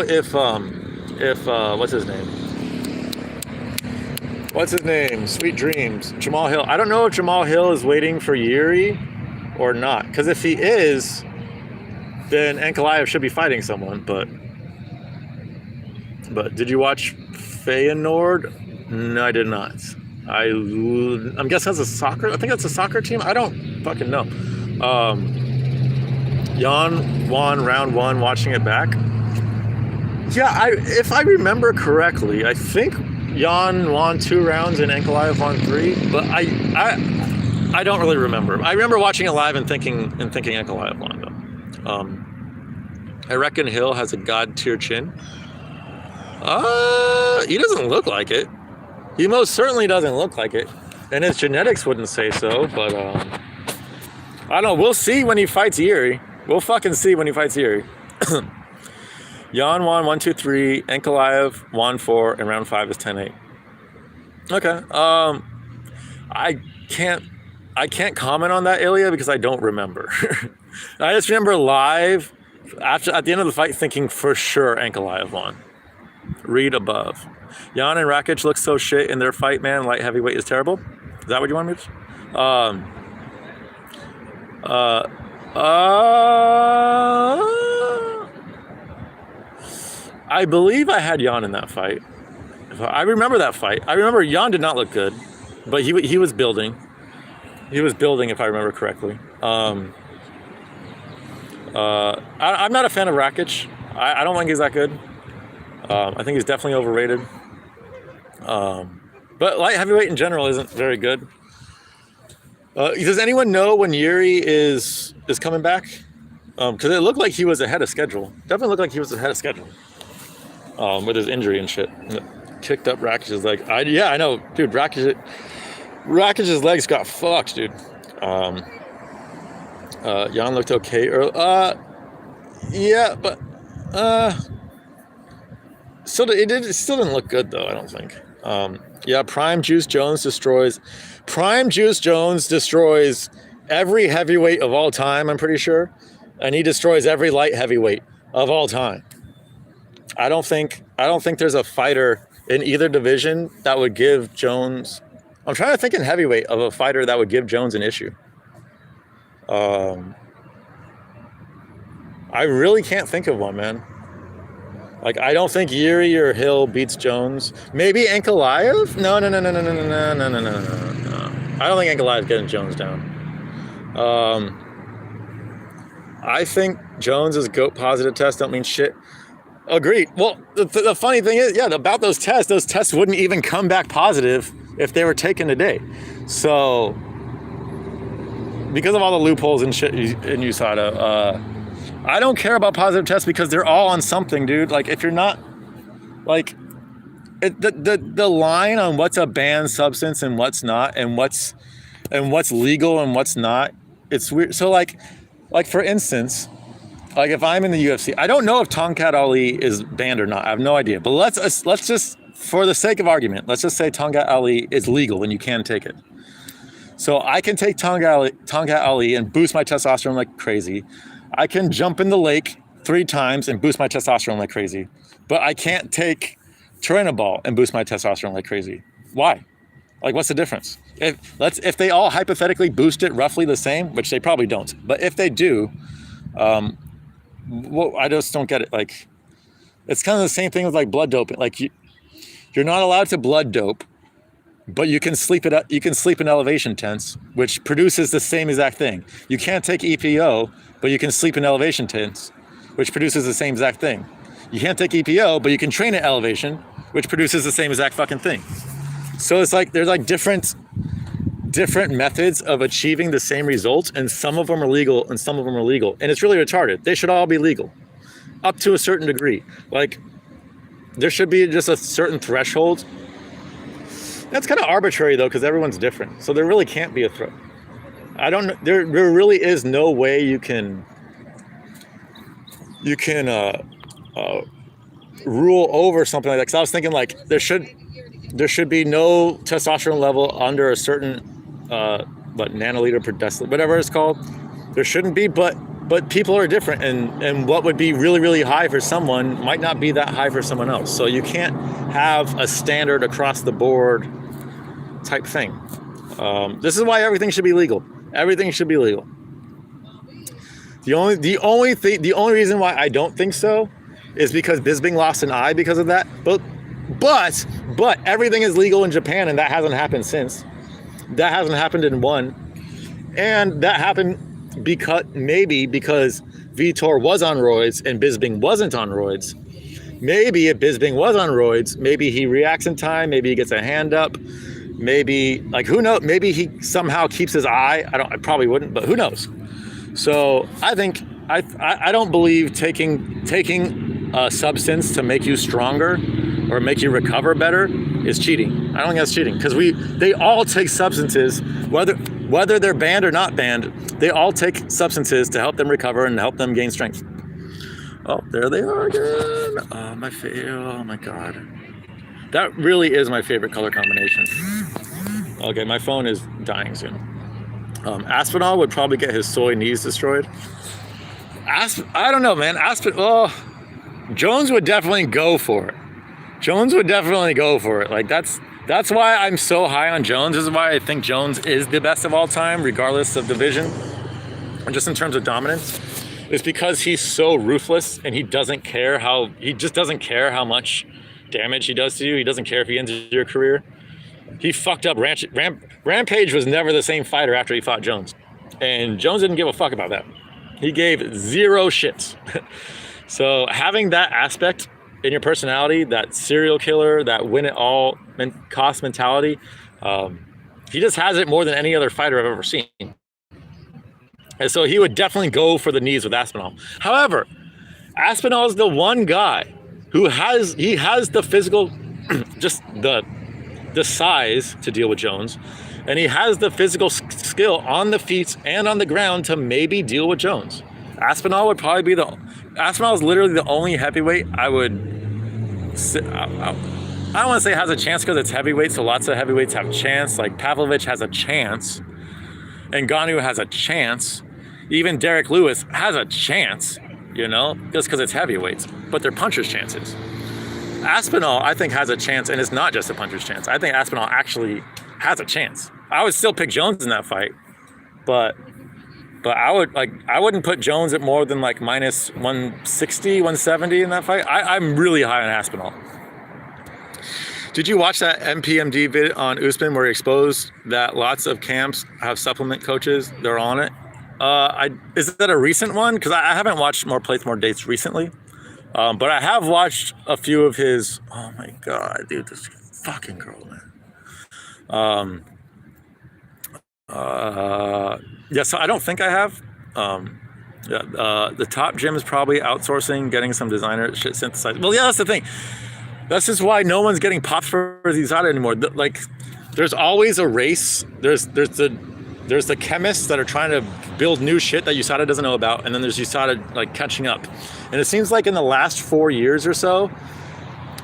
if what's his name? What's his name? Sweet Dreams. Jamal Hill. I don't know if Jamal Hill is waiting for Yuri or not. Because if he is, then Ankalaev should be fighting someone. But did you watch Feyenoord? No, I did not. I'm guessing that's a soccer. I think that's a soccer team. I don't fucking know. Jan won round 1. Watching it back. Yeah, if I remember correctly, I think Jan won 2 rounds and Ankalaev won 3, but I don't really remember. I remember watching it live and thinking Ankalaev won though. I reckon Hill has a god tier chin. He doesn't look like it. He most certainly doesn't look like it, and his genetics wouldn't say so. But I don't know. We'll see when he fights Yuri. We'll fucking see when he fights Yuri. Jan won 1, 2, 3. Ankalaev won 4, and round 5 is 10-8. Okay. I can't comment on that, Ilya, because I don't remember. I just remember live at the end of the fight thinking for sure Ankalaev won. Read above. Jan and Rakic look so shit in their fight, man. Light heavyweight is terrible. Is that what you want me to? I believe I had Jan in that fight. I remember that fight. I remember Jan did not look good, but he was building. He was building, if I remember correctly. I'm not a fan of Rakic. I don't think he's that good. I think he's definitely overrated. But light heavyweight in general isn't very good. Does anyone know when Yuri is coming back? Because it looked like he was ahead of schedule. Definitely looked like he was ahead of schedule. With his injury and shit. Kicked up Rakic's leg. I know, dude. Rakic's legs got fucked, dude. Jan looked okay early. Yeah, but still didn't look good though. I don't think. Yeah, Prime Juice Jones destroys every heavyweight of all time. I'm pretty sure, and he destroys every light heavyweight of all time. I don't think there's a fighter in either division that would give Jones. I'm trying to think in heavyweight of a fighter that would give Jones an issue. I really can't think of one, man. Like, I don't think Yuri or Hill beats Jones. Maybe Ankalaev? No. I don't think Ankalaev's getting Jones down. I think Jones's GOAT positive test don't mean shit. Agreed. Well, the funny thing is, yeah, about those tests wouldn't even come back positive if they were taken today. So, because of all the loopholes and shit in USADA, I don't care about positive tests because they're all on something, dude. Like, if you're not, like, the line on what's a banned substance and what's not, and what's legal and what's not, it's weird. So, like for instance, like if I'm in the UFC, I don't know if Tonkat Ali is banned or not. I have no idea. But let's just, for the sake of argument, let's just say Tonkat Ali is legal and you can take it. So I can take Tonkat Ali and boost my testosterone like crazy. I can jump in the lake 3 times and boost my testosterone like crazy, but I can't take Turinabol and boost my testosterone like crazy. Why? Like, what's the difference? If they all hypothetically boost it roughly the same, which they probably don't, but if they do, well, I just don't get it. Like, it's kind of the same thing with like blood doping. Like, you're not allowed to blood dope, but you can sleep it. You can sleep in elevation tents, which produces the same exact thing. You can't take EPO, but you can sleep in elevation tents, which produces the same exact thing. You can't take EPO, but you can train at elevation, which produces the same exact fucking thing. So it's like there's like different methods of achieving the same results, and some of them are legal and some of them are illegal. And it's really retarded. They should all be legal up to a certain degree. Like, there should be just a certain threshold. That's kind of arbitrary though, because everyone's different. So there really can't be a threat. I don't know. There really is no way you can rule over something like that. Because I was thinking like there should be no testosterone level under a certain nanoliter per deciliter, whatever it's called. There shouldn't be, but people are different, and what would be really, really high for someone might not be that high for someone else. So you can't have a standard across the board type thing. This is why everything should be legal. Everything should be legal. The only reason why I don't think so is because Bisping lost an eye because of that. But everything is legal in Japan, and that hasn't happened since. That hasn't happened in one, and that happened because Vitor was on roids and Bisping wasn't on roids. Maybe if Bisping was on roids, maybe he reacts in time. Maybe he gets a hand up. Maybe, like, who knows? Maybe he somehow keeps his eye. I probably wouldn't, but who knows? So I think I don't believe taking a substance to make you stronger or make you recover better is cheating. I don't think that's cheating, because they all take substances, whether they're banned or not banned. They all take substances to help them recover and help them gain strength. Oh, there they are again. Oh my God. That really is my favorite color combination. Okay, my phone is dying soon. Aspinall would probably get his soy knees destroyed. I don't know, man. Jones would definitely go for it. Like, that's why I'm so high on Jones. This is why I think Jones is the best of all time, regardless of division, and just in terms of dominance. It's because he's so ruthless, and he just doesn't care how much damage he does to you. He doesn't care if he ends your career. He fucked up. Rampage was never the same fighter after he fought Jones, and Jones didn't give a fuck about that. He gave zero shits. So having that aspect in your personality, that serial killer, that win it all cost mentality, he just has it more than any other fighter I've ever seen. And so he would definitely go for the knees with Aspinall. However, Aspinall is the one guy who has the physical, just the size to deal with Jones, and he has the physical skill on the feet and on the ground to maybe deal with Jones. Aspinall is literally the only heavyweight I don't want to say has a chance, because it's heavyweight, so lots of heavyweights have a chance. Like Pavlovich has a chance, and Ngannou has a chance. Even Derek Lewis has a chance, just because it's heavyweights, but they're puncher's chances. Aspinall, I think, has a chance, and it's not just a puncher's chance. I think Aspinall actually has a chance. I would still pick Jones in that fight, but I wouldn't put Jones at more than like minus 160, 170 in that fight. I'm really high on Aspinall. Did you watch that MPMD vid on Usman where he exposed that lots of camps have supplement coaches? They're on it. Is that a recent one? Because I haven't watched More Plates, More Dates recently. But I have watched a few of his. Oh my God, dude, this fucking girl, man. Yeah, so I don't think I have. The top gym is probably outsourcing, getting some designer shit synthesized. Well, yeah, that's the thing. That's just why no one's getting pops for USADA anymore. Like, there's always a race. There's the chemists that are trying to build new shit that USADA doesn't know about, and then there's USADA like catching up. And it seems like in the last 4 years or so,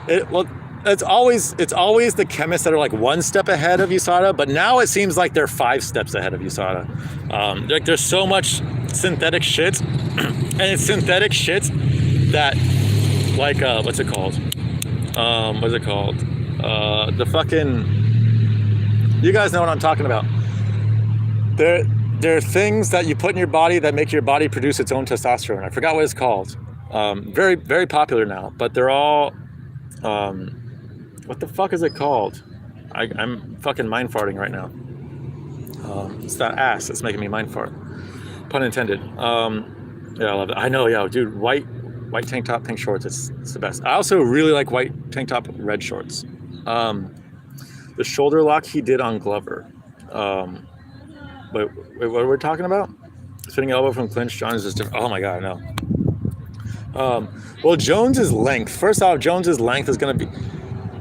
it's always the chemists that are like one step ahead of USADA, but now it seems like they're 5 steps ahead of USADA. Like there's so much it's synthetic shit, and it's synthetic shit that, like, what's it called? The fucking, you guys know what I'm talking about. There are things that you put in your body that make your body produce its own testosterone. I forgot what it's called. Very, very popular now, but they're all, what the fuck is it called? I'm fucking mind farting right now. It's that ass that's making me mind fart. Pun intended. Yeah, I love it. I know, yeah, dude, white tank top, pink shorts, it's the best. I also really like white tank top, red shorts. The shoulder lock he did on Glover. Wait, what are we talking about? Spinning elbow from clinch, Jones is different. Oh my God, no. Well, Jones's length. First off, Jones's length is going to be...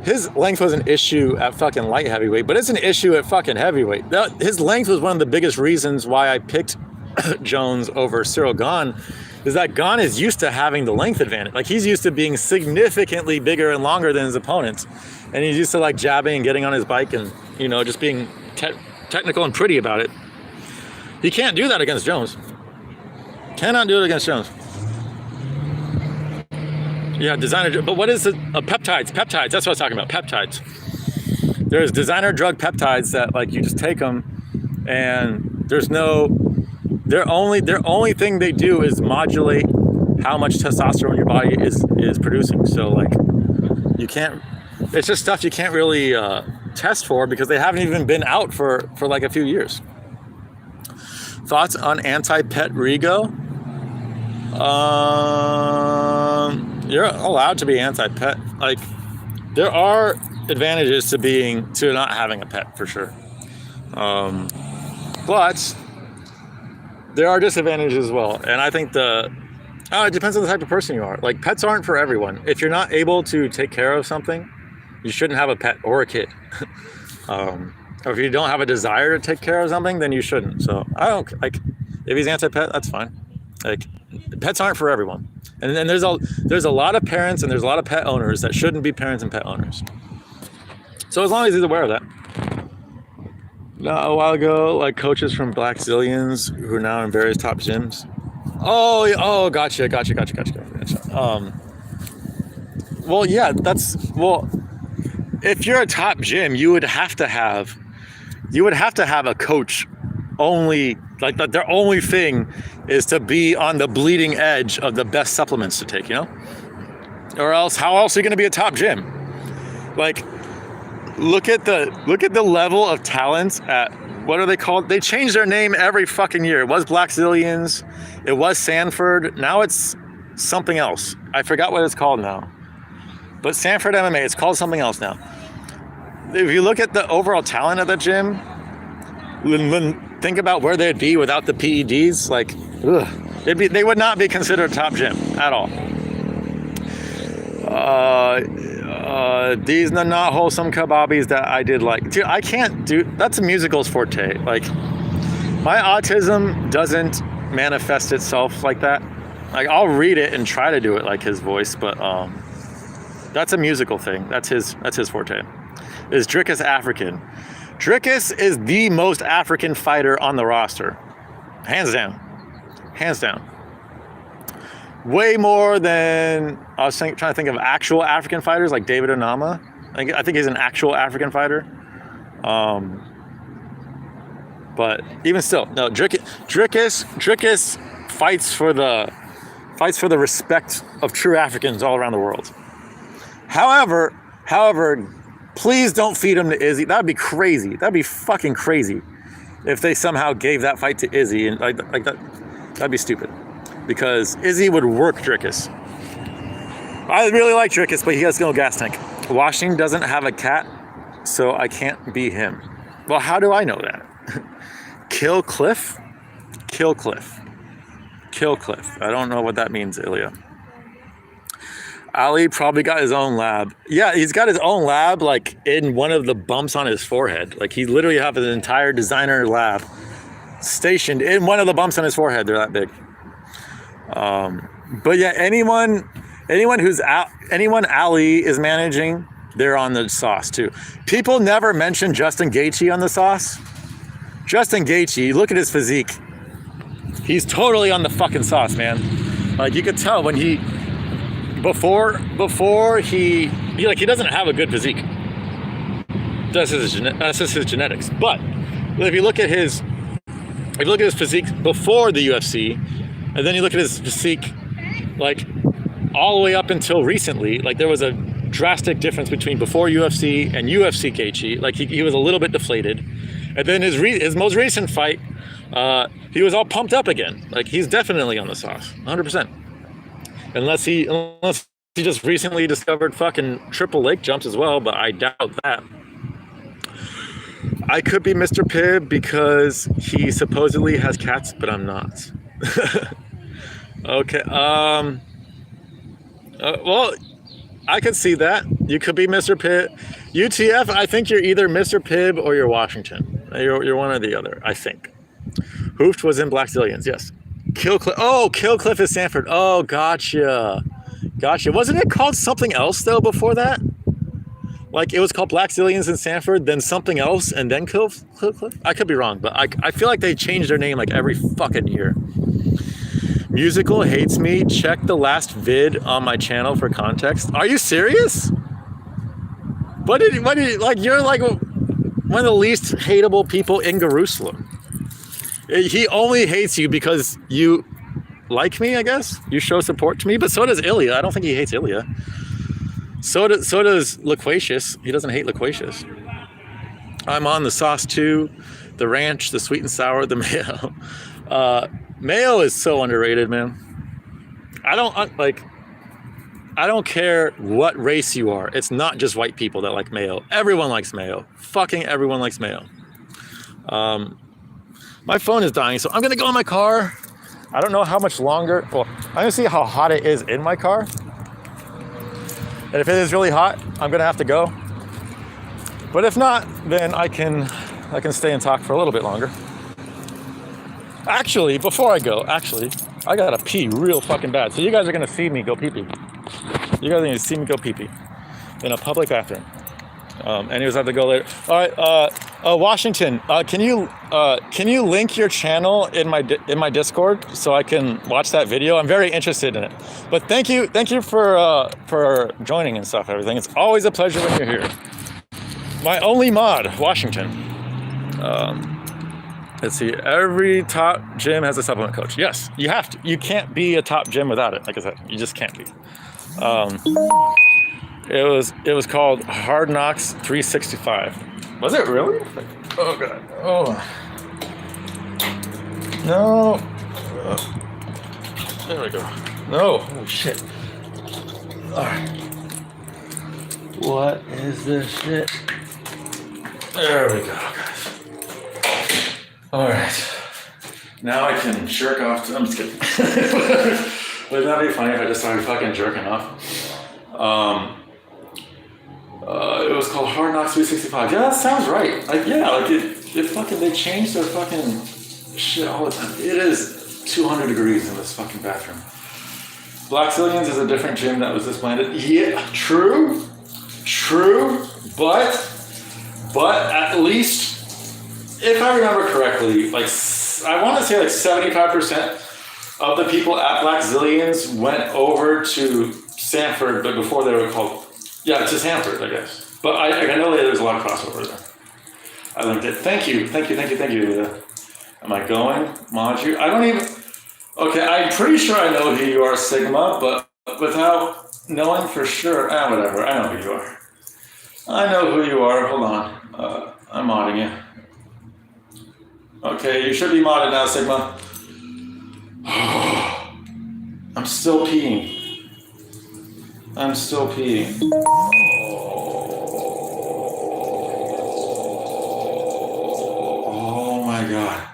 His length was an issue at fucking light heavyweight, but it's an issue at fucking heavyweight. His length was one of the biggest reasons why I picked Jones over Cyril Gahn, is that Gahn is used to having the length advantage. Like, he's used to being significantly bigger and longer than his opponents. And he's used to, like, jabbing and getting on his bike and, you know, just being technical and pretty about it. He can't do that against Jones. Cannot do it against Jones. Yeah, designer, but what is it? Peptides, that's what I was talking about, peptides. There's designer drug peptides that, like, you just take them and their only thing they do is modulate how much testosterone your body is producing. So, like, you can't, it's just stuff you can't really test for because they haven't even been out for like a few years. Thoughts on anti-pet Rego? You're allowed to be anti-pet. Like, there are advantages to not having a pet for sure. But there are disadvantages as well. And I think it depends on the type of person you are. Like, pets aren't for everyone. If you're not able to take care of something, you shouldn't have a pet or a kid. Or if you don't have a desire to take care of something, then you shouldn't. So I don't, like, if he's anti-pet, that's fine. Like, pets aren't for everyone. And then there's a lot of parents and there's a lot of pet owners that shouldn't be parents and pet owners. So as long as he's aware of that. Now, a while ago, like, coaches from Black Zillions who are now in various top gyms. Oh, gotcha. Well, yeah, if you're a top gym, you would have to have a coach only, like, that their only thing is to be on the bleeding edge of the best supplements to take, you know? Or else, how else are you going to be a top gym? Like, look at the level of talent at, what are they called? They change their name every fucking year. It was Black Zillions, it was Sanford, now it's something else. I forgot what it's called now. But Sanford MMA, it's called something else now. If you look at the overall talent of the gym, think about where they'd be without the PEDs. Like, they would not be considered a top gym at all. These are not wholesome kebabis that I did like. Dude, I can't do, that's a musical's forte. Like, my autism doesn't manifest itself like that. Like, I'll read it and try to do it like his voice, but that's a musical thing. That's his forte. Is Dricus African? Dricus is the most African fighter on the roster. Hands down. Way more than, I was trying to think of actual African fighters like David Onama. I think he's an actual African fighter. But even still, no, Dricus fights for the respect of true Africans all around the world. However, please don't feed him to Izzy. That'd be crazy. That'd be fucking crazy if they somehow gave that fight to Izzy, and like that. That'd be stupid, because Izzy would work Dricus. I really like Dricus, but he has no gas tank. Washington doesn't have a cat, so I can't be him. Well, how do I know that? Kill Cliff. I don't know what that means, Ilya. Ali probably got his own lab. Yeah, he's got his own lab, like, in one of the bumps on his forehead. Like, he literally has an entire designer lab stationed in one of the bumps on his forehead. They're that big. But yeah, anyone Ali is managing, they're on the sauce too. People never mention Justin Gaethje on the sauce. Justin Gaethje, look at his physique. He's totally on the fucking sauce, man. Like you could tell when he before he doesn't have a good physique. That's just his genetics. But if you look at his physique before the UFC, and then you look at his physique like all the way up until recently, like there was a drastic difference between before UFC and UFC Gaethje. Like he was a little bit deflated, and then his most recent fight, he was all pumped up again. Like he's definitely on the sauce, 100%. Unless he just recently discovered fucking triple leg jumps as well, but I doubt that. I could be Mr. Pibb because he supposedly has cats, but I'm not. Okay. Well, I could see that. You could be Mr. Pibb. UTF, I think you're either Mr. Pibb or you're Washington. You're one or the other, I think. Hooft was in Black Zillions, yes. Killcliff is Sanford. Oh, gotcha. Wasn't it called something else, though, before that? Like, it was called Black Zillions in Sanford, then something else, and then Killcliff? I could be wrong, but I feel like they change their name, like, every fucking year. Musical hates me. Check the last vid on my channel for context. Are you serious? What did like, you're like one of the least hateable people in Jerusalem. He only hates you because you like me, I guess. You show support to me, but so does Ilya. I don't think he hates Ilya. So does Loquacious. He doesn't hate Loquacious. I'm on the sauce too, the ranch, the sweet and sour, the mayo. Mayo is so underrated, man. I don't care what race you are. It's not just white people that like mayo. Everyone likes mayo. Fucking everyone likes mayo. My phone is dying, so I'm gonna go in my car. I don't know how much longer. Well, I'm gonna see how hot it is in my car. And if it is really hot, I'm gonna have to go. But if not, then I can stay and talk for a little bit longer. Actually, before I go, I gotta pee real fucking bad. So you guys are gonna see me go pee-pee. You guys are gonna see me go pee-pee in a public bathroom. Anyways, I have to go later. All right, Washington, can you link your channel in my Discord so I can watch that video? I'm very interested in it. But thank you for joining and stuff, everything. It's always a pleasure when you're here. My only mod, Washington. Let's see. Every top gym has a supplement coach. Yes, you have to. You can't be a top gym without it. Like I said, you just can't be. It was called Hard Knocks 365. Was it really? Oh god. Oh. No. There we go. No. Oh shit. Alright. What is this shit? There we go, guys. Alright. Now I can jerk off. I'm just kidding. Wouldn't that be funny if I just started fucking jerking off? It was called Hard Knocks 365. Yeah, that sounds right. They changed their fucking shit all the time. It is 200 degrees in this fucking bathroom. Black Zillions is a different gym that was disbanded. Yeah, true, but at least, if I remember correctly, like I want to say like 75% of the people at Black Zillions went over to Sanford, but before they were called. Yeah, it's just Sanford, I guess. But I know that there's a lot of crossover there. I linked it. Thank you. Am I going? Mod you? I don't even... Okay, I'm pretty sure I know who you are, Sigma, but without knowing for sure... whatever. I know who you are. Hold on. I'm modding you. Okay, you should be modded now, Sigma. I'm still peeing. Oh my god.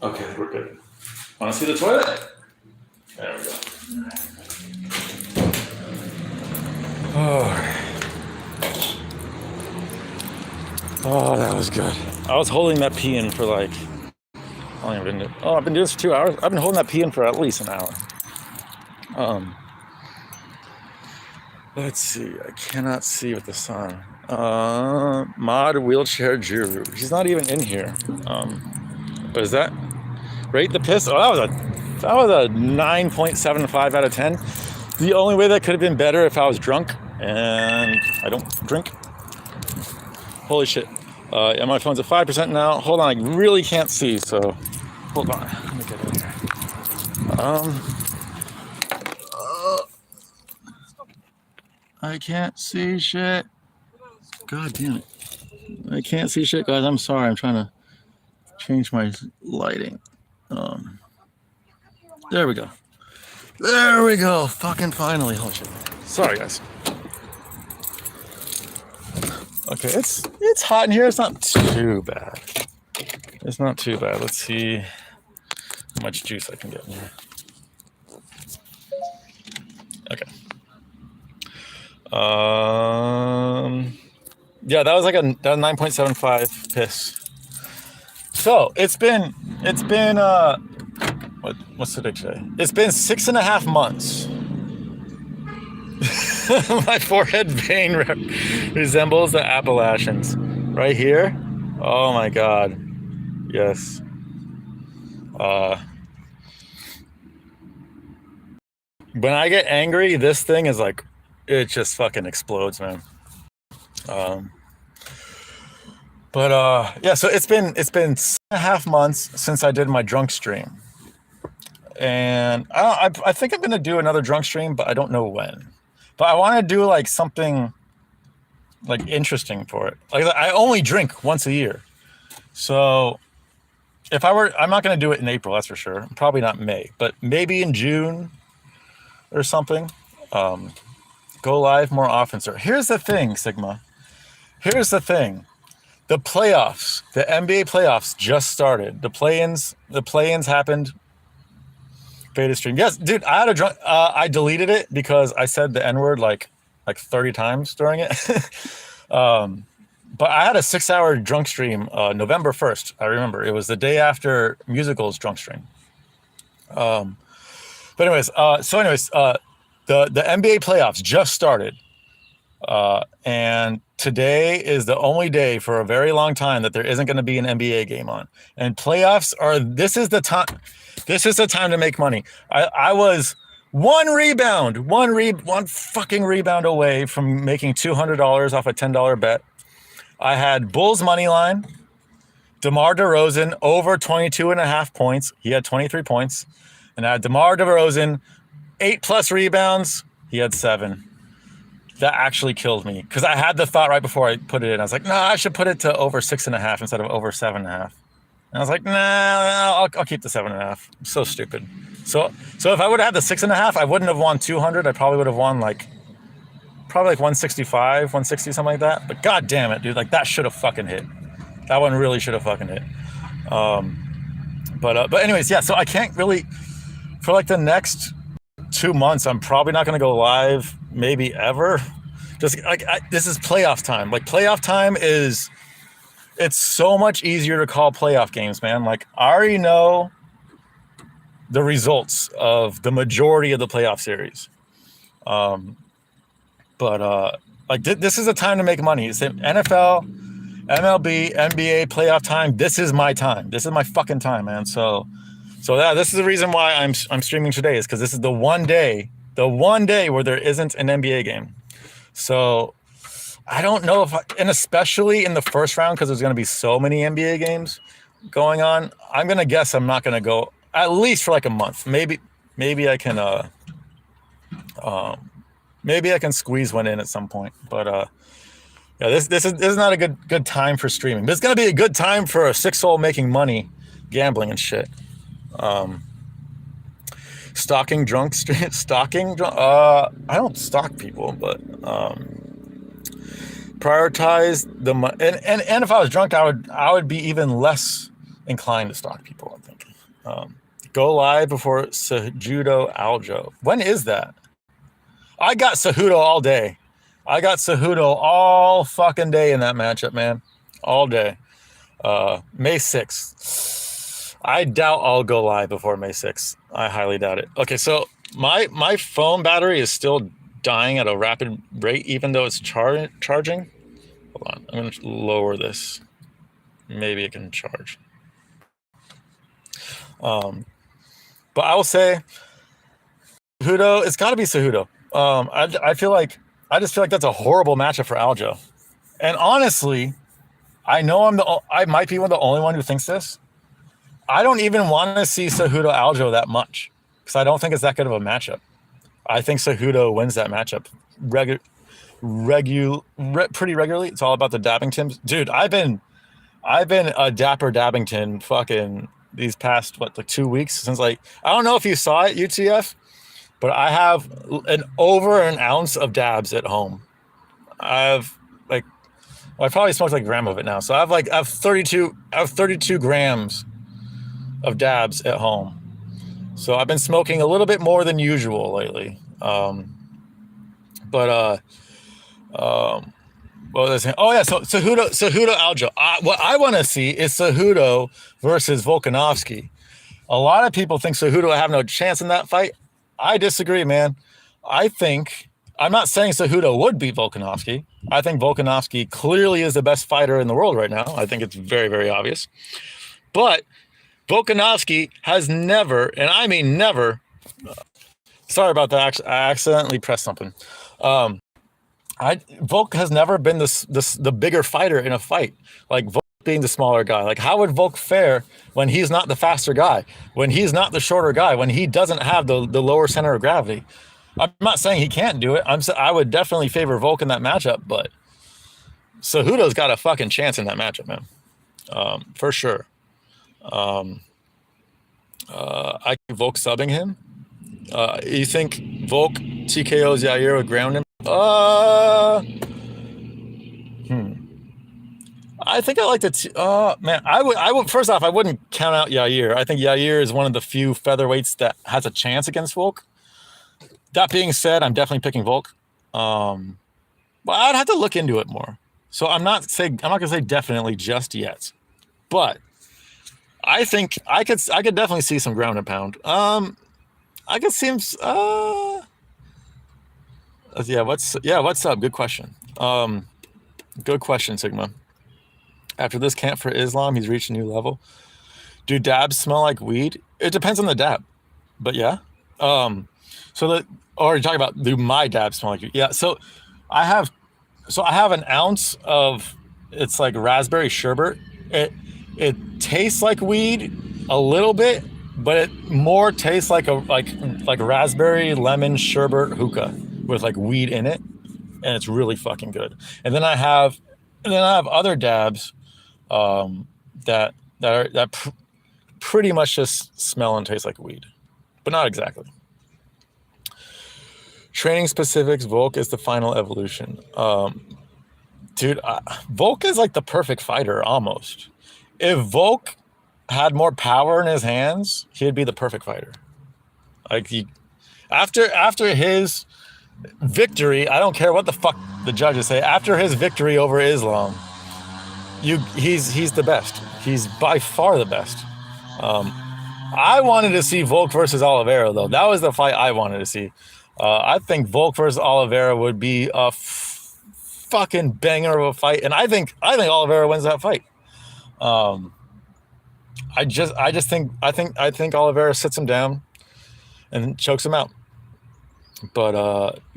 Okay, we're good. Want to see the toilet? There we go. Oh, that was good. I was holding that pee in for like... I've been doing this for 2 hours. I've been holding that pee in for at least an hour. Let's see. I cannot see with the sun. Mod wheelchair Juru. He's not even in here. But is that rate the piss? Oh, that was a 9.75 out of 10. The only way that could have been better if I was drunk, and I don't drink. Holy shit. And my phone's at 5% now. Hold on, I really can't see, so hold on. Let me get in here. I can't see shit. God damn it. I can't see shit, guys. I'm sorry. I'm trying to change my lighting. There we go. There we go. Fucking finally. Holy shit. Sorry, guys. Okay, it's hot in here. It's not too bad. It's not too bad. Let's see how much juice I can get in here. Okay. Yeah, that was like a 9.75 piss. So it's been what's the date today? It's been 6.5 months. My forehead vein resembles the Appalachians. Right here. Oh my God. Yes. When I get angry, this thing is like, it just fucking explodes, man. Yeah, so it's been 6.5 months since I did my drunk stream. And I think I'm gonna do another drunk stream, but I don't know when. But I want to do like something like interesting for it. Like I only drink once a year, so if I'm not gonna do it in April, that's for sure. Probably not May, but maybe in June or something. Go live more often, sir. Here's the thing, Sigma. Here's the thing. The playoffs, the NBA playoffs just started. The play-ins happened. Beta stream. Yes, dude, I had a drunk. I deleted it because I said the N-word like 30 times during it. But I had a 6-hour drunk stream November 1st. I remember it was the day after Musical's drunk stream. But anyways, the NBA playoffs just started. And today is the only day for a very long time that there isn't going to be an NBA game on. And playoffs this is the time to make money. I was one fucking rebound away from making $200 off a $10 bet. I had Bulls money line, DeMar DeRozan over 22.5 points. He had 23 points. And I had DeMar DeRozan 8+ rebounds. He had 7. That actually killed me because I had the thought right before I put it in. I was like, nah, I should put it to over 6.5 instead of over 7.5. And I was like, nah, I'll keep the 7.5. I'm so stupid. So if I would have had the 6.5, I wouldn't have won 200. I probably would have won like 165, 160, something like that. But god damn it, dude, like that should have fucking hit. That one really should have fucking hit. But anyways, yeah. So I can't really for like the next 2 months. I'm probably not going to go live, maybe ever. Just like this is playoff time. Like playoff time it's so much easier to call playoff games, man. Like I already know the results of the majority of the playoff series. Like this is a time to make money. It's NFL, MLB, NBA playoff time. This is my time. This is my fucking time, man. So yeah, this is the reason why I'm streaming today is because this is the one day where there isn't an NBA game. So I don't know and especially in the first round, because there's going to be so many NBA games going on, I'm going to guess I'm not going to go at least for like a month. Maybe I can squeeze one in at some point. But yeah, this is not a good time for streaming. But it's going to be a good time for a Sixsoul making money, gambling and shit. Stalking drunk. I don't stalk people, but prioritize the money. And if I was drunk, I would be even less inclined to stalk people, I'm thinking. Go live before Cejudo Aljo. When is that? I got Cejudo all day. I got Cejudo all fucking day in that matchup, man. All day. May 6th. I doubt I'll go live before May 6th. I highly doubt it. Okay, so my phone battery is still dying at a rapid rate, even though it's charging. Hold on, I'm gonna lower this. Maybe it can charge. But I will say, Cejudo, it's got to be Cejudo. I just feel like that's a horrible matchup for Aljo. And honestly, I know I might be the only one who thinks this. I don't even want to see Cejudo Aljo that much because I don't think it's that good of a matchup. I think Cejudo wins that matchup pretty regularly. It's all about the Dabbingtons, dude. I've been a Dapper Dabbington fucking these past 2 weeks since I don't know if you saw it, UTF, but I have over an ounce of dabs at home. I probably smoked like a gram of it now, so I have 32 grams of dabs at home. So I've been smoking a little bit more than usual lately. What was I saying? Oh yeah, so Cejudo Aljo. What I want to see is Cejudo versus Volkanovski. A lot of people think Cejudo will have no chance in that fight. I disagree, man. I'm not saying Cejudo would beat Volkanovski. I think Volkanovski clearly is the best fighter in the world right now. I think it's very, very obvious. But Volkanovski has never, and I mean never, sorry about that, I accidentally pressed something. Volk has never been the bigger fighter in a fight. Like Volk being the smaller guy. Like how would Volk fare when he's not the faster guy, when he's not the shorter guy, when he doesn't have the lower center of gravity? I'm not saying he can't do it. I would definitely favor Volk in that matchup, but Cejudo's got a fucking chance in that matchup, man, for sure. I think Volk subbing him. You think Volk TKOs Yair would ground him? I think I like to. Man, I would. First off, I wouldn't count out Yair. I think Yair is one of the few featherweights that has a chance against Volk. That being said, I'm definitely picking Volk. But I'd have to look into it more. So I'm not gonna say definitely just yet. But I think I could definitely see some ground and pound. I could see him. What's up? Good question. Good question, Sigma. After this camp for Islam, he's reached a new level. Do dabs smell like weed? It depends on the dab, but yeah. Or you're talking about, do my dabs smell like weed? Yeah. So I have an ounce of, it's like raspberry sherbet. It tastes like weed a little bit, but it more tastes like like raspberry lemon sherbet hookah with like weed in it, and it's really fucking good. And then I have other dabs that pretty much just smell and taste like weed, but not exactly. Training specifics, Volk is the final evolution. Dude, Volk is like the perfect fighter almost. If Volk had more power in his hands, he'd be the perfect fighter. Like after his victory, I don't care what the fuck the judges say. After his victory over Islam, he's the best. He's by far the best. I wanted to see Volk versus Oliveira though. That was the fight I wanted to see. I think Volk versus Oliveira would be a fucking banger of a fight, and I think Oliveira wins that fight. I think Oliveira sits him down and chokes him out. But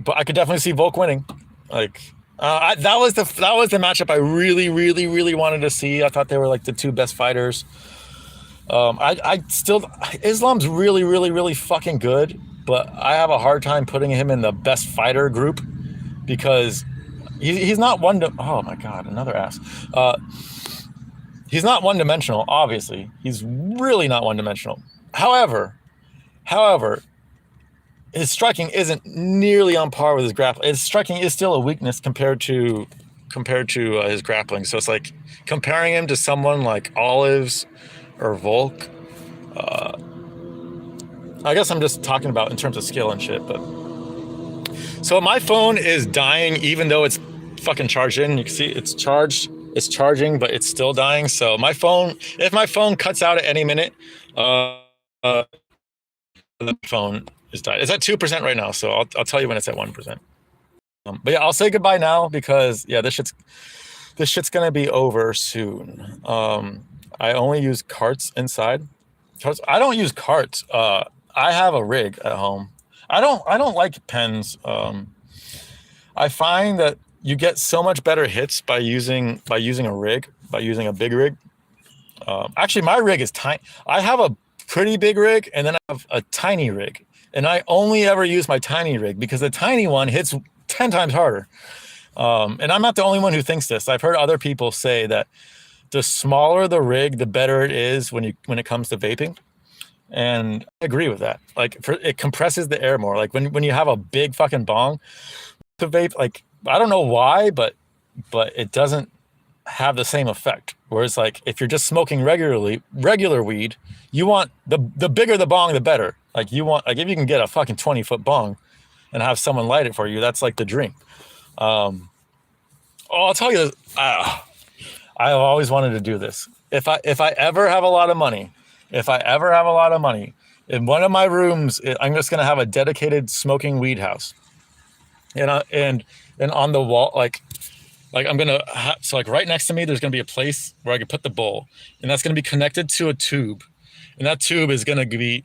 I could definitely see Volk winning. Like that was the matchup I really, really, really wanted to see. I thought they were like the two best fighters. Islam's really, really, really fucking good, but I have a hard time putting him in the best fighter group because he's not oh my god, another ass. He's not one-dimensional, obviously. He's really not one-dimensional. However, his striking isn't nearly on par with his grappling. His striking is still a weakness compared to his grappling. So it's like comparing him to someone like Olives or Volk. I guess I'm just talking about in terms of skill and shit. But so my phone is dying, even though it's fucking charged in. You can see it's charged. It's charging, but it's still dying. So if my phone cuts out at any minute, the phone is dying. It's at 2% right now, so I'll tell you when it's at 1%. But yeah, I'll say goodbye now because yeah, this This shit's gonna be over soon. I only use carts inside. Carts. I don't use carts. I have a rig at home. I don't like pens. I find that you get so much better hits by using a rig, by using a big rig. Actually, my rig is tiny. I have a pretty big rig, and then I have a tiny rig, and I only ever use my tiny rig because the tiny one hits 10 times harder. And I'm not the only one who thinks this. I've heard other people say that the smaller the rig, the better it is when it comes to vaping. And I agree with that. Like it compresses the air more. Like when you have a big fucking bong to vape, like I don't know why, but it doesn't have the same effect. Whereas like if you're just smoking regular weed, you want the bigger the bong, the better. Like you want, like if you can get a fucking 20-foot bong and have someone light it for you, that's like the dream. I'll tell you, I've always wanted to do this. If I ever have a lot of money, in one of my rooms, I'm just gonna have a dedicated smoking weed house. And on the wall, like I'm gonna so like right next to me, there's gonna be a place where I can put the bowl, and that's gonna be connected to a tube, and that tube is gonna be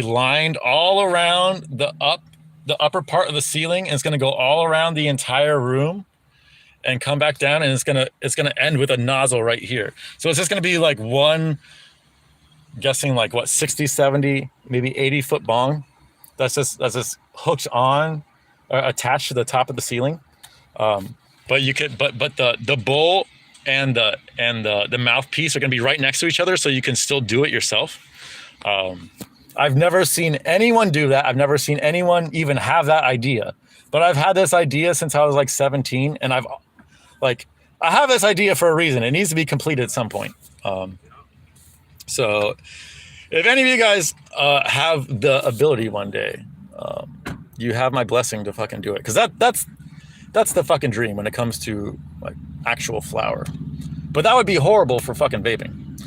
lined all around the upper part of the ceiling, and it's gonna go all around the entire room and come back down, and it's gonna end with a nozzle right here. So it's just gonna be like one, guessing like what, 60, 70, maybe 80-foot bong that's just hooked on or attached to the top of the ceiling. But you could but the bowl and the mouthpiece are gonna be right next to each other, so you can still do it yourself. I've never seen anyone do that. I've never seen anyone even have that idea. But I've had this idea since I was like 17, and I have this idea for a reason. It needs to be completed at some point. So if any of you guys have the ability one day, you have my blessing to fucking do it. Because that's the fucking dream when it comes to like actual flower. But that would be horrible for fucking vaping.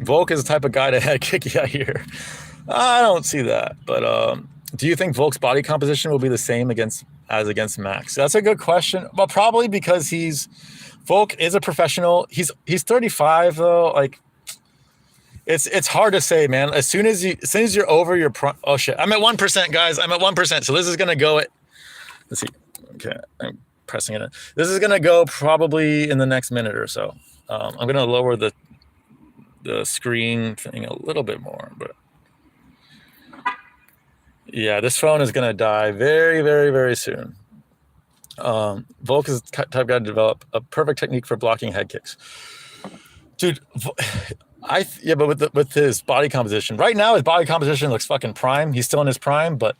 Volk is the type of guy to head kick you out here. I don't see that. But do you think Volk's body composition will be the same against Max? That's a good question. Well, probably because Volk is a professional. He's 35 though. Like it's hard to say, man. As soon as you're over your oh shit, I'm at 1%, guys. I'm at 1%. So this is gonna go at, let's see. Okay, I'm pressing it in. This is gonna go probably in the next minute or so. I'm gonna lower the screen thing a little bit more, but yeah, this phone is gonna die very, very, very soon. Volk is the type of guy to develop a perfect technique for blocking head kicks. Dude, but with his body composition, right now his body composition looks fucking prime. He's still in his prime, but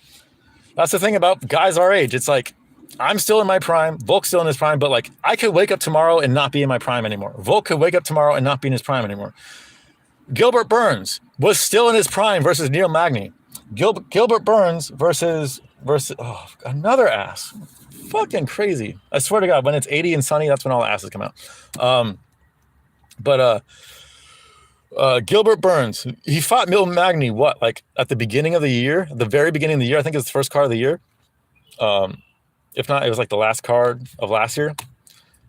that's the thing about guys our age. It's like I'm still in my prime, Volk's still in his prime, but like I could wake up tomorrow and not be in my prime anymore. Volk could wake up tomorrow and not be in his prime anymore. Gilbert Burns was still in his prime versus Neil Magny. Gilbert Burns versus another ass. Fucking crazy. I swear to God, when it's 80 and sunny, that's when all the asses come out. Gilbert Burns, he fought Neil Magny, what, like at the beginning of the year, the very beginning of the year. I think it was the first card of the year. If not, it was like the last card of last year.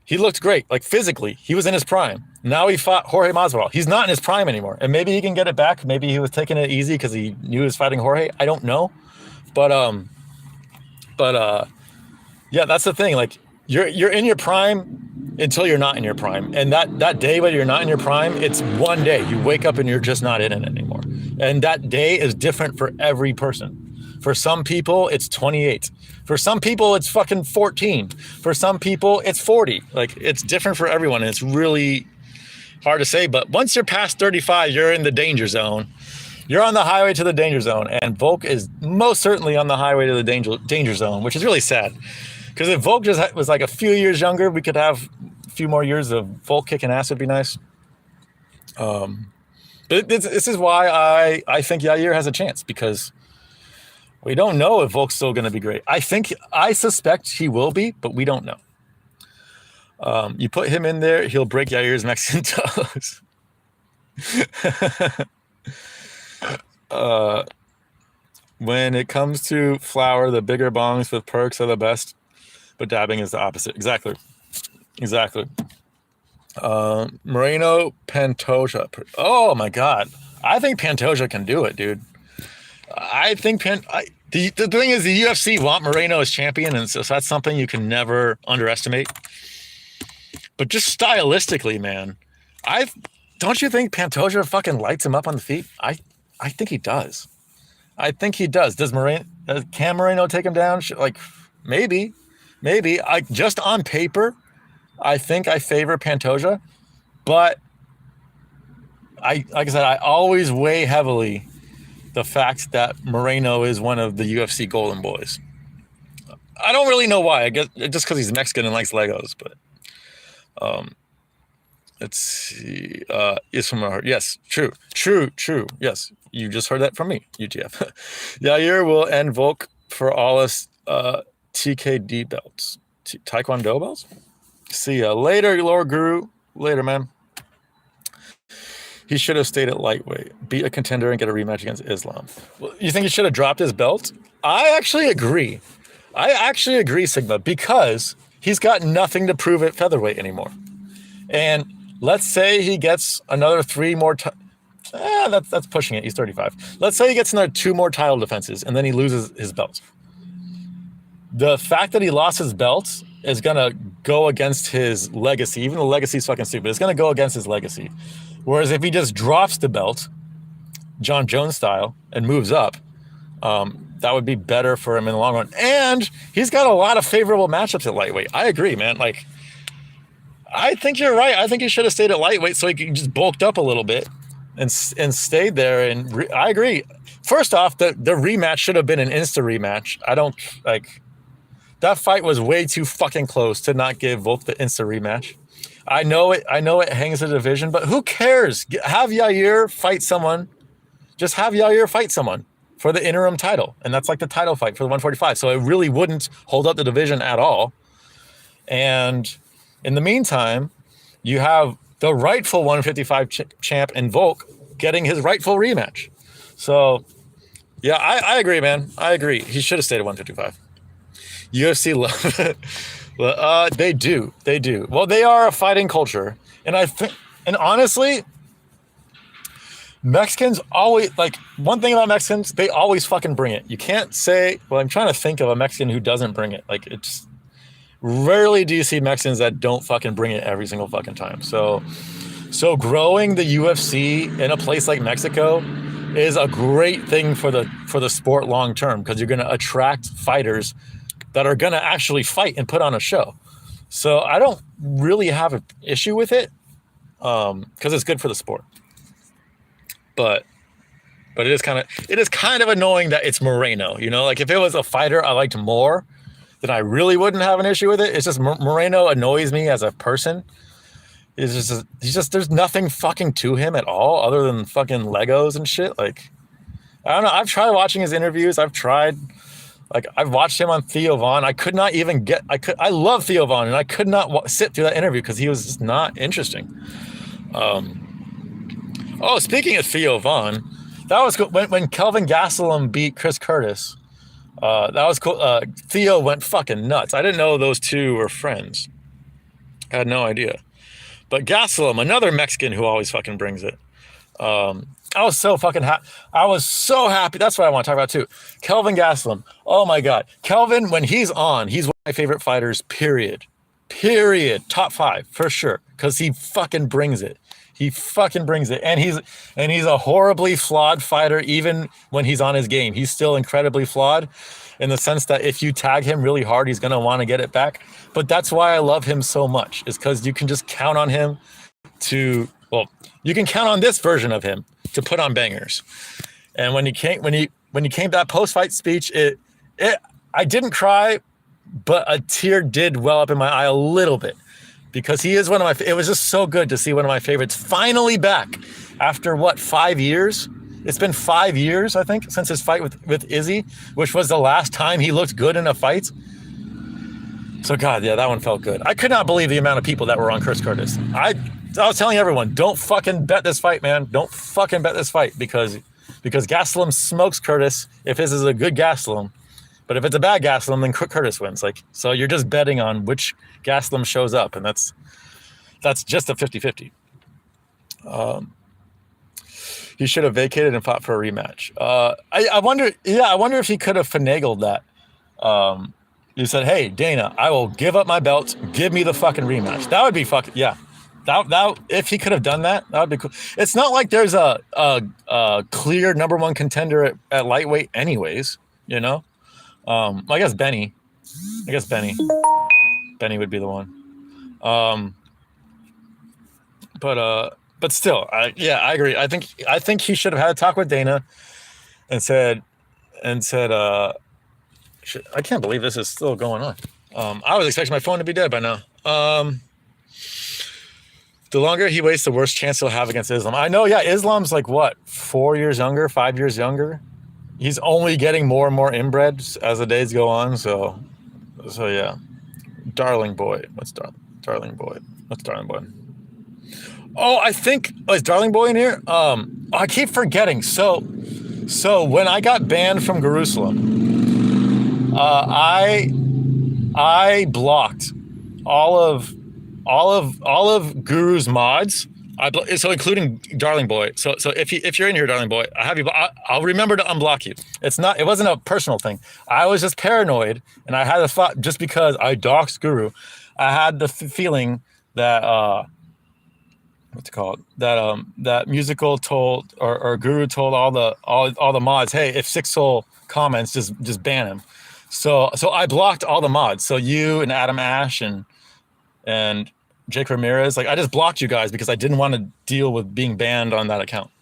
He looked great, like physically. He was in his prime. Now he fought Jorge Masvidal. He's not in his prime anymore. And maybe he can get it back. Maybe he was taking it easy because he knew he was fighting Jorge. I don't know. But yeah, that's the thing. Like you're in your prime until you're not in your prime. And that day when you're not in your prime, it's one day. You wake up and you're just not in it anymore. And that day is different for every person. For some people, it's 28. For some people, it's fucking 14. For some people, it's 40. Like, it's different for everyone. And it's really hard to say. But once you're past 35, you're in the danger zone. You're on the highway to the danger zone. And Volk is most certainly on the highway to the danger zone, which is really sad. Because if Volk just was like a few years younger, we could have a few more years of Volk kicking ass would be nice. But this is why I think Yair has a chance, because we don't know if Volk's still going to be great. I suspect he will be, but we don't know. You put him in there, he'll break Yair's Mexican toes. When it comes to flower, the bigger bongs with perks are the best, but dabbing is the opposite. Exactly. Exactly. Moreno Pantoja. Oh my God. I think Pantoja can do it, dude. I think the thing is the UFC want Moreno as champion, and so that's something you can never underestimate. But just stylistically, man, don't you think Pantoja fucking lights him up on the feet? I think he does. I think he does. Can Moreno take him down? Like, maybe. I just on paper, I think I favor Pantoja, but like I said, I always weigh heavily the fact that Moreno is one of the UFC Golden Boys. I don't really know why. I guess just because he's Mexican and likes Legos, but let's see. Is from our heart. Yes, true. Yes, you just heard that from me, UTF. Yair will end Volk for all us TKD belts. Taekwondo belts? See ya later, Lord Guru. Later, man. He should have stayed at lightweight, beat a contender, and get a rematch against Islam. Well, you think he should have dropped his belt? I actually agree, Sigma, because he's got nothing to prove at featherweight anymore. And let's say he gets another 3 more. That's pushing it. He's 35. Let's say he gets another 2 more title defenses, and then he loses his belts. The fact that he lost his belts is gonna go against his legacy. Even the legacy is fucking stupid. It's gonna go against his legacy. Whereas if he just drops the belt, John Jones style, and moves up, that would be better for him in the long run. And he's got a lot of favorable matchups at lightweight. I agree, man. Like, I think you're right. I think he should have stayed at lightweight so he could just bulked up a little bit and stayed there. And I agree. First off, the rematch should have been an insta rematch. I don't like that fight was way too fucking close to not give Volk the insta rematch. I know it hangs the division, but who cares? Have Yair fight someone. Just have Yair fight someone for the interim title. And that's like the title fight for the 145. So it really wouldn't hold up the division at all. And in the meantime, you have the rightful 155 champ in Volk getting his rightful rematch. So, yeah, I agree, man. I agree. He should have stayed at 155. UFC love it. Well, they do. Well, they are a fighting culture. And I think, and honestly, Mexicans always, like, one thing about Mexicans, they always fucking bring it. You can't say, well, I'm trying to think of a Mexican who doesn't bring it. Like, it's rarely do you see Mexicans that don't fucking bring it every single fucking time. So growing the UFC in a place like Mexico is a great thing for the sport long term, because you're going to attract fighters that are going to actually fight and put on a show. So I don't really have an issue with it, because it's good for the sport. But it is kind of annoying that it's Moreno. You know, like if it was a fighter I liked more, then I really wouldn't have an issue with it. It's just Moreno annoys me as a person. He's just there's nothing fucking to him at all other than fucking Legos and shit. Like, I don't know. I've tried watching his interviews. I've watched him on Theo Von. I could not even I love Theo Von, and I could not sit through that interview because he was just not interesting. Oh, speaking of Theo Von, that was cool. When Kelvin Gastelum beat Chris Curtis. That was cool. Theo went fucking nuts. I didn't know those two were friends. I had no idea. But Gastelum, another Mexican who always fucking brings it. I was so fucking happy. I was so happy. That's what I want to talk about too. Kelvin Gastelum. Oh my God. Kelvin, when he's on, he's one of my favorite fighters, period. Top 5 for sure. Because he fucking brings it. And he's a horribly flawed fighter. Even when he's on his game, he's still incredibly flawed in the sense that if you tag him really hard, he's going to want to get it back. But that's why I love him so much, is because you can just count on him you can count on this version of him to put on bangers. And when he came to that post-fight speech, I didn't cry, but a tear did well up in my eye a little bit. Because he is one of my, it was just so good to see one of my favorites finally back after 5 years? It's been 5 years, I think, since his fight with Izzy, which was the last time he looked good in a fight. So God, yeah, that one felt good. I could not believe the amount of people that were on Chris Curtis. I was telling everyone, don't fucking bet this fight, man. Don't fucking bet this fight because Gastelum smokes Curtis if this is a good Gastelum. But if it's a bad Gastelum, then Curtis wins. Like, so you're just betting on which Gastelum shows up, and that's just a 50-50. He should have vacated and fought for a rematch. I wonder if he could have finagled that. He said, "Hey, Dana, I will give up my belt. Give me the fucking rematch." That would be fucking, yeah. That if he could have done that, that would be cool. It's not like there's a clear number one contender at lightweight, anyways. You know, I guess Benny. Benny would be the one. But still, I agree. I think he should have had a talk with Dana, and said, I can't believe this is still going on. I was expecting my phone to be dead by now. The longer he waits, the worse chance he'll have against Islam. I know, yeah, Islam's like what, 4 years younger, 5 years younger? He's only getting more and more inbreds as the days go on, so yeah. Darling boy. What's Darling boy? Oh, I think, is Darling boy in here? I keep forgetting. So when I got banned from Jerusalem, I blocked all of Guru's mods. So including Darling Boy. So if you're in here, Darling Boy, I'll remember to unblock you. It wasn't a personal thing. I was just paranoid, and I had a thought, just because I doxed Guru, I had the feeling that what's it called? That musical told or Guru told all the mods, hey, if Sixsoul comments, just ban him. So I blocked all the mods. So you and Adam Ash and Jake Ramirez, like, I just blocked you guys because I didn't want to deal with being banned on that account.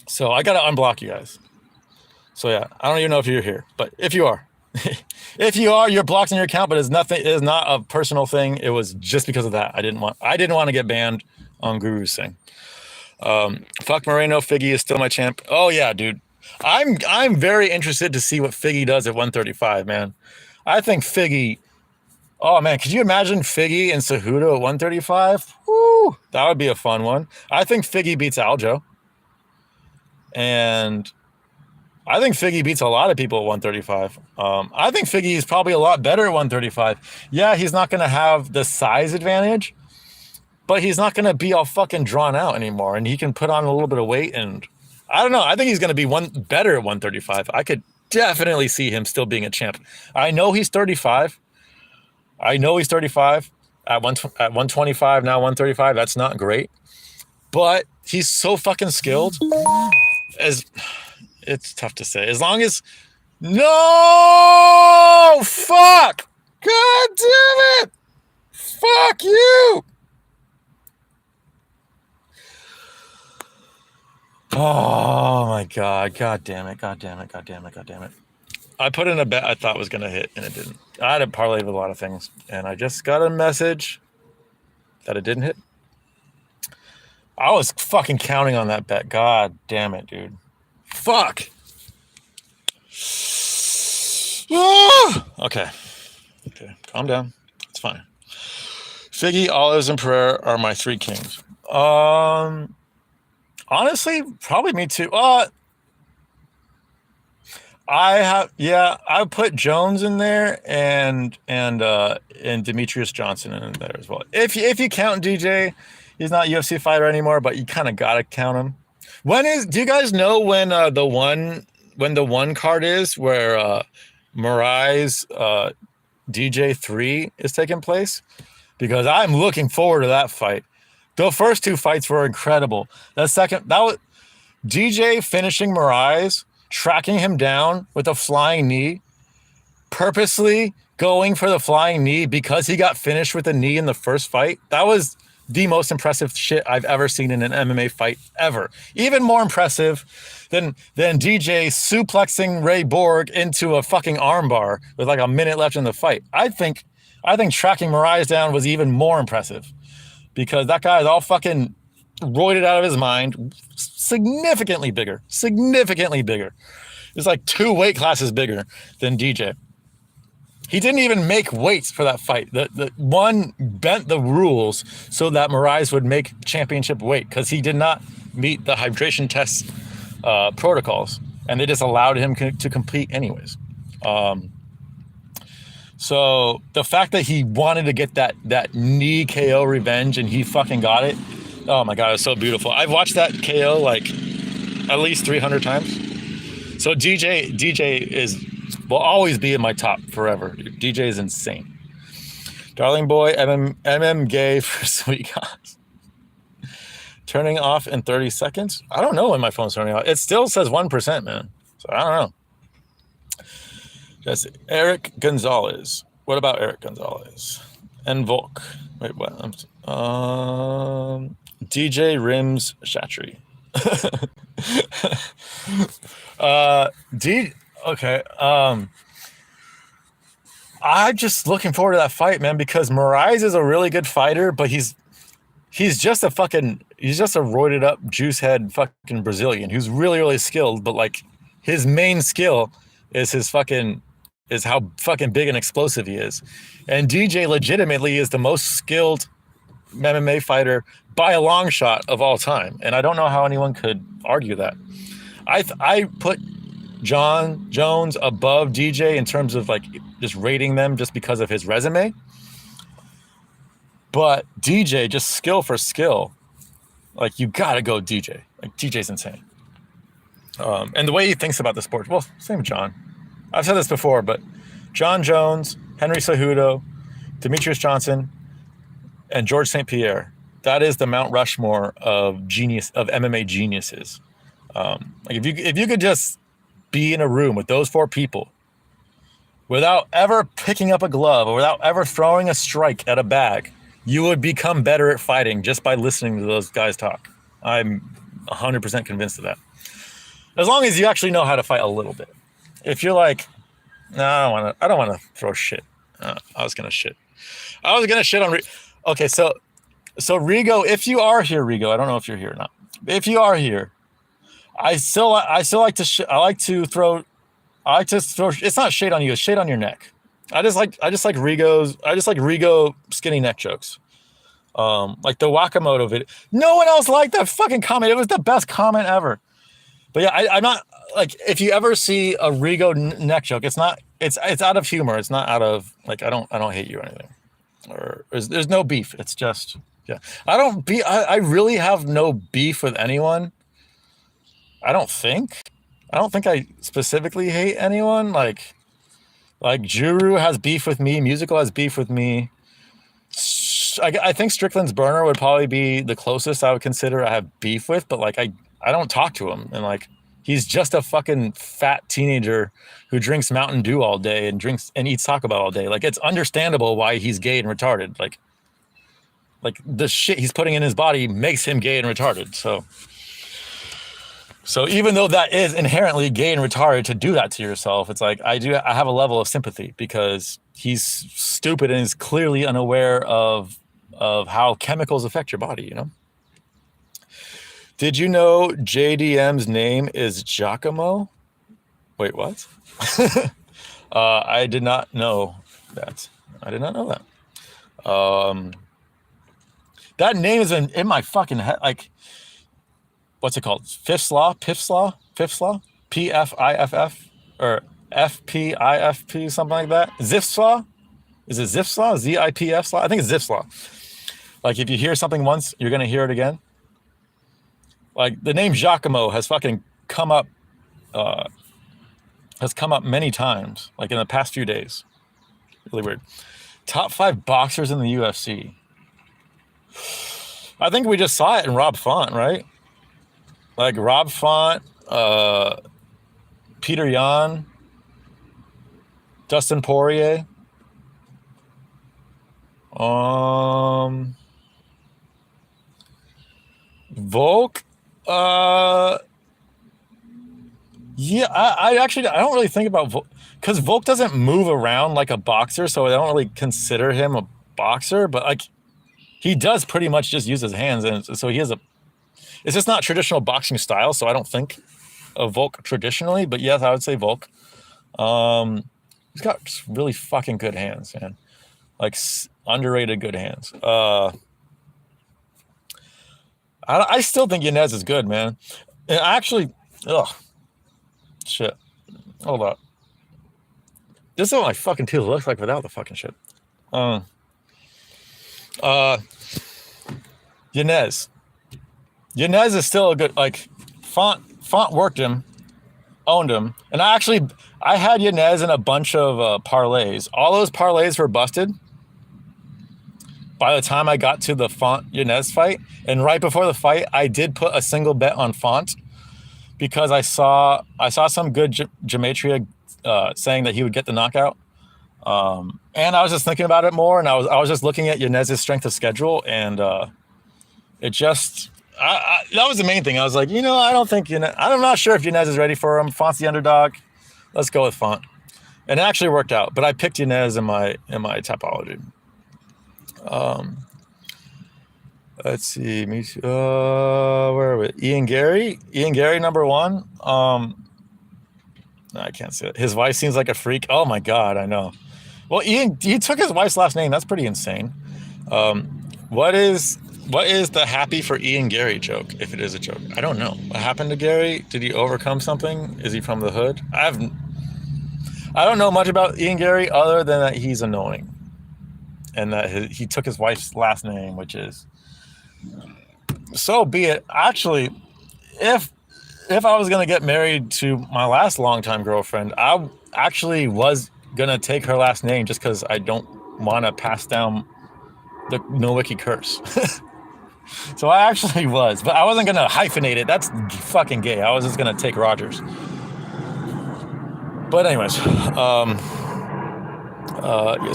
So I gotta unblock you guys. So yeah, I don't even know if you're here, but if you are, you're blocked in your account, but it is not a personal thing. It was just because of that. I didn't want to get banned on Guru's thing. Fuck Moreno, Figgy is still my champ. Oh yeah, dude. I'm very interested to see what Figgy does at 135, man. I think Figgy. Oh man, could you imagine Figgy and Cejudo at 135? Woo, that would be a fun one. I think Figgy beats Aljo. And I think Figgy beats a lot of people at 135. I think Figgy is probably a lot better at 135. Yeah, he's not going to have the size advantage, but he's not going to be all fucking drawn out anymore. And he can put on a little bit of weight. And I don't know. I think he's going to be better at 135. I could definitely see him still being a champ. I know he's 35. At 125, now 135. That's not great. But he's so fucking skilled. It's tough to say. As long as... No! Fuck! God damn it! Fuck you! Oh my God. God damn it. I put in a bet I thought was going to hit, and it didn't. I had a parlay with a lot of things, and I just got a message that it didn't hit. I was fucking counting on that bet. God damn it, dude. Fuck. Okay. Calm down. It's fine. Figgy, Olives, and Pereira are my three kings. Honestly, probably me too. I put Jones in there and Demetrius Johnson in there as well. If you count DJ, he's not a UFC fighter anymore, but you kind of gotta count him. Do you guys know when the one card is where Mirai's DJ 3 is taking place? Because I'm looking forward to that fight. The first two fights were incredible. That was DJ finishing Mirai's, tracking him down with a flying knee, purposely going for the flying knee because he got finished with a knee in the first fight. That was the most impressive shit I've ever seen in an MMA fight ever. Even more impressive than DJ suplexing Ray Borg into a fucking armbar with like a minute left in the fight. I think tracking Mirai's down was even more impressive because that guy is all fucking roided out of his mind, significantly bigger. It's like 2 weight classes bigger than DJ. He didn't even make weights for that fight. The one bent the rules so that Mirai's would make championship weight because he did not meet the hydration test protocols. and they just allowed him to compete anyways. So the fact that he wanted to get that knee KO revenge and he fucking got it, oh my god, it's so beautiful. I've watched that KO like at least 300 times. So DJ will always be in my top forever. DJ is insane. Darling boy, MM gay for sweet guys. Turning off in 30 seconds. I don't know when my phone's turning off. It still says 1%, man. So I don't know. Just Eric Gonzalez. What about Eric Gonzalez? And Volk. Wait, what? DJ Rims Shatry. Okay. I'm just looking forward to that fight, man, because Moraes is a really good fighter, but he's just a roided up juice head fucking Brazilian who's really, really skilled, but like his main skill is how fucking big and explosive he is. And DJ legitimately is the most skilled MMA fighter by a long shot of all time. And I don't know how anyone could argue that. I put John Jones above DJ in terms of like just rating them just because of his resume. But DJ, just skill for skill, like you gotta go DJ. Like DJ's insane. And the way he thinks about the sport, well, same with John. I've said this before, but John Jones, Henry Cejudo, Demetrius Johnson, and George St. Pierre. That is the Mount Rushmore of MMA geniuses. Like if you could just be in a room with those four people without ever picking up a glove or without ever throwing a strike at a bag, you would become better at fighting just by listening to those guys talk. I'm 100% convinced of that. As long as you actually know how to fight a little bit. If you're like, no, I don't want to throw shit. I was gonna shit on. Okay, so Rigo, if you are here, Rigo, I don't know if you're here or not. If you are here, I still like to throw. It's not shade on you. It's shade on your neck. I just like Rigo skinny neck jokes. Like the Wakamoto video. No one else liked that fucking comment. It was the best comment ever. But yeah, I'm not like, if you ever see a Rigo neck joke, it's out of humor. It's not out of like, I don't hate you or anything, or there's no beef. It's just, yeah, I really have no beef with anyone. I don't think I specifically hate anyone. Like Juru has beef with me. Musical has beef with me. I think Strickland's burner would probably be the closest I would consider I have beef with, but like I don't talk to him, and like he's just a fucking fat teenager who drinks Mountain Dew all day and eats Taco Bell all day. Like it's understandable why he's gay and retarded. Like the shit he's putting in his body makes him gay and retarded. So even though that is inherently gay and retarded to do that to yourself, it's like I have a level of sympathy because he's stupid and is clearly unaware of how chemicals affect your body, you know? Did you know JDM's name is Giacomo? Wait, what? I did not know that. That name has been in my fucking head. Like, what's it called? Fifth Law? PFIFF? Or FPIFP, something like that? Zipf's Law? Is it Zipf's Law? ZIPF's Law? I think it's Zipf's Law. Like, if you hear something once, you're going to hear it again. Like, the name Giacomo has fucking come up many times, like in the past few days. Really weird. Top 5 boxers in the UFC. I think we just saw it in Rob Font, right? Like Rob Font, Peter Yan, Dustin Poirier. Volk. Yeah, I don't really think about Volk because Volk doesn't move around like a boxer, so I don't really consider him a boxer. But like, he does pretty much just use his hands, and so he has it's just not traditional boxing style. So I don't think of Volk traditionally, but yes, I would say Volk. He's got really fucking good hands, man. Like underrated good hands. I still think Yanez is good, man. And actually, Shit. Hold up. This is what my fucking tooth looks like without the fucking shit. Yanez. Yanez is still a good, like, Font worked him, owned him. And I had Yanez in a bunch of parlays. All those parlays were busted by the time I got to the Font Yanez fight. And right before the fight, I did put a single bet on Font because I saw some good gematria saying that he would get the knockout. And I was just thinking about it more, and I was just looking at Yanez's strength of schedule, and it just that was the main thing. I was like, I don't think I'm not sure if Yanez is ready for him. Font's the underdog. Let's go with Font. And it actually worked out, but I picked Yanez in my topology. Let's see. Where are we? Ian Gary, number one. I can't say it. His wife seems like a freak. Oh my God, I know. Well, he took his wife's last name. That's pretty insane. What is the happy for Ian Gary joke, if it is a joke? I don't know. What happened to Gary? Did he overcome something? Is he from the hood? I don't know much about Ian Gary other than that he's annoying. And that he took his wife's last name, which is... So be it. Actually, if I was going to get married to my last longtime girlfriend, I actually was going to take her last name just because I don't want to pass down the Nowicki curse. So I actually was, but I wasn't going to hyphenate it. That's fucking gay. I was just going to take Rogers. But anyways, yes,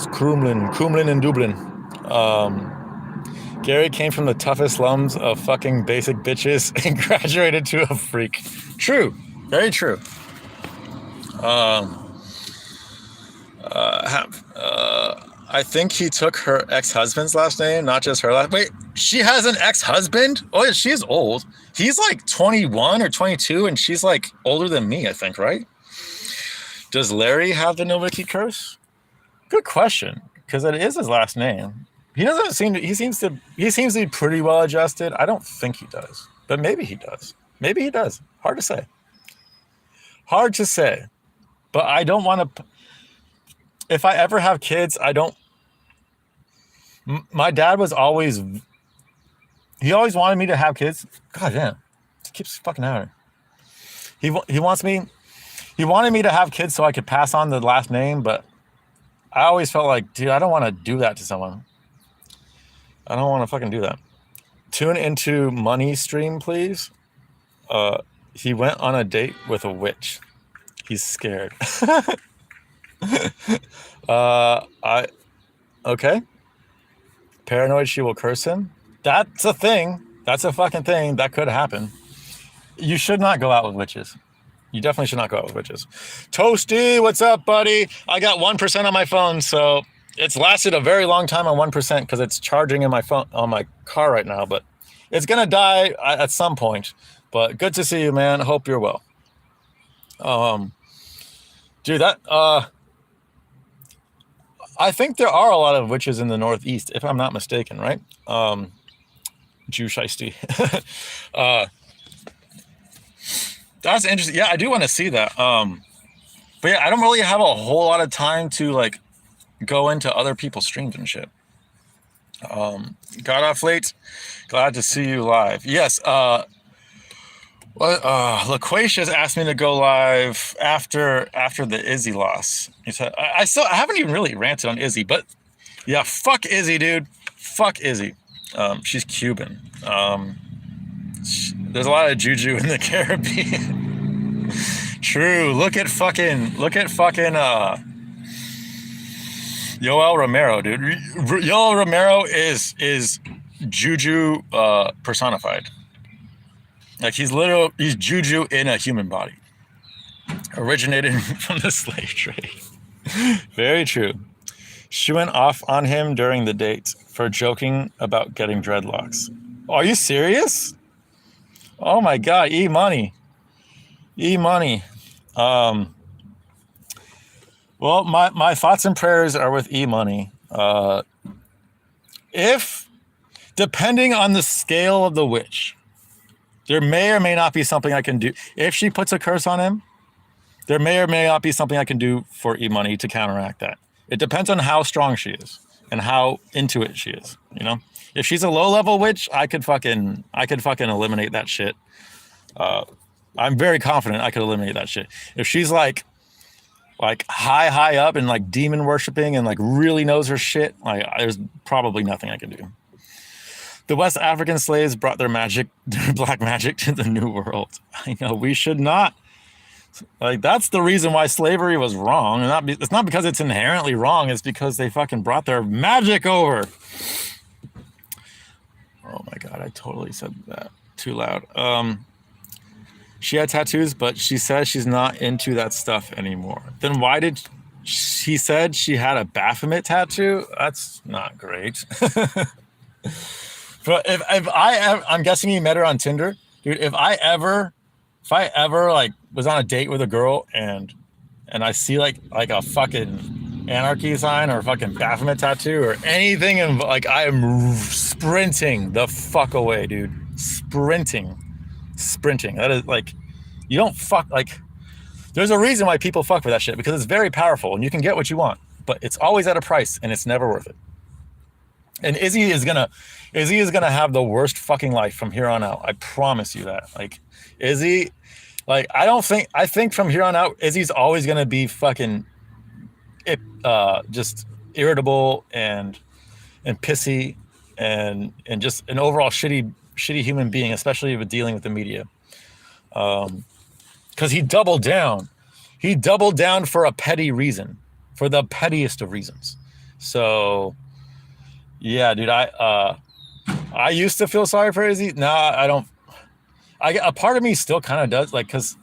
Krumlin and Dublin. Gary came from the toughest slums of fucking basic bitches and graduated to a freak. True. Very true. I think he took her ex-husband's last name, not just her last. Wait, she has an ex-husband? Oh, yeah, she is old. He's like 21 or 22, and she's like older than me, I think, right? Does Larry have the Nowicki curse? Good question, because it is his last name. He seems to be pretty well adjusted. I don't think he does, but maybe he does. Maybe he does. Hard to say. But I don't want to. If I ever have kids, I don't. My dad was always. He always wanted me to have kids. God damn, it keeps fucking out. He wants me. He wanted me to have kids so I could pass on the last name, but I always felt like, dude, I don't want to do that to someone. I don't want to fucking do that. Tune into Money Stream, please. He went on a date with a witch. He's scared. Okay. Paranoid she will curse him. That's a thing. That's a fucking thing. That could happen. You should not go out with witches. You definitely should not go out with witches. Toasty, what's up, buddy? I got 1% on my phone, so it's lasted a very long time on 1% because it's charging in my phone on my car right now, but it's gonna die at some point. But good to see you, man. I hope you're well. Dude, I think there are a lot of witches in the Northeast, if I'm not mistaken, right? Jew Shiesty. That's interesting. Yeah, I do want to see that. But yeah, I don't really have a whole lot of time to like go into other people's streams and shit. Got off late. Glad to see you live. Yes. LaQuacia's asked me to go live after the Izzy loss. He said I haven't even really ranted on Izzy, but yeah, fuck Izzy, dude. Fuck Izzy. She's Cuban. There's a lot of juju in the Caribbean. True. Look at fucking Yoel Romero, dude. Yoel Romero is juju personified. Like he's juju in a human body. Originated from the slave trade. Very true. She went off on him during the date for joking about getting dreadlocks. Are you serious? Oh my God, E-Money. Well, my thoughts and prayers are with E-Money. If, depending on the scale of the witch, there may or may not be something I can do. If she puts a curse on him, there may or may not be something I can do for E-Money to counteract that. It depends on how strong she is and how into it she is. You know, if she's a low-level witch, I could fucking eliminate that shit. I'm very confident I could eliminate that shit. If she's like high up and like demon worshiping and like really knows her shit, like there's probably nothing I can do. The West African slaves brought their magic, their black magic, to the New World. I know we should not. Like, that's the reason why slavery was wrong. And it's not because it's inherently wrong. It's because they fucking brought their magic over. Oh my God, I totally said that too loud. She had tattoos, but she says she's not into that stuff anymore. Then why did she said she had a Baphomet tattoo? That's not great. But I'm guessing you met her on Tinder, dude. If I ever like was on a date with a girl and I see like a fucking anarchy sign or a fucking Baphomet tattoo or anything, and like I am sprinting the fuck away, dude. Sprinting. That is like, you don't fuck, like, there's a reason why people fuck for that shit, because it's very powerful and you can get what you want, but it's always at a price and it's never worth it. And Izzy is gonna have the worst fucking life from here on out. I promise you that. Like, Izzy, like, I think from here on out, Izzy's always gonna be fucking just irritable and pissy and just an overall shitty human being, especially with dealing with the media. Because he doubled down for a petty reason, for the pettiest of reasons. So yeah, dude, I used to feel sorry for Izzy. Now I don't. A part of me still kind of does, like, because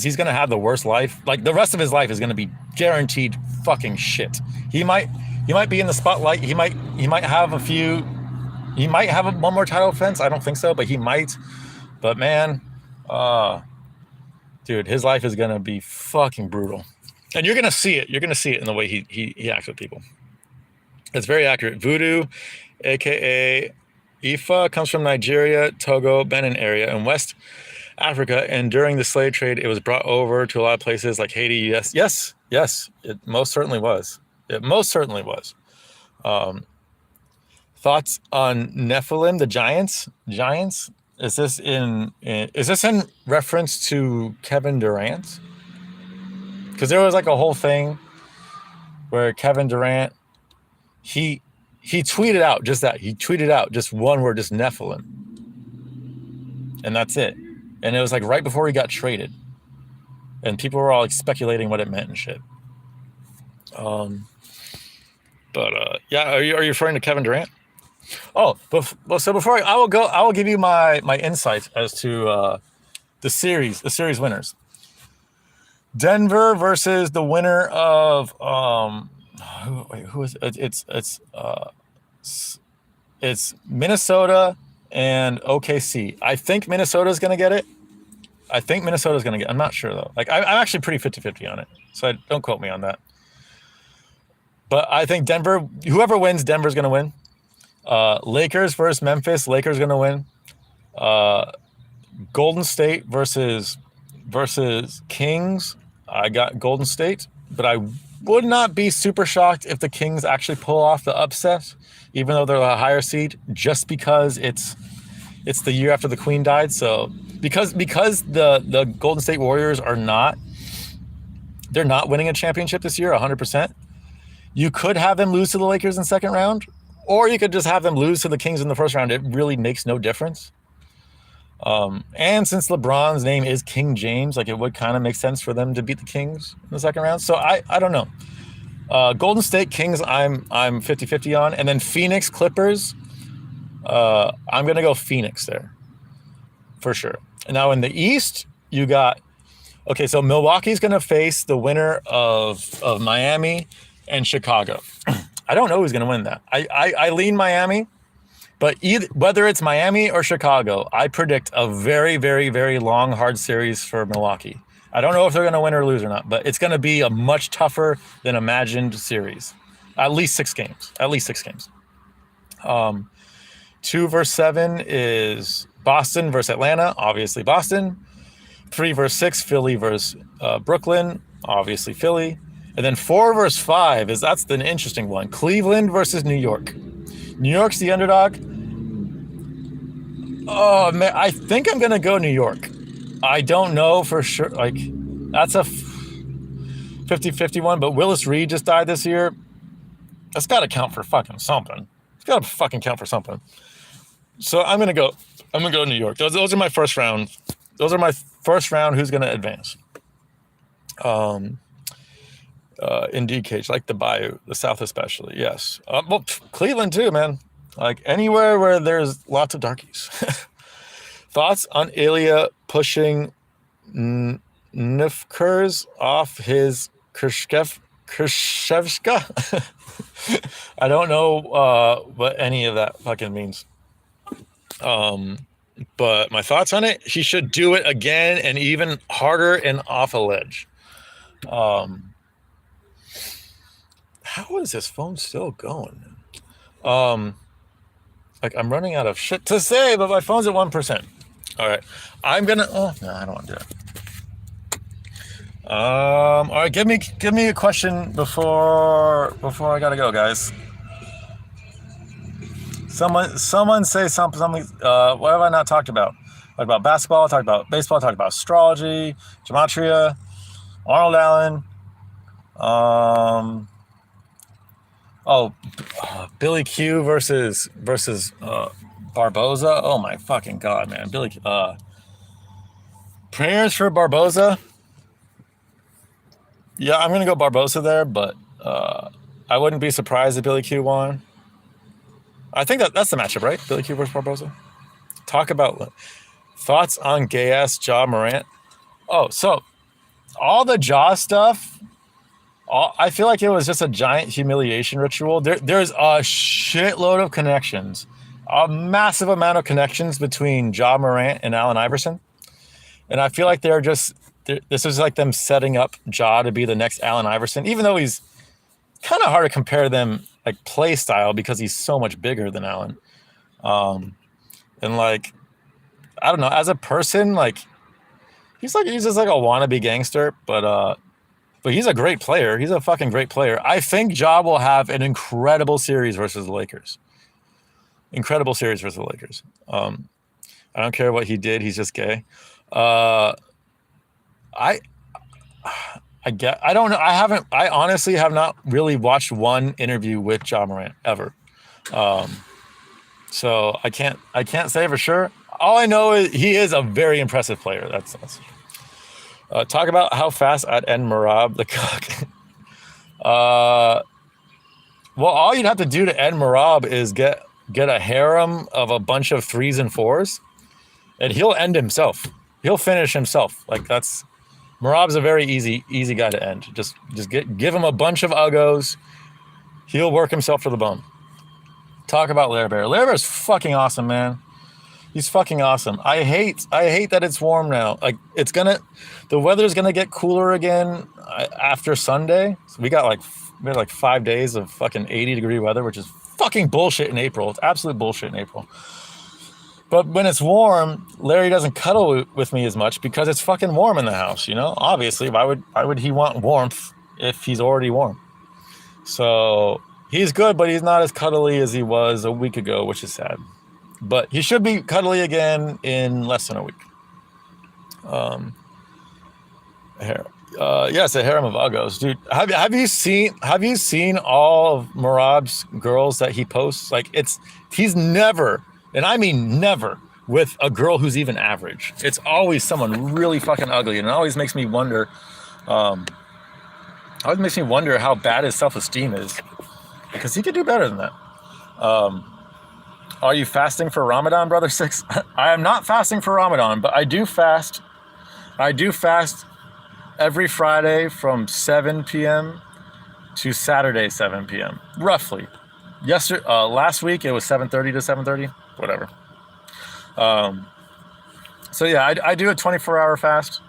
he's gonna have the worst life. Like, the rest of his life is gonna be guaranteed fucking shit. He might be in the spotlight. He might have a few. He might have one more title offense. I don't think so, but he might. But man, dude, his life is gonna be fucking brutal, and you're gonna see it. You're gonna see it in the way he acts with people. It's very accurate. Voodoo, aka Ifa, comes from Nigeria, Togo, Benin area, and West Africa. And during the slave trade, it was brought over to a lot of places like Haiti. Yes, it most certainly was. Thoughts on Nephilim, the giants? Is this in reference to Kevin Durant? Because there was like a whole thing where Kevin Durant, he tweeted out just that. He tweeted out just one word, just Nephilim, and that's it. And it was like right before he got traded, and people were all like speculating what it meant and shit. Yeah, are you referring to Kevin Durant? Oh, so before I will give you my insights as to the series winners. Denver versus the winner of who is it? It's Minnesota and OKC. I think Minnesota's going to get it. I'm not sure though. Like, I'm actually pretty 50-50 on it. So don't quote me on that. But I think Denver, whoever wins, Denver's going to win. Lakers versus Memphis, Lakers going to win. Golden State versus Kings, I got Golden State, but I would not be super shocked if the Kings actually pull off the upset, even though they're a higher seed, just because it's the year after the Queen died. So because the Golden State Warriors they're not winning a championship this year 100%. You could have them lose to the Lakers in the second round, or you could just have them lose to the Kings in the first round. It really makes no difference. And since LeBron's name is King James, like, it would kind of make sense for them to beat the Kings in the second round. So I don't know. Golden State Kings, I'm 50-50 on. And then Phoenix Clippers, I'm going to go Phoenix there for sure. And now in the East, you got, okay, so Milwaukee's going to face the winner of Miami and Chicago. I don't know who's going to win that. I lean Miami, but whether it's Miami or Chicago, I predict a very, very, very long, hard series for Milwaukee. I don't know if they're going to win or lose or not, but it's going to be a much tougher than imagined series. At least six games. 2 versus 7 is Boston versus Atlanta. Obviously Boston. 3 versus 6, Philly versus Brooklyn, obviously Philly. And then 4 versus 5 that's the interesting one. Cleveland versus New York. New York's the underdog. Oh man, I think I'm gonna go New York. I don't know for sure. Like, that's a 50-50 one, but Willis Reed just died this year. That's got to count for fucking something. It's got to fucking count for something. So I'm gonna go New York. Those are my first round. Those are my first round. Who's gonna advance? In DK, like the Bayou, the South especially. Yes. Well, Cleveland too, man. Like anywhere where there's lots of darkies. Thoughts on Ilya pushing Nifkers off his Krishevska? I don't know what any of that fucking means. But my thoughts on it, he should do it again and even harder and off a ledge. How is this phone still going? Like I'm running out of shit to say, but my phone's at 1%. All right, I'm gonna. Oh no, I don't want to do it. All right, give me a question before I gotta go, guys. Someone say something. What have I not talked about? Talked about basketball. Talked about baseball. Talked about astrology, gematria, Arnold Allen. Billy Q versus Barboza. Oh my fucking god, man. Prayers for Barboza. Yeah, I'm gonna go Barboza there, but I wouldn't be surprised if Billy Q won. I think that's the matchup, right? Billy Q versus Barboza. Talk about thoughts on gay ass Ja Morant. Oh, so all the Ja stuff. I feel like it was just a giant humiliation ritual. There's a shitload of connections, a massive amount of connections between Ja Morant and Allen Iverson, and I feel like this is like them setting up Ja to be the next Allen Iverson, even though he's kind of hard to compare them like play style because he's so much bigger than Allen. And like, I don't know, as a person, like he's just like a wannabe gangster, but he's a great player. He's a fucking great player. I think Ja will have an incredible series versus the Lakers. Incredible series versus the Lakers. I don't care what he did. He's just gay. I don't know. I honestly have not really watched one interview with Ja Morant ever. So I can't say for sure. All I know is he is a very impressive player. That's talk about how fast I'd end Merab the cock. Well, all you'd have to do to end Merab is get a harem of a bunch of 3s and 4s, and he'll end himself. He'll finish himself. Like Merab's a very easy guy to end. Just give him a bunch of uggos. He'll work himself to the bone. Talk about Lair Bear. Lair Bear's fucking awesome, man. He's fucking awesome. I hate that it's warm now. Like the weather's gonna get cooler again after Sunday. So we had like 5 days of fucking 80-degree weather, which is fucking bullshit in April. It's absolute bullshit in April. But when it's warm, Larry doesn't cuddle with me as much because it's fucking warm in the house. You know, obviously, why would he want warmth if he's already warm? So he's good, but he's not as cuddly as he was a week ago, which is sad. But he should be cuddly again in less than a week. Yes, a harem of uggos, dude. Have you seen all of Merab's girls that he posts? Like he's never, and I mean never, with a girl who's even average. It's always someone really fucking ugly, and it always makes me wonder. How bad his self-esteem is, because he could do better than that. Are you fasting for Ramadan, Brother Six? I am not fasting for Ramadan, but I do fast. I do fast every Friday from 7 p.m. to Saturday 7 p.m. roughly. Last week it was 7:30 to 7:30, whatever. So yeah, I do a 24-hour fast.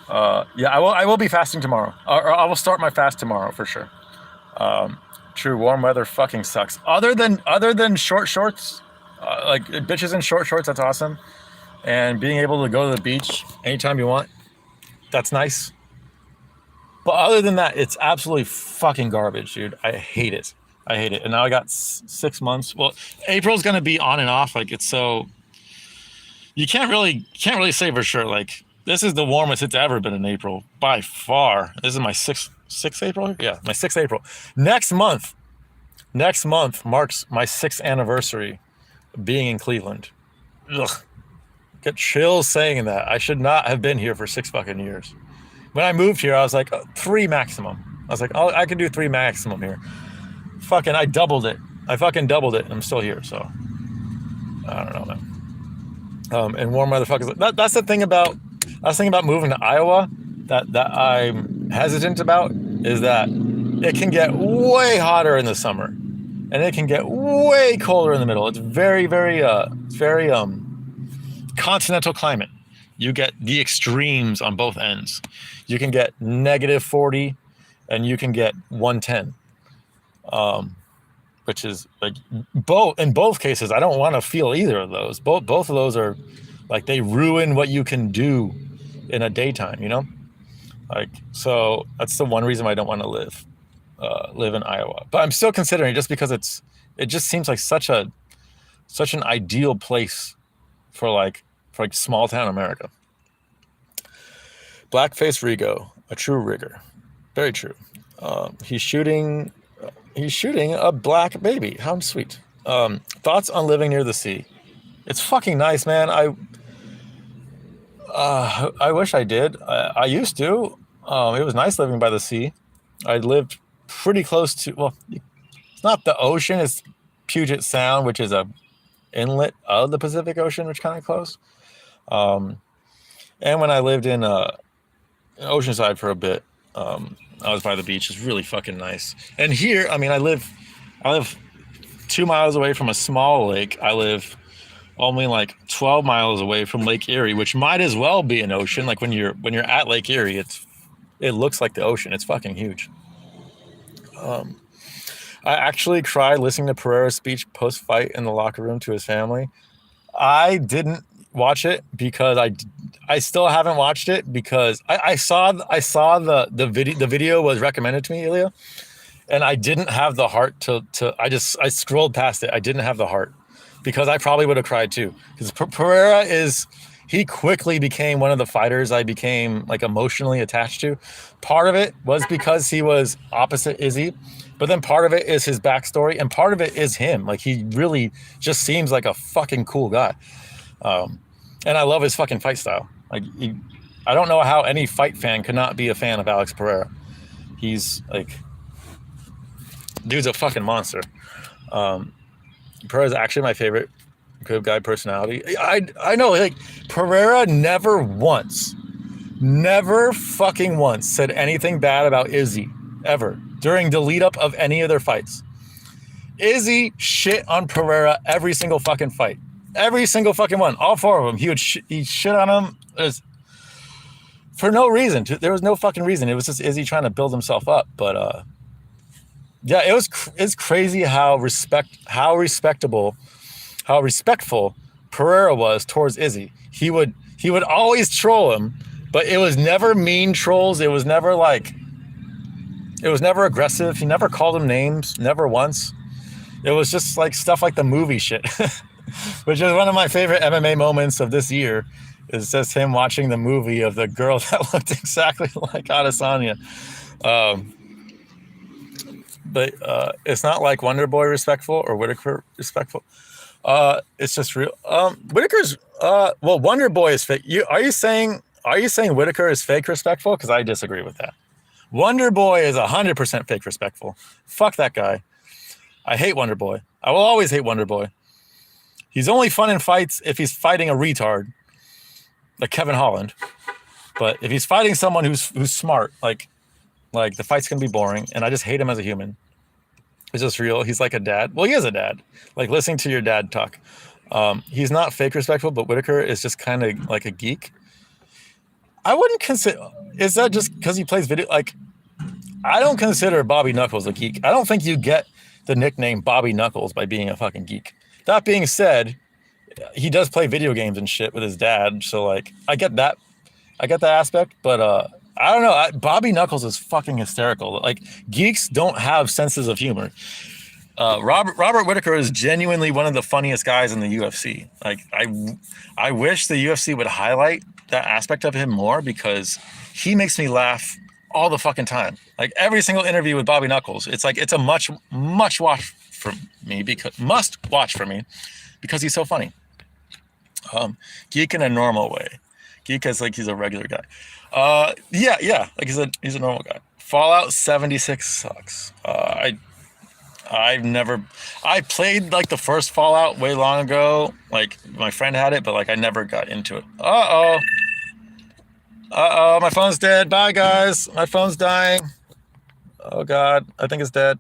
I will be fasting tomorrow. Or I will start my fast tomorrow for sure. True, warm weather fucking sucks. Other than short shorts, like bitches in short shorts, that's awesome. and being able to go to the beach anytime you want, that's nice. But other than that, it's absolutely fucking garbage, dude. I hate it. I hate it. And now I got 6 months. Well, April's gonna be on and off. Like it's so you can't really say for sure. Like this is the warmest it's ever been in April by far. This is my sixth April. Yeah, my 6th April. Next month marks my 6th anniversary being in Cleveland. Ugh. Get chills saying that. I should not have been here for 6 fucking years. When I moved here, I was like 3 maximum. I was like, oh, I can do 3 maximum here. Fucking, I doubled it. I fucking doubled it, and I'm still here. So I don't know, man. And warm motherfuckers. That's the thing about. I was thinking about moving to Iowa. That I'm hesitant about is that it can get way hotter in the summer, and it can get way colder in the middle. It's very continental climate. You get the extremes on both ends. You can get -40 and you can get 110. Which is like in both cases, I don't want to feel either of those. Both of those are like they ruin what you can do in a daytime, you know? Like so that's the one reason why I don't want to live in Iowa. But I'm still considering just because it just seems like such an ideal place for like small town America. Blackface Rigo, a true rigger. Very true. He's shooting a black baby. How sweet. Thoughts on living near the sea? It's fucking nice, man. I wish I did. I used to. It was nice living by the sea. I lived pretty close to, well, it's not the ocean, it's Puget Sound, which is a inlet of the Pacific Ocean, which kind of close. And when I lived in Oceanside for a bit, I was by the beach. It's really fucking nice. And here, I mean, I live 2 miles away from a small lake. I live only like 12 miles away from Lake Erie, which might as well be an ocean. Like when you're at Lake Erie, it looks like the ocean. It's fucking huge. I actually cried listening to Pereira's speech post-fight in the locker room to his family. I didn't watch it because I still haven't watched it because I saw the video was recommended to me, Ilya, and I didn't have the heart to I scrolled past it. I didn't have the heart because I probably would have cried too. Because Pereira he quickly became one of the fighters I became like emotionally attached to. Part of it was because he was opposite Izzy, but then part of it is his backstory, and part of it is him. Like he really just seems like a fucking cool guy. And I love his fucking fight style. Like I don't know how any fight fan could not be a fan of Alex Pereira. He's like, dude's a fucking monster. Pereira's actually my favorite good guy personality. I know, like Pereira never fucking once said anything bad about Izzy ever during the lead up of any of their fights. Izzy shit on Pereira every single fucking fight. Every single fucking one. All 4 of them. He shit on him for no reason. There was no fucking reason. It was just Izzy trying to build himself up. But yeah, it's crazy how respectful Pereira was towards Izzy. He would always troll him, but it was never mean trolls. It was never aggressive. He never called him names, never once. It was just like stuff like the movie shit. Which is one of my favorite MMA moments of this year, is just him watching the movie of the girl that looked exactly like Adesanya. But it's not like Wonder Boy respectful or Whitaker respectful. It's just real. Whitaker's well, Wonder Boy is fake. Are you saying Whitaker is fake respectful? Because I disagree with that. Wonder Boy is 100% fake respectful. Fuck that guy. I hate Wonder Boy. I will always hate Wonder Boy. He's only fun in fights if he's fighting a retard, like Kevin Holland. But if he's fighting someone who's smart, like the fight's gonna be boring, and I just hate him as a human. It's just real. He's like a dad. Well, he is a dad. Like listening to your dad talk. He's not fake respectful, but Whitaker is just kind of like a geek. I wouldn't consider. Is that just because he plays video? Like, I don't consider Bobby Knuckles a geek. I don't think you get the nickname Bobby Knuckles by being a fucking geek. That being said, he does play video games and shit with his dad, so like I get that aspect, but I don't know. Bobby Knuckles is fucking hysterical. Like geeks don't have senses of humor. Robert Whitaker is genuinely one of the funniest guys in the UFC. Like I wish the UFC would highlight that aspect of him more, because he makes me laugh all the fucking time. Like every single interview with Bobby Knuckles, it's like it's a must watch for me, because he's so funny. Geek in a normal way. Geek as like he's a regular guy. Yeah, like he's a normal guy. Fallout 76 sucks. I played like the first Fallout way long ago. Like my friend had it, but like I never got into it. Uh-oh, my phone's dead. Bye guys, my phone's dying. Oh God, I think it's dead.